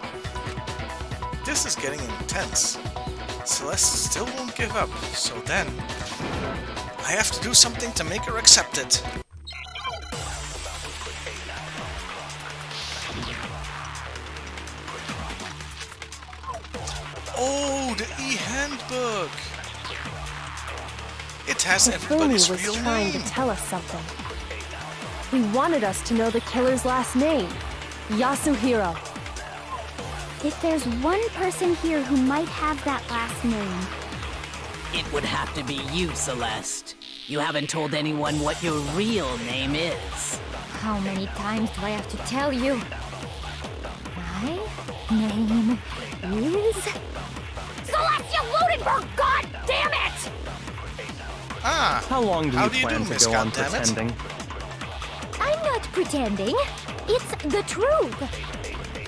This is getting intense. Celeste still won't give up, so then I have to do something to make her accept it. Oh, the e-handbook! It has Hifumi everybody's was real trying name. to tell us something. He wanted us to know the killer's last name, Yasuhiro. If there's one person here who might have that last name, It would have to be you, Celeste. You haven't told anyone what your real name is. how many times do I have to tell you? My name is Celestia Ludenberg! God damn it! Ah, How long do how you do you plan do, to Miss go on Goddammit? pretending? I'm not pretending. It's the truth.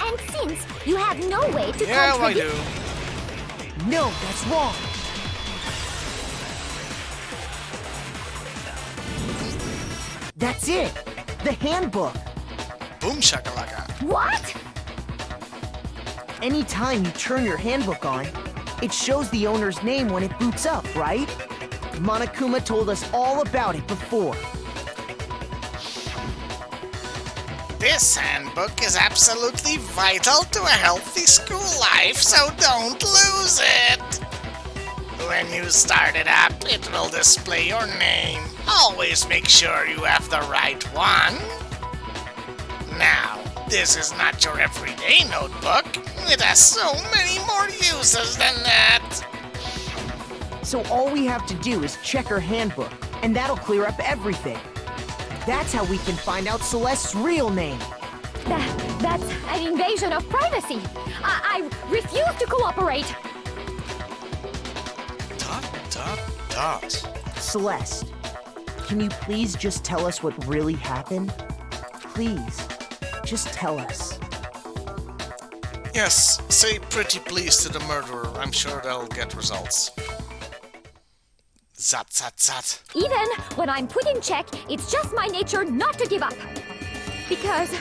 And since you have no way to Yeah, I contradict... do. No, that's wrong. That's it. The handbook. Boom shakalaka. What? Anytime you turn your handbook on, it shows the owner's name when it boots up, right? Monokuma told us all about it before. This handbook is absolutely vital to a healthy school life, so don't lose it! When you start it up, it will display your name. Always make sure you have the right one. Now, this is not your everyday notebook. It has so many more uses than that. So all we have to do is check her handbook, and that'll clear up everything. That's how we can find out Celeste's real name. That's an invasion of privacy. I refuse to cooperate. Dot. Celeste, can you please just tell us what really happened? Please, just tell us. Yes, say pretty please to the murderer. I'm sure that'll get results. Zat. Even when I'm put in check, it's just my nature not to give up. Because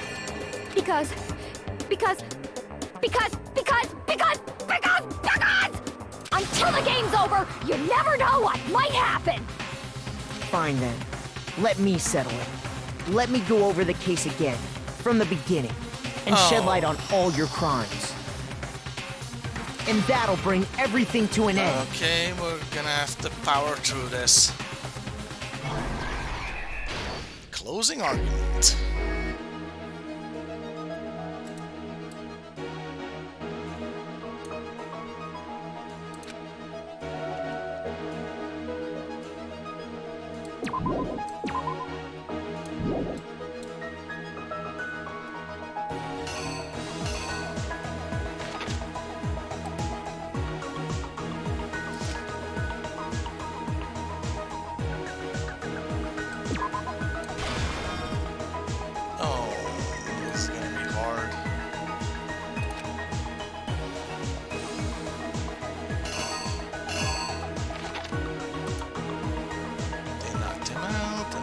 until the game's over, you never know what might happen. Fine then. Let me settle it. Let me go over the case again, from the beginning, and shed light on all your crimes. And that'll bring everything to an end. Okay, we're gonna have to power through this. Closing argument.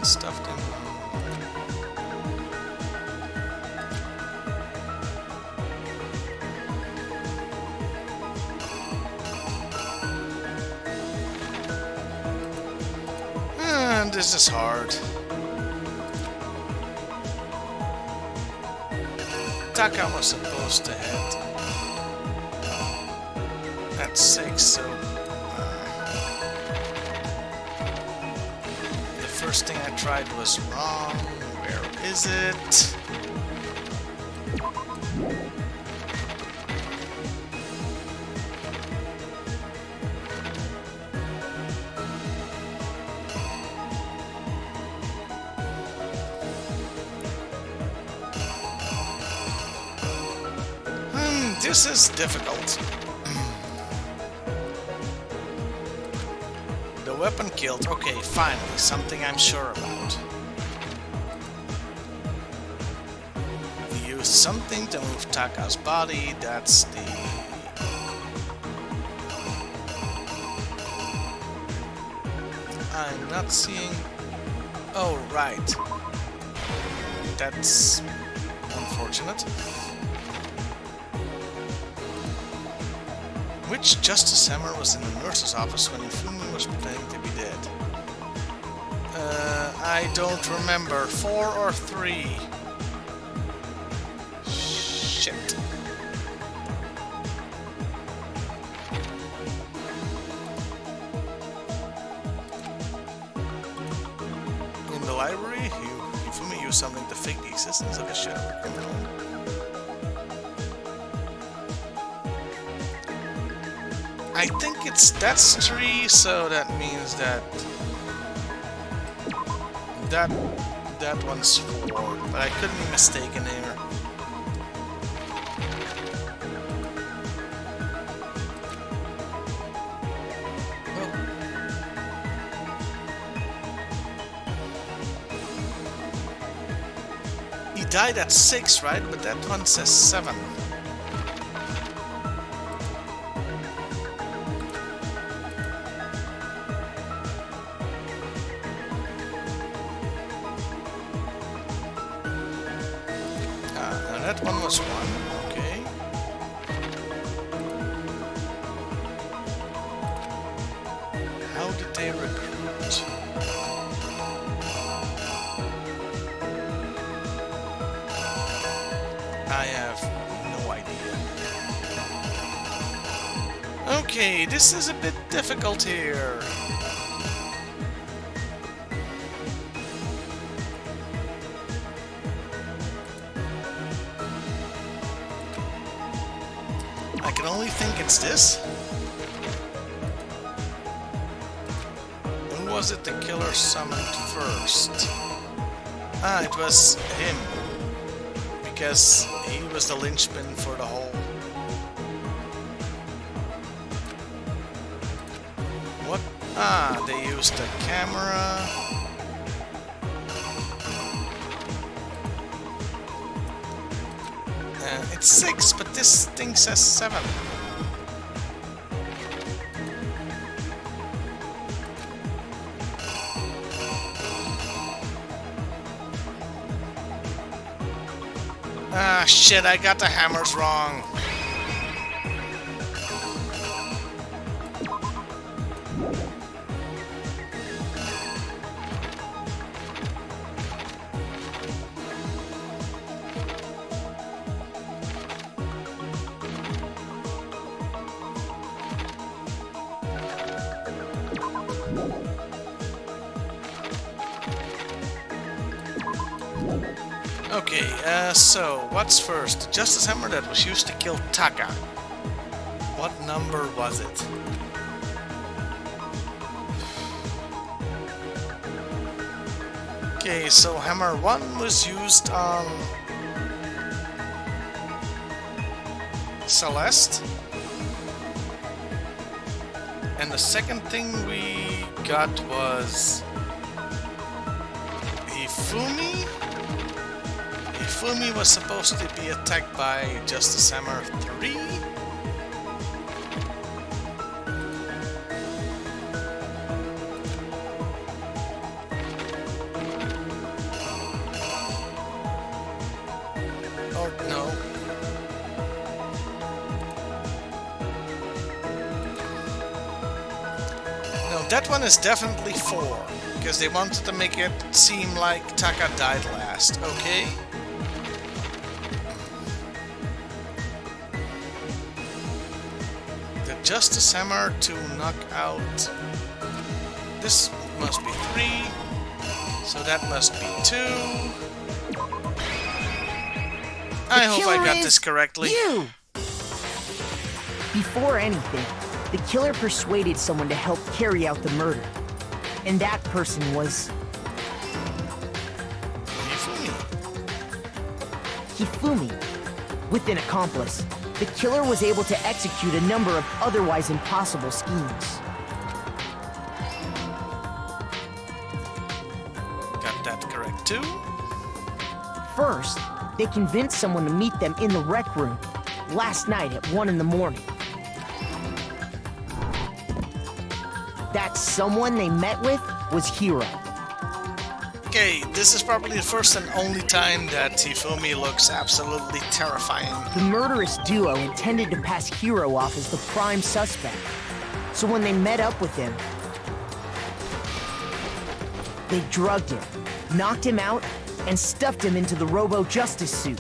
Stuffed in. And this is hard. Taka was supposed to hit at 6, so first thing I tried was wrong. Where is it? This is difficult. The weapon killed. Okay, finally, something I'm sure about. We used something to move Taka's body. That's the... I'm not seeing... Oh, right. That's unfortunate. Which Justice Hammer was in the nurse's office when Ifumi was pretending to be dead? I don't remember. 4 or 3? Shit. In the library, Ifumi used something to fake the existence of a shadow criminal. I think that's 3, so that means that that one's 4, but I couldn't be mistaken here. Oh. He died at 6, right? But that one says 7. That one was 1, okay. How did they recruit no idea. Okay, this is a bit difficult here. I can only think it's this. Who was it the killer summoned first? Ah, it was him. Because he was the linchpin for the whole. What? Ah, they used the camera. It's 6, but this thing says 7. Ah, shit, I got the hammers wrong. Okay, so what's first? The Justice Hammer that was used to kill Taka. What number was it? Okay, so Hammer 1 was used on Celeste. And the second thing we got was Hifumi. Hifumi was supposed to be attacked by Justice Hammer 3. Or no. No, that one is definitely 4. Because they wanted to make it seem like Taka died last, okay? Justice Hammer to knock out. This must be 3. So that must be 2. I hope I got this correctly. You! Before anything, the killer persuaded someone to help carry out the murder. And that person was Hifumi. With an accomplice, the killer was able to execute a number of otherwise impossible schemes. Got that correct too? First, they convinced someone to meet them in the rec room last night at 1 in the morning. That someone they met with was Hiro. Okay, this is probably the first and only time that Hifumi looks absolutely terrifying. The murderous duo intended to pass Hiro off as the prime suspect. So when they met up with him, they drugged him, knocked him out, and stuffed him into the Robo Justice suit.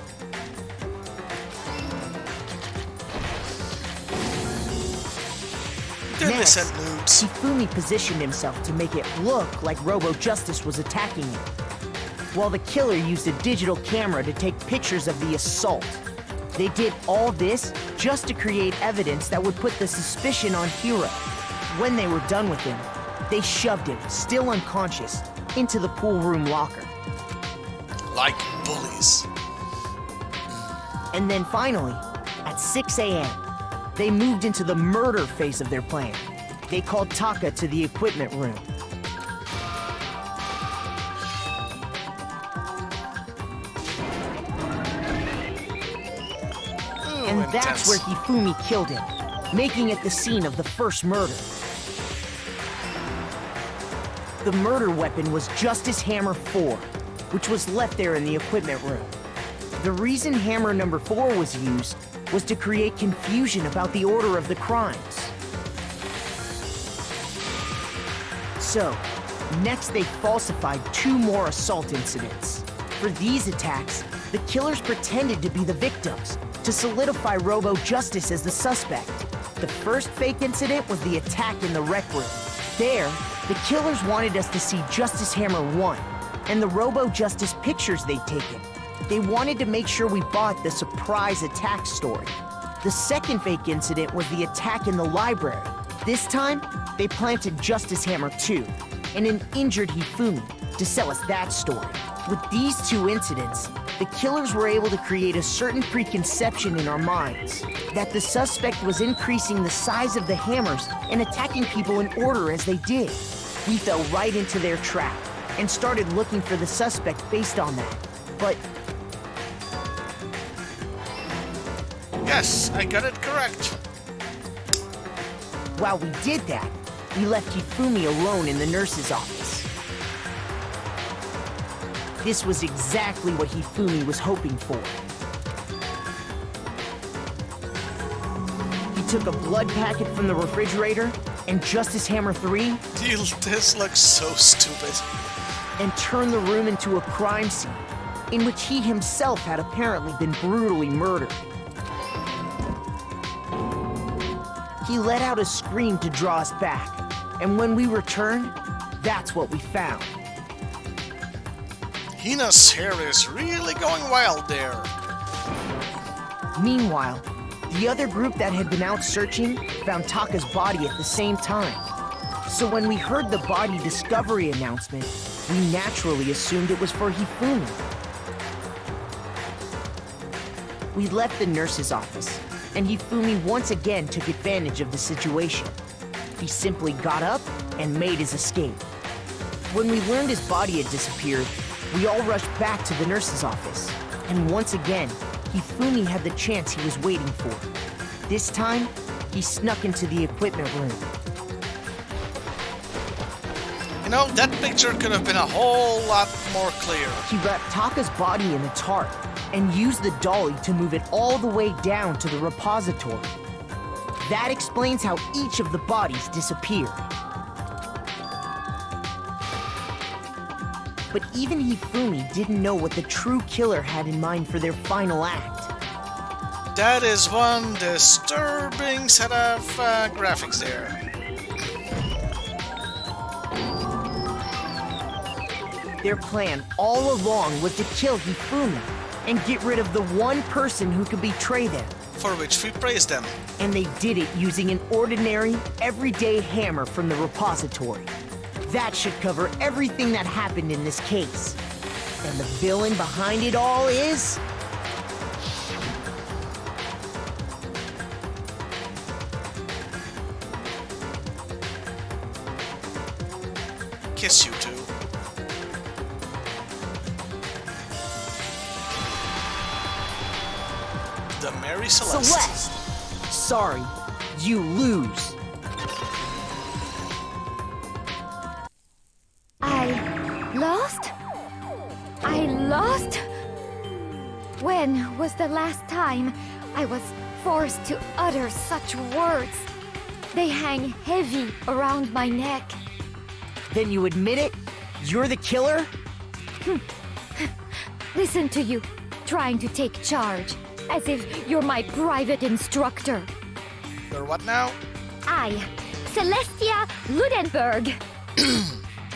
Next, Hifumi positioned himself to make it look like Robo Justice was attacking him, while the killer used a digital camera to take pictures of the assault. They did all this just to create evidence that would put the suspicion on Hiro. When they were done with him, they shoved him, still unconscious, into the pool room locker. Like bullies. And then finally, at 6 a.m., they moved into the murder phase of their plan. They called Taka to the equipment room. And that's where Hifumi killed him, making it the scene of the first murder. The murder weapon was Justice Hammer 4, which was left there in the equipment room. The reason Hammer number 4 was used was to create confusion about the order of the crimes. So, next they falsified 2 more assault incidents. For these attacks, the killers pretended to be the victims, to solidify Robo Justice as the suspect. The first fake incident was the attack in the rec room. There, the killers wanted us to see Justice Hammer 1 and the Robo Justice pictures they'd taken. They wanted to make sure we bought the surprise attack story. The second fake incident was the attack in the library. This time, they planted Justice Hammer 2 and an injured Hifumi to sell us that story. With these two incidents, the killers were able to create a certain preconception in our minds that the suspect was increasing the size of the hammers and attacking people in order as they did. We fell right into their trap and started looking for the suspect based on that. But Yes, I got it correct. while we did that, we left Hifumi alone in the nurse's office. This was exactly what Hifumi was hoping for. He took a blood packet from the refrigerator and Justice Hammer 3 This looks so stupid. and turned the room into a crime scene in which he himself had apparently been brutally murdered. He let out a scream to draw us back, and when we returned, that's what we found. Hina's hair is really going wild there. Meanwhile, the other group that had been out searching found Taka's body at the same time. So when we heard the body discovery announcement, we naturally assumed it was for Hifumi. We left the nurse's office, and Hifumi once again took advantage of the situation. He simply got up and made his escape. When we learned his body had disappeared, we all rushed back to the nurse's office. And once again, Hifumi had the chance he was waiting for. This time, he snuck into the equipment room. You know, that picture could have been a whole lot more clear. He wrapped Taka's body in a tarp and used the dolly to move it all the way down to the repository. That explains how each of the bodies disappeared. But even Hifumi didn't know what the true killer had in mind for their final act. That is one disturbing set of graphics there. Their plan all along was to kill Hifumi and get rid of the one person who could betray them. For which we praise them. And they did it using an ordinary, everyday hammer from the repository. That should cover everything that happened in this case. And the villain behind it all is... Kiss you two. The Mary Celeste. Celeste! Sorry, you lose. I lost? I lost? When was the last time I was forced to utter such words? They hang heavy around my neck. Then you admit it? You're the killer? Listen to you, trying to take charge, as if you're my private instructor. You're what now? I, Celestia Ludenberg.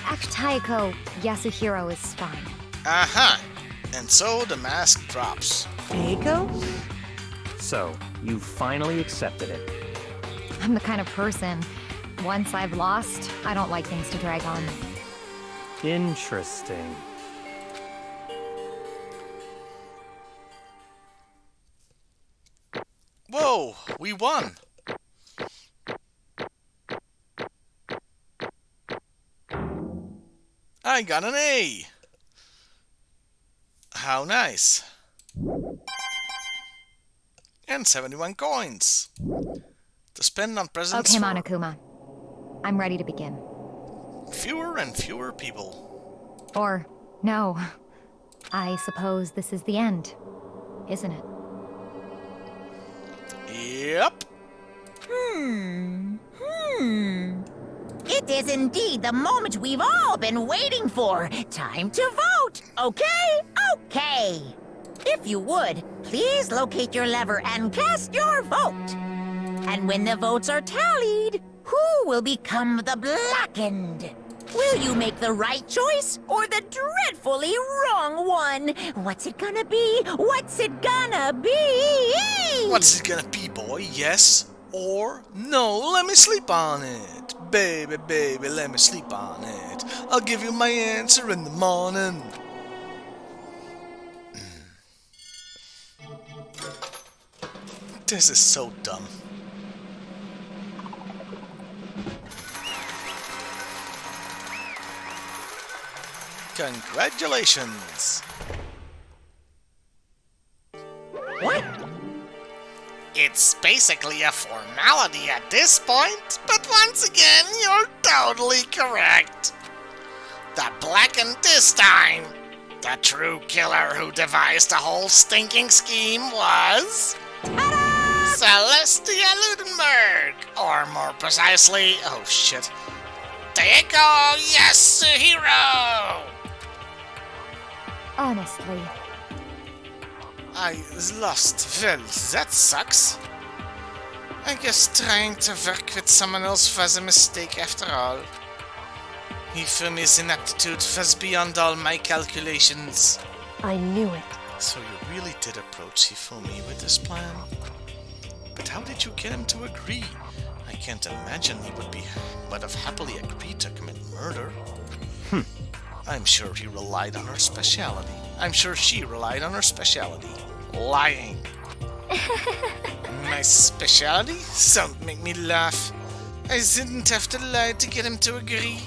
Act Taiko Yasuhiro is fine. Aha! And so the mask drops. Eiko? So, you finally accepted it. I'm the kind of person, once I've lost, I don't like things to drag on. Interesting. Whoa! We won! I got an A! How nice! And 71 coins! To spend on presents Okay, for Monokuma. I'm ready to begin. fewer and fewer people. Or, no. I suppose this is the end, isn't it? Yep! It is indeed the moment we've all been waiting for. Time to vote. Okay? Okay. If you would, Please locate your lever and cast your vote. And when the votes are tallied, who will become the blackened? Will you make the right choice or the dreadfully wrong one? What's it gonna be? What's it gonna be? What's it gonna be, boy? Yes or no? Let me sleep on it. Baby, baby, let me sleep on it. I'll give you my answer in the morning. This is so dumb. Congratulations! What? It's basically a formality at this point, but once again, you're totally correct. The blackened this time. The true killer who devised the whole stinking scheme was... Celestia Ludenberg! Or more precisely... Oh shit. Taeko Yasuhiro! Honestly, I lost. Well, that sucks. I guess trying to work with someone else was a mistake after all. Hifumi's inaptitude was beyond all my calculations. I knew it. So you really did approach Hifumi with this plan? But how did you get him to agree? I can't imagine he would have happily agreed to commit murder. I'm sure he relied on her speciality. I'm sure she relied on her speciality. Lying. My speciality? Don't make me laugh. I didn't have to lie to get him to agree.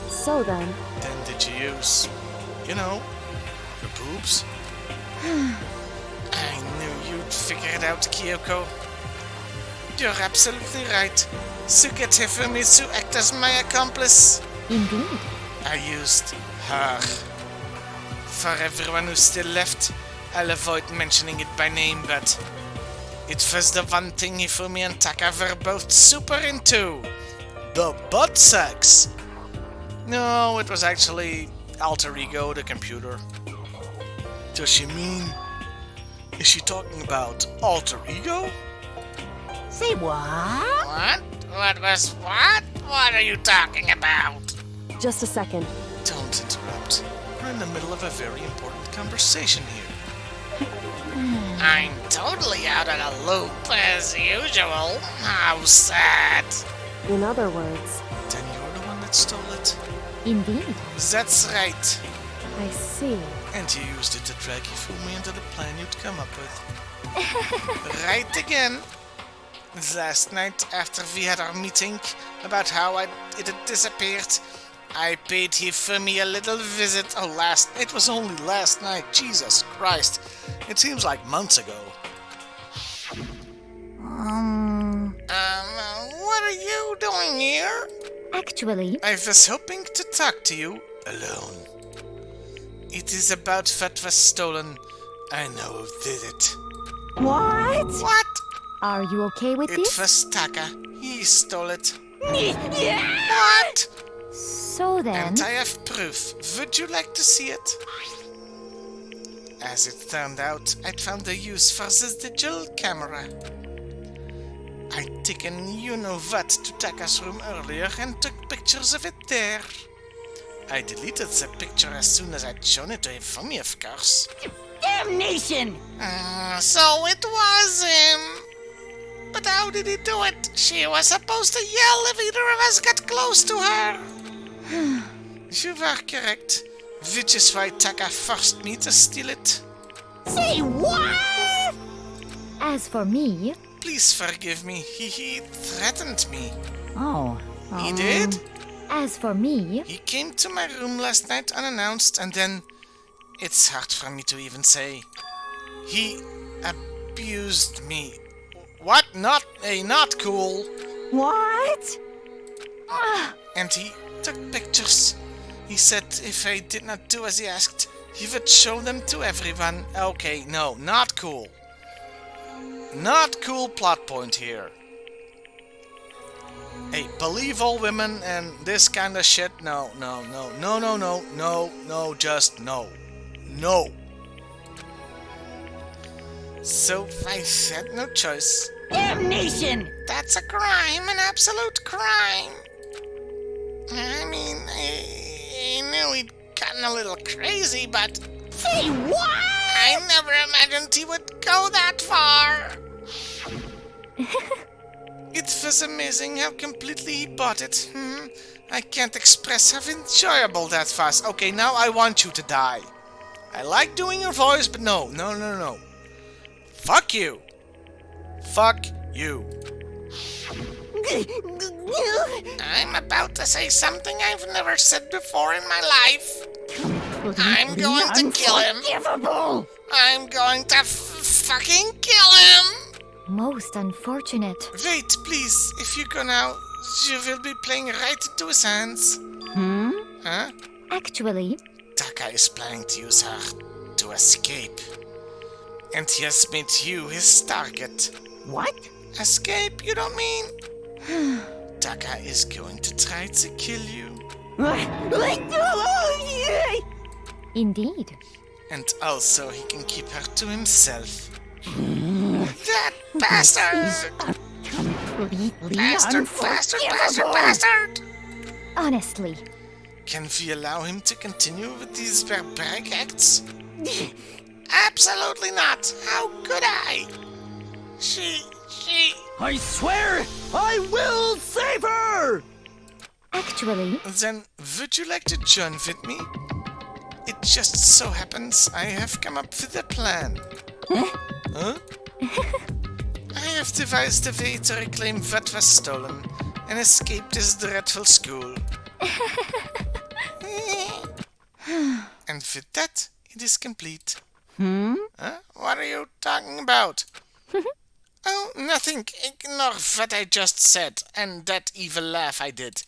So then, Then did you use, you know, your boobs? I knew you'd figure it out, Kyoko. You're absolutely right. So get Hifumi to act as my accomplice. indeed. I used her. For everyone who's still left, I'll avoid mentioning it by name, but it was the one thing Hifumi and Taka were both super into. The butt sex. No, it was actually Alter Ego, the computer. Does she mean... Is she talking about Alter Ego? Say what? What? What was what? What are you talking about? just a second. Don't interrupt. We're in the middle of a very important conversation here. I'm totally out of the loop as usual. How sad. In other words, Then you're the one that stole it? Indeed. That's right. I see. And you used it to drag Hifumi into the plan you'd come up with. Right again. Last night, after we had our meeting about how it had disappeared, I paid Hifumi a little visit. Oh, it was only last night. Jesus Christ. It seems like months ago. What are you doing here? Actually, I was hoping to talk to you alone. It is about what was stolen. I know who did it. What? What? are you okay with It this? was Taka. He stole it. Yeah. What? So then, And I have proof. Would you like to see it? As it turned out, I'd found a use for this digital camera. I'd taken you-know-what to Taka's room earlier and took pictures of it there. I deleted the picture as soon as I'd shown it to Hifumi, of course. Damnation! So it was him. But how did he do it? She was supposed to yell if either of us got close to her. You were correct, which is why Taka forced me to steal it. Say what? as for me, Please forgive me, he threatened me. Oh. He did? as for me, He came to my room last night unannounced, and then... It's hard for me to even say. He abused me. What? Not cool. What? And he took pictures. He said if I did not do as he asked, he would show them to everyone. Okay, no, not cool. Not cool plot point here. Hey, believe all women and this kind of shit? No, just no. No. So I had no choice. Damnation! That's a crime, an absolute crime. I mean, I knew he'd gotten a little crazy, but Say what? I never imagined he would go that far. It was amazing how completely he bought it. I can't express how enjoyable that was. Okay, now I want you to die. I like doing your voice, but no. Fuck you. Fuck you. I'm about to say something I've never said before in my life. I'm going to kill him. I'm going to fucking kill him. Most unfortunate. Wait, please. If you go now, you will be playing right into his hands. Huh? Actually, Taka is planning to use her to escape. And he has made you his target. What? Escape, you don't mean? Taka is going to try to kill you. indeed. And also he can keep her to himself. That bastard! Bastard! Honestly, Can we allow him to continue with these barbaric acts? Absolutely not! How could I? She... I swear I will save her! actually, Then, would you like to join with me? It just so happens I have come up with a plan. Huh? I have devised a way to reclaim what was stolen and escape this dreadful school. And with that, it is complete. Huh? What are you talking about? Oh, nothing. Ignore what I just said and that evil laugh I did.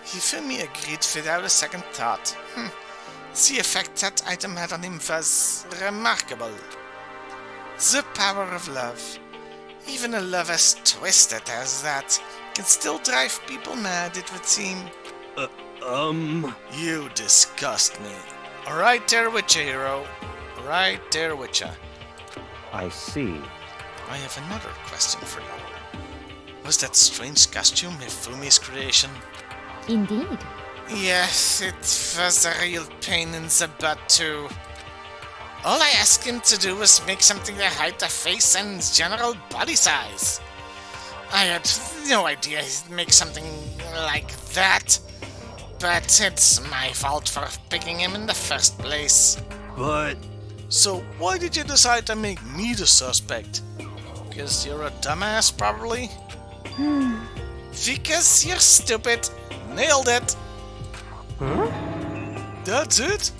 Hifumi agreed without a second thought. The effect that item had on him was remarkable. The power of love. Even a love as twisted as that can still drive people mad, it would seem. You disgust me. Right there with you, hero. Right there with you. I see. I have another question for you. Was that strange costume Hifumi's creation? indeed. Yes, it was a real pain in the butt too. All I asked him to do was make something to hide the face and general body size. I had no idea he'd make something like that. But it's my fault for picking him in the first place. But So why did you decide to make me the suspect? Because you're a dumbass, probably? Because you're stupid. Nailed it! That's it?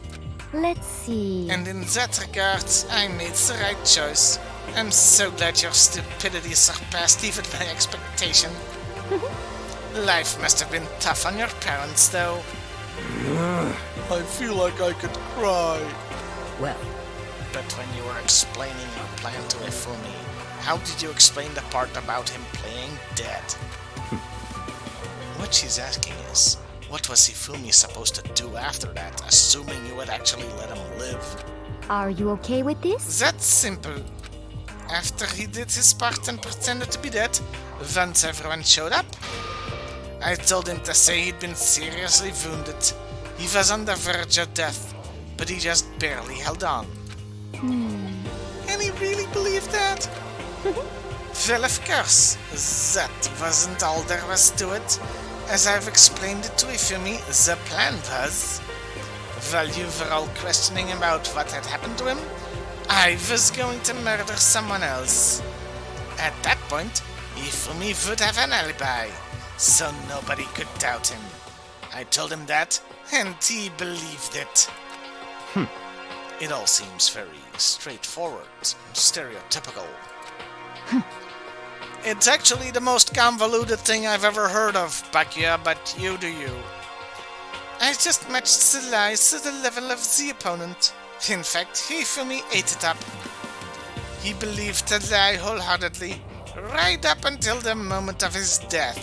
Let's see. And in that regard, I made the right choice. I'm so glad your stupidity surpassed even my expectation. Life must have been tough on your parents, though. I feel like I could cry. Well, But when you were explaining your plan to Ifumi, how did you explain the part about him playing dead? What she's asking is, what was Ifumi supposed to do after that, assuming you would actually let him live? Are you okay with this? That's simple. After he did his part and pretended to be dead, once everyone showed up, I told him to say he'd been seriously wounded. He was on the verge of death, but he just barely held on. And he really believed that? Well, of course, that wasn't all there was to it. As I've explained it to Ifumi, the plan was... While you were all questioning about what had happened to him, I was going to murder someone else. At that point, Ifumi would have an alibi, so nobody could doubt him. I told him that, and he believed it. It all seems very straightforward, stereotypical. It's actually the most convoluted thing I've ever heard of, Bakia, but you do you. I just matched the lies to the level of the opponent. In fact, Hifumi ate it up. He believed the lie wholeheartedly, right up until the moment of his death.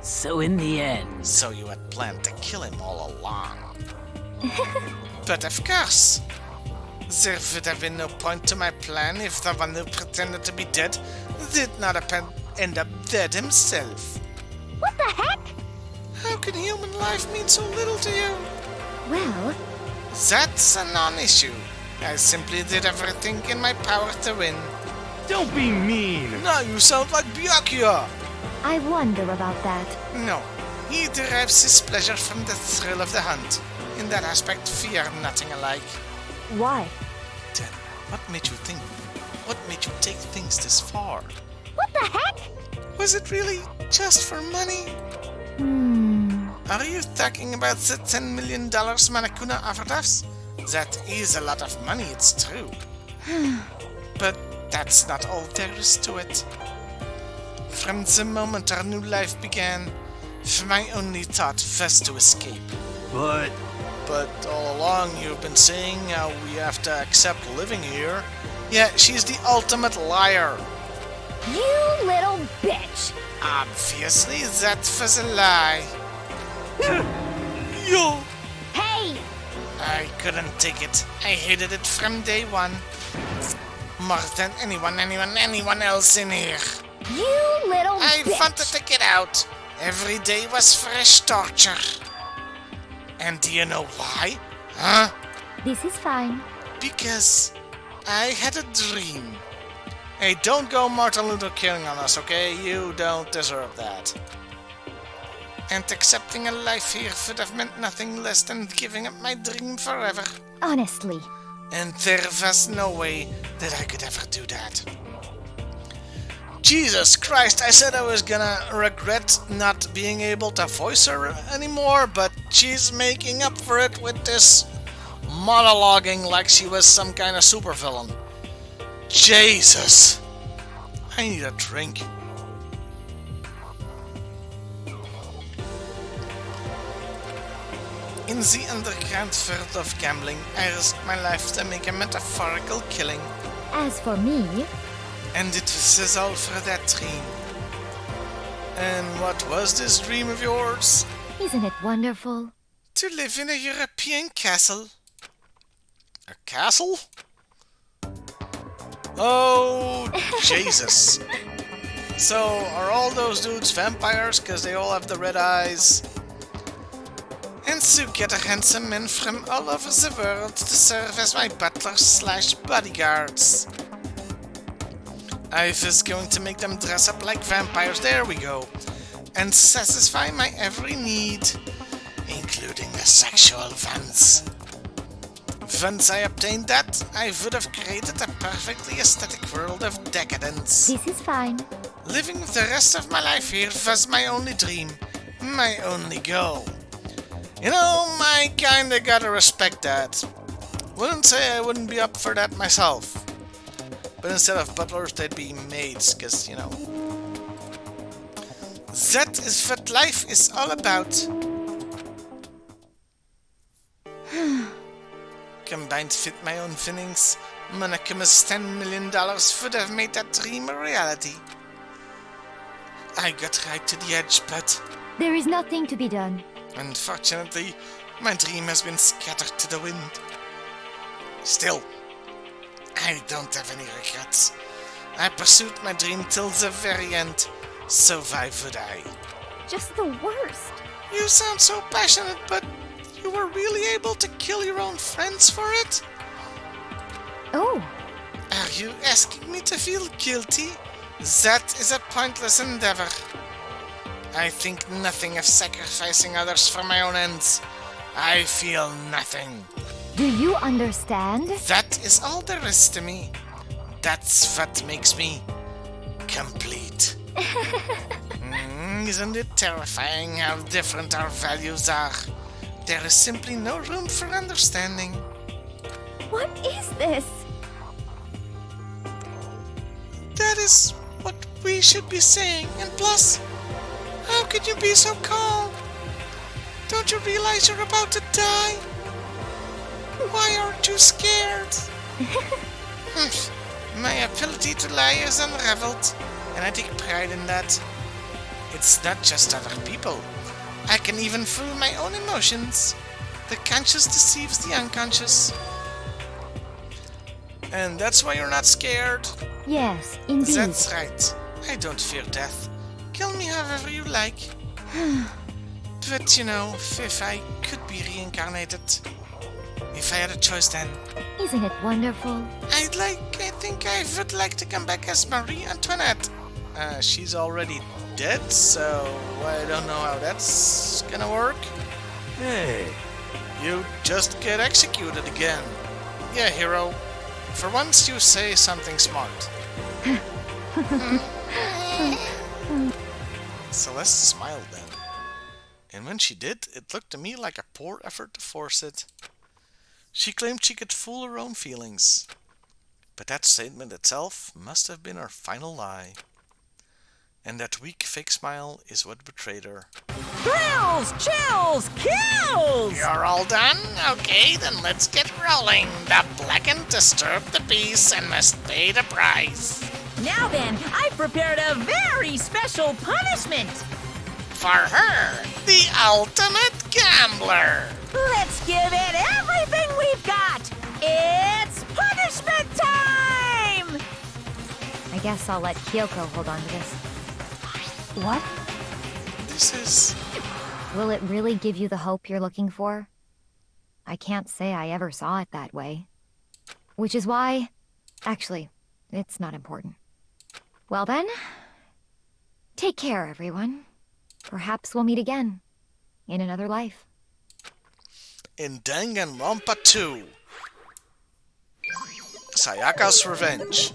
so in the end, So you had planned to kill him all along. But of course, There would have been no point to my plan if the one who pretended to be dead did not end up dead himself. What the heck? How can human life mean so little to you? Well, That's a non-issue. I simply did everything in my power to win. Don't be mean! Now you sound like Byakuya! I wonder about that. No, he derives his pleasure from the thrill of the hunt. In that aspect, we are nothing alike. Why? Then, what made you think? What made you take things this far? What the heck? Was it really just for money? Are you talking about the $10 million Manakuna offered us? That is a lot of money, it's true. But that's not all there is to it. From the moment our new life began, my only thought was to escape. But But all along you've been saying how we have to accept living here. Yeah, she's the ultimate liar. You little bitch! Obviously, that was a lie. Yo! Hey! I couldn't take it. I hated it from day one. More than anyone else in here. You little I bitch! wanted to get out. Every day was fresh torture. And do you know why? Huh? This is fine. Because I had a dream. Hey, don't go Martin Luther King on us, okay? You don't deserve that. And accepting a life here would have meant nothing less than giving up my dream forever. Honestly. And there was no way that I could ever do that. Jesus Christ, I said I was gonna regret not being able to voice her anymore, but she's making up for it with this monologuing like she was some kind of supervillain. Jesus! I need a drink. In the underground world of gambling, I risked my life to make a metaphorical killing. As for me, And it was all for that dream. And what was this dream of yours? isn't it wonderful? To live in a European castle. A castle? Oh, Jesus. So, are all those dudes vampires because they all have the red eyes? And to gather handsome men from all over the world to serve as my butlers/bodyguards. I was going to make them dress up like vampires, there we go, and satisfy my every need, including the sexual ones. Once I obtained that, I would have created a perfectly aesthetic world of decadence. This is fine. Living the rest of my life here was my only dream, my only goal. You know, I kinda gotta respect that. Wouldn't say I wouldn't be up for that myself. But instead of butlers, they'd be maids, because, you know. That is what life is all about. Combined with my own winnings, Monaco's $10 million would have made that dream a reality. I got right to the edge, but There is nothing to be done. unfortunately, my dream has been scattered to the wind. Still, I don't have any regrets. I pursued my dream till the very end, so why would I? Just the worst. You sound so passionate, but you were really able to kill your own friends for it? Oh, Are you asking me to feel guilty? That is a pointless endeavor. I think nothing of sacrificing others for my own ends. I feel nothing. do you understand? That is all there is to me. That's what makes me complete. Isn't it terrifying how different our values are? There is simply no room for understanding. What is this? That is what we should be saying, and plus, how could you be so calm? Don't you realize you're about to die? Why aren't you scared? My ability to lie is unraveled, and I take pride in that. It's not just other people. I can even fool my own emotions. The conscious deceives the unconscious. And that's why you're not scared? Yes, indeed. That's right. I don't fear death. Kill me however you like. But you know, if I could be reincarnated, if I had a choice then, Isn't it wonderful? I think I would like to come back as Marie Antoinette. She's already dead, so I don't know how that's gonna work. Hey, You just get executed again. Yeah, hero. For once you say something smart. Celeste smiled then. And when she did, it looked to me like a poor effort to force it. She claimed she could fool her own feelings. But that statement itself must have been her final lie. And that weak fake smile is what betrayed her. Thrills, chills, kills! You're all done? Okay, then let's get rolling. The blackened disturb the peace and must pay the price. Now then, I've prepared a very special punishment. For her, the ultimate gambler. Let's give it everything we've got. It's punishment time! I guess I'll let Kyoko hold on to this. What? This is... Will it really give you the hope you're looking for? I can't say I ever saw it that way. Which is why... Actually, it's not important. Well then, take care, everyone. Perhaps we'll meet again. In another life. In Danganronpa 2. Sayaka's Revenge.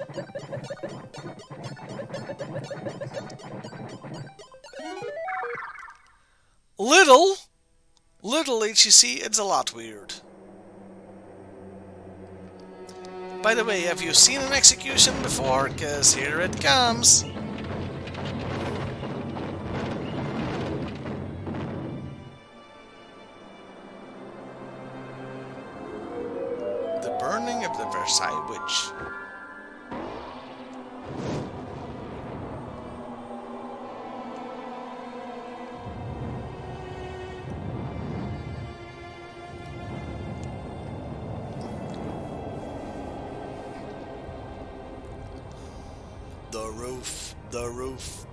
Little HEC, it's a lot weird. By the way, have you seen an execution before? 'Cause here it comes. The burning of the Versailles Witch.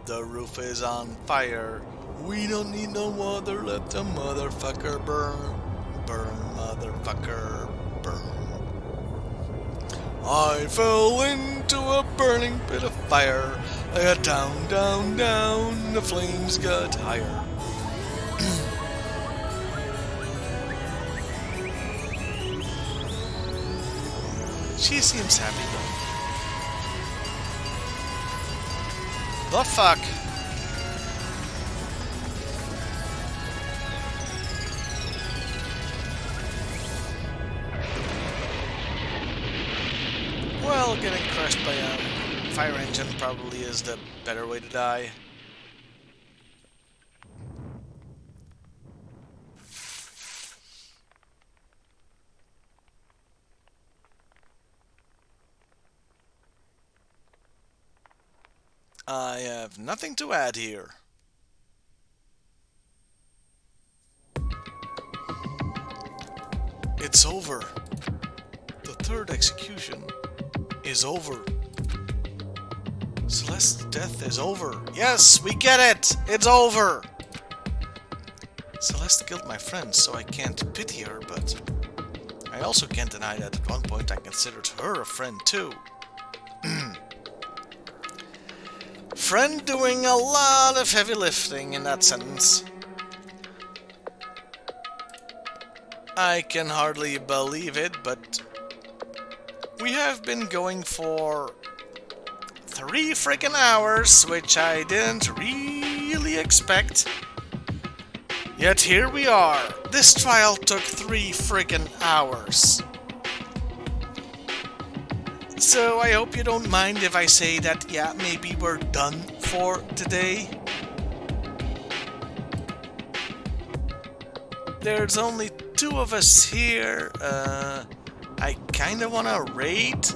The roof is on fire. We don't need no water, let the motherfucker burn. Burn, motherfucker, burn. I fell into a burning pit of fire. I got down, down, down, the flames got higher. She seems happy though. The fuck? Well, getting crushed by a fire engine probably is the better way to die. I have nothing to add here. It's over. The third execution is over. Celeste's death is over. Yes, we get it! It's over! Celeste killed my friend, so I can't pity her, but I also can't deny that at one point I considered her a friend too. Friend doing a lot of heavy lifting in that sentence. I can hardly believe it, but we have been going for 3 freaking hours, which I didn't really expect. Yet here we are. This trial took 3 freaking hours. So I hope you don't mind if I say that, yeah, maybe we're done for today. There's only 2 of us here. I kinda wanna raid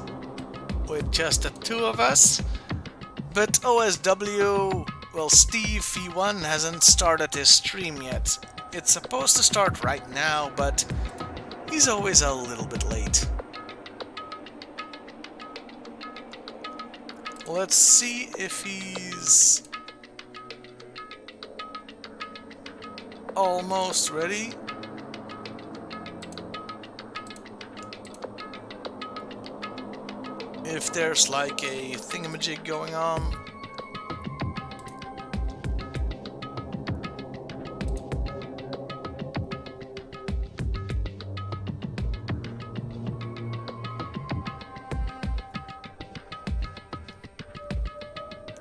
with just the 2 of us. But OSW, well, Steve V1 hasn't started his stream yet. It's supposed to start right now, but he's always a little bit late. Let's see if he's almost ready. If there's like a thingamajig going on.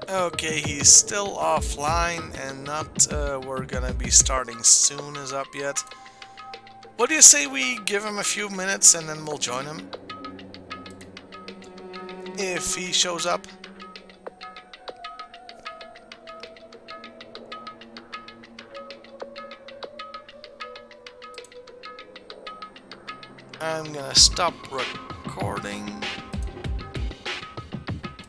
Okay, he's still offline and not we're gonna be starting soon is up yet. What do you say we give him a few minutes and then we'll join him? If he shows up. I'm gonna stop recording.